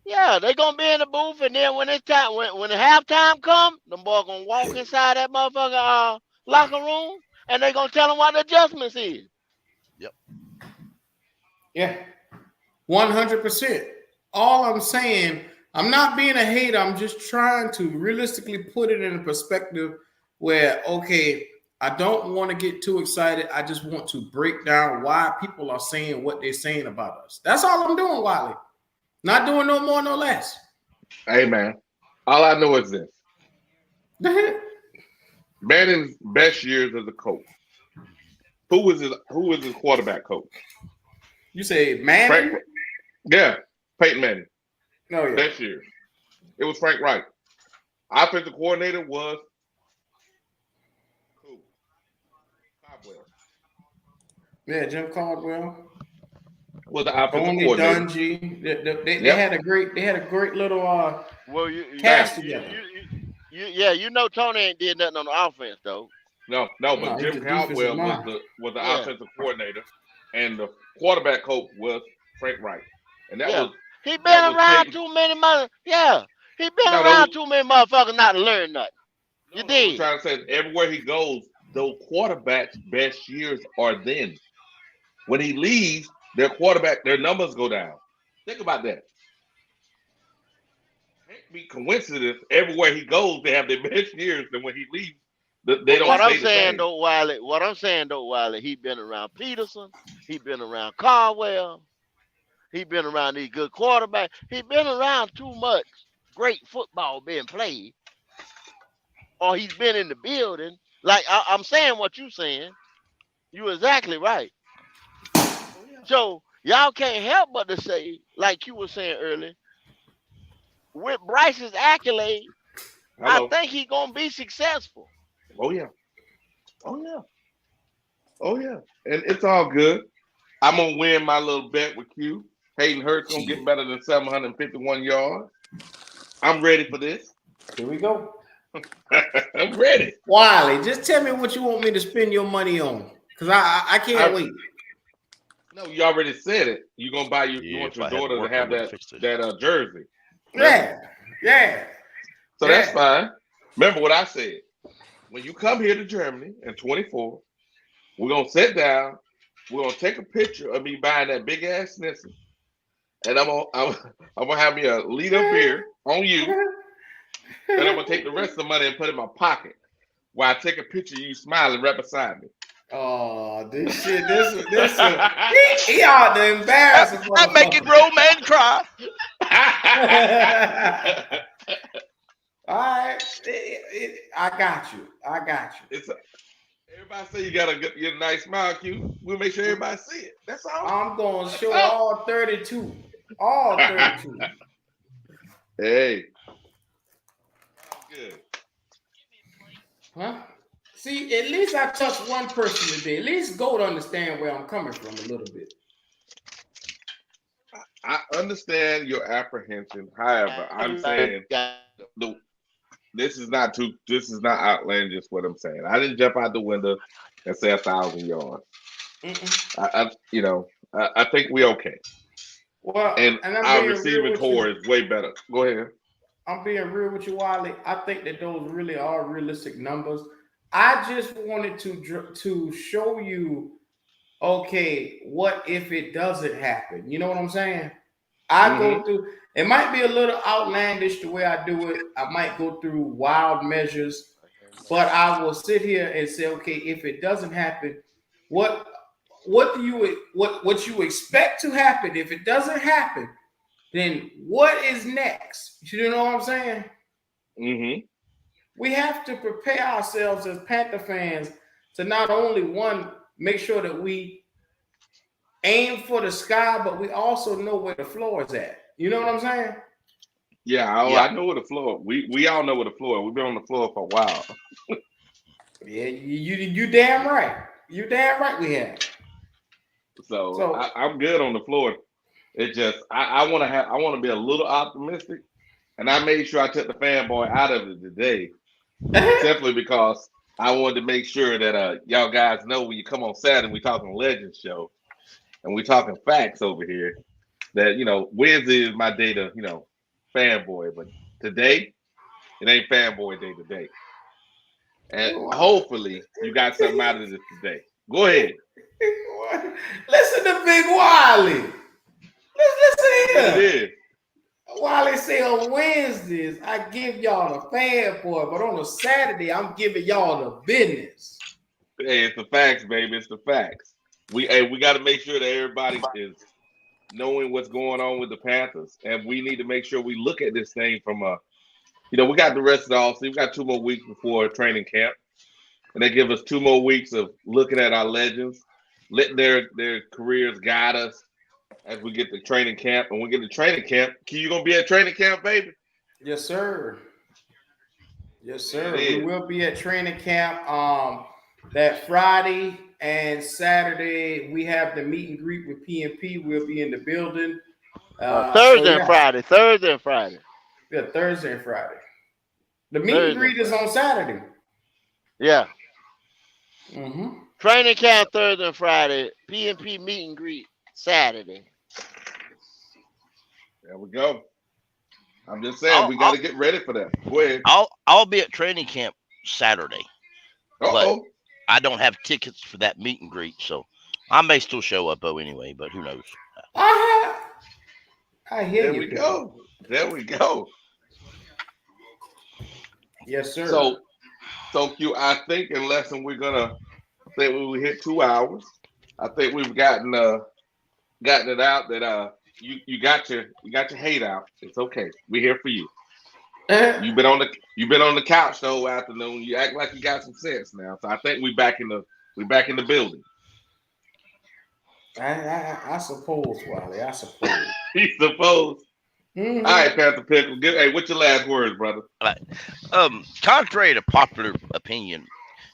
Yeah, they gonna be in the booth, and then when it's time, when the halftime come, them boys gonna walk inside that motherfucker locker room, and they gonna tell them what the adjustments is. Yep. Yeah, 100%. All I'm saying, I'm not being a hater. I'm just trying to realistically put it in a perspective where, okay, I don't want to get too excited. I just want to break down why people are saying what they're saying about us. That's all I'm doing, Wiley. Not doing no more, no less. Hey man, all I know is this: Manning's best years as a coach. Who was his quarterback coach? You say Manning? Yeah, Peyton Manning. No, yeah. Best years. It was Frank Wright. Offensive coordinator was Caldwell. Yeah, Jim Caldwell. Was the offensive Tony coordinator. Dungy. They had a great little cast together. You know Tony ain't did nothing on the offense though. No, but he's Jim the defensive Caldwell mind. was the Yeah. offensive coordinator, and the quarterback coach was Frank Wright, and that Yeah. was He been that was around Peyton. too many mother. Yeah, he been No, around too many motherfuckers not to learn nothing. You no, I'm did. trying to say everywhere he goes, those quarterbacks' best years are then. When he leaves, their numbers go down. Think about that. Can't be coincidence. Everywhere he goes, they have their best years, and when he leaves, they don't What I'm stay the saying same. though, Wiley, he been around Peterson, he been around Caldwell, he been around these good quarterbacks. He been around too much great football being played, or he's been in the building. Like I'm saying what you saying. You exactly right. So y'all can't help but to say, like you were saying earlier, with Bryce's accolade, I Hello. think he gonna be successful. Oh yeah. Oh yeah. Oh yeah. And it's all good. I'm gonna win my little bet with Q. Hayden Hurst gonna get better than 751 yards. I'm ready for this. Here we go. I'm ready. Wiley, just tell me what you want me to spend your money on, because I can't wait. No, you already said it. You gonna buy you want your daughter to have that jersey. Yeah. So that's fine. Remember what I said. When you come here to Germany in 24, we're gonna sit down. We're gonna take a picture of me buying that big ass Nissan, and I'm gonna have me a liter of beer on you, and I'm gonna take the rest of the money and put it in my pocket while I take a picture of you smiling right beside me. Oh, this shit, he ought to embarrass us. I make a grown man cry. All right, I got you. Everybody say you got a nice smile, Q. We'll make sure everybody see it. That's all. I'm gonna show all 32. All 32. Hey. Good. Huh? See, at least I touched one person today. At least go to understand where I'm coming from a little bit. understand your apprehension. However, I'm saying the this is not outlandish what I'm saying. I didn't jump out the window and say 1,000 yards. I think we okay. Well, And and I'm our being real receiving with you. core is way better. Go ahead. I'm being real with you, Wiley. I think that those really are realistic numbers. I just wanted to show you, okay, what if it doesn't happen? You know what I'm saying? I Mm-hmm. go through. It might be a little outlandish the way I do it. I might go through wild measures, but I will sit here and say, okay, if it doesn't happen, what what you expect to happen? If it doesn't happen, then what is next? You know what I'm saying? Mm-hmm. We have to prepare ourselves as Panther fans to not only one make sure that we aim for the sky, but we also know where the floor is at. You know what I'm saying? Yeah, Yeah. I know where the floor. We all know where the floor. We've been on the floor for a while. Yeah, you damn right. You damn right we have. So So I'm good on the floor. It just I want to be a little optimistic, and I made sure I took the fanboy out of it today, simply because I wanted to make sure that y'all guys know when you come on Saturday we talking Legends show and we talking facts over here that Wednesday is my day to fanboy, but today it ain't fanboy day today, and hopefully you got something out of this today. Go ahead. listen to Big Wiley. Listen What it here. is. Wiley say on Wednesdays I give y'all the fanboy, but on a Saturday I'm giving y'all the business. Hey, it's the facts, baby. It's the facts. We got to make sure that everybody is knowing what's going on with the Panthers, and we need to make sure we look at this thing from we got the rest of the offseason. We got 2 more weeks before training camp, and they give us 2 more weeks of looking at our legends, letting their careers guide us as we get to training camp. And we get to training camp. Key, you gonna be at training camp, baby? Yes, sir. Yes, There it sir. We is. will be at training camp that Friday and Saturday. We have the meet and greet with PNP. We'll be in the building. So Thursday and yeah, Friday. Thursday and Friday. yeah, Thursday and Friday. The meet and Thursday and greet is Friday. on Saturday. Yeah. Mm-hmm. Training camp Thursday and Friday. PNP meet and greet Saturday. There we go. I'm just saying I'll we got I'll to get ready for that. Go ahead. I'll be at training camp Saturday, but Uh-oh. I don't have tickets for that meet and greet, so I may still show up though anyway. But who knows? I hear There you, we people. go. There we go. Yes, sir. So Q, I think unless we're gonna say we hit 2 hours, I think we've gotten it out that you got your hate out. It's okay. We're here for you. You've been on the couch the whole afternoon. You act like you got some sense now. So I think we back in the building. I suppose, Wally. I suppose. He supposed. Mm-hmm. All right, Panther Pickle. Hey, what's your last words, brother? Contrary to popular opinion,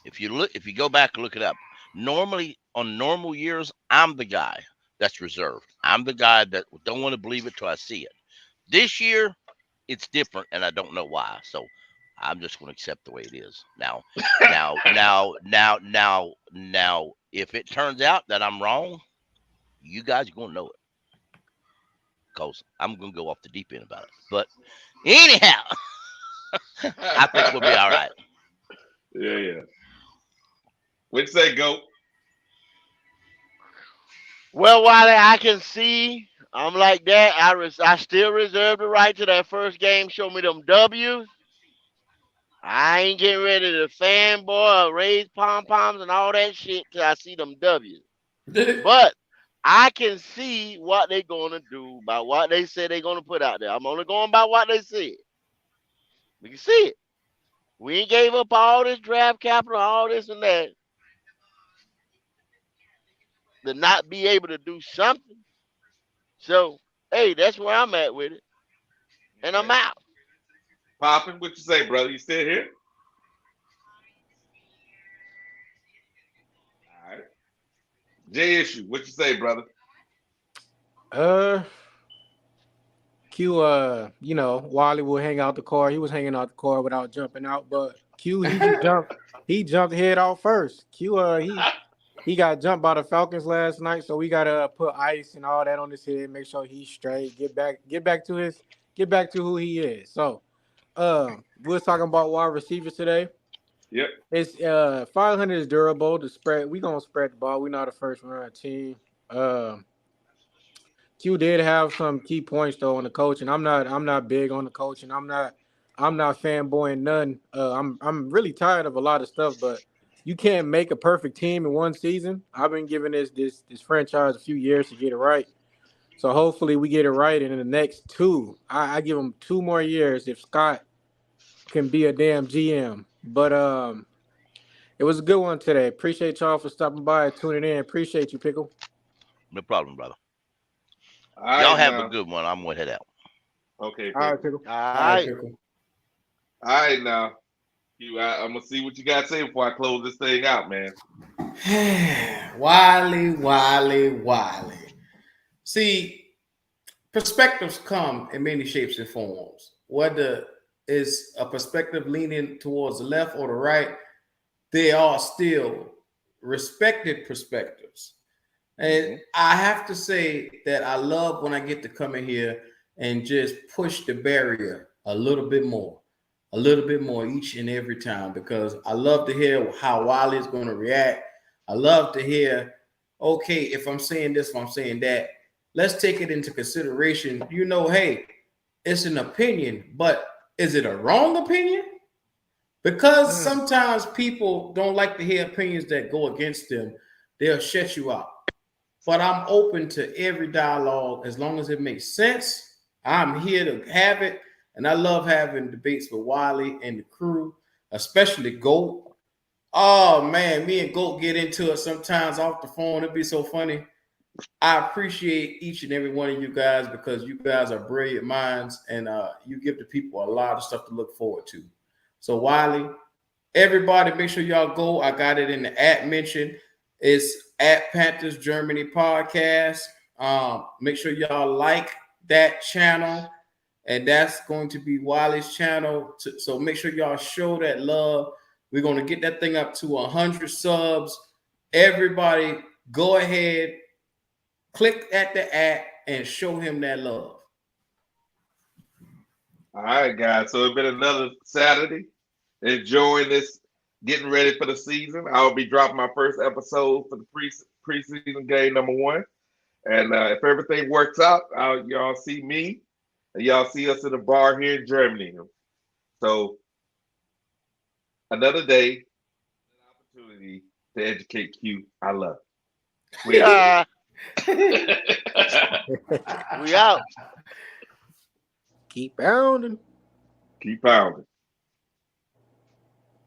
if you go back and look it up, normally on normal years, I'm the guy that's reserved. I'm the guy that don't want to believe it till I see it. This year, it's different, and I don't know why. So I'm just going to accept the way it is now. Now, if it turns out that I'm wrong, you guys are going to know it because I'm going to go off the deep end about it. But anyhow, I think we'll be all right. Yeah. What'd you say, Goat? Well, Wiley, I can see I'm like that. I still reserve the right to that first game. Show me them W's. I ain't getting ready to fanboy or raise pom poms and all that shit till I see them W's. But I can see what they're gonna do by what they say they're gonna put out there. I'm only going by what they said. We can see it. We ain't gave up all this draft capital, all this and that, to not be able to do something. So, hey, that's where I'm at with it. And I'm out. Poppin', what you say, brother? You still here? All right. Jayisue, what you say, brother? Uh, Q, you know, Wally will hang out the car. He was hanging out the car without jumping out, but Q, he just jumped. He jumped head out first. Q, he got jumped by the Falcons last night, so we gotta put ice and all that on his head, make sure he's straight. Get back to who he is. So, we was talking about wide receivers today. Yep. It's 500 is durable. The spread, we gonna spread the ball. We not a first round team. Q did have some key points though on the coaching. I'm not big on the coaching. I'm not fanboying none. I'm really tired of a lot of stuff, but you can't make a perfect team in one season. I've been giving this franchise a few years to get it right. So hopefully we get it right, and in the next two, I give him 2 more years if Scott can be a damn GM. But it was a good one today. Appreciate y'all for stopping by and tuning in. Appreciate you, Pickle. No problem, brother. All Y'all right, have now. a good one. I'm gonna head out. Okay, All right, Pickle. Pickle. All All right, right. Pickle. All right, now. I'm gonna see what you got to say before I close this thing out, man. Wiley. See, perspectives come in many shapes and forms. Whether it's a perspective leaning towards the left or the right, they are still respected perspectives. And I have to say that I love when I get to come in here and just push the barrier a little bit more each and every time, because I love to hear how Wiley is going to react. I love to hear, okay, if I'm saying this, if I'm saying that, let's take it into consideration. You know, hey, it's an opinion, but is it a wrong opinion? Because sometimes people don't like to hear opinions that go against them. They'll shut you out. But I'm open to every dialogue as long as it makes sense. I'm here to have it. And I love having debates with Wiley and the crew, especially Goat. Oh, man, me and Goat get into it sometimes off the phone. It'd be so funny. I appreciate each and every one of you guys because you guys are brilliant minds and you give the people a lot of stuff to look forward to. So, Wiley, everybody, make sure y'all go. I got it in the at mention. It's at Panthers Germany podcast. Make sure y'all like that channel, and that's going to be Wiley's channel. So make sure y'all show that love. We're going to get that thing up to 100 subs. Everybody, go ahead, click at the at, and show him that love. All right, guys. So it's been another Saturday. Enjoying this, getting ready for the season. I'll be dropping my first episode for the preseason game #1. And if everything works out, y'all see me and y'all see us in the bar here in Germany. So another day, an opportunity to educate Q. I love it. We out. Keep pounding. Keep pounding.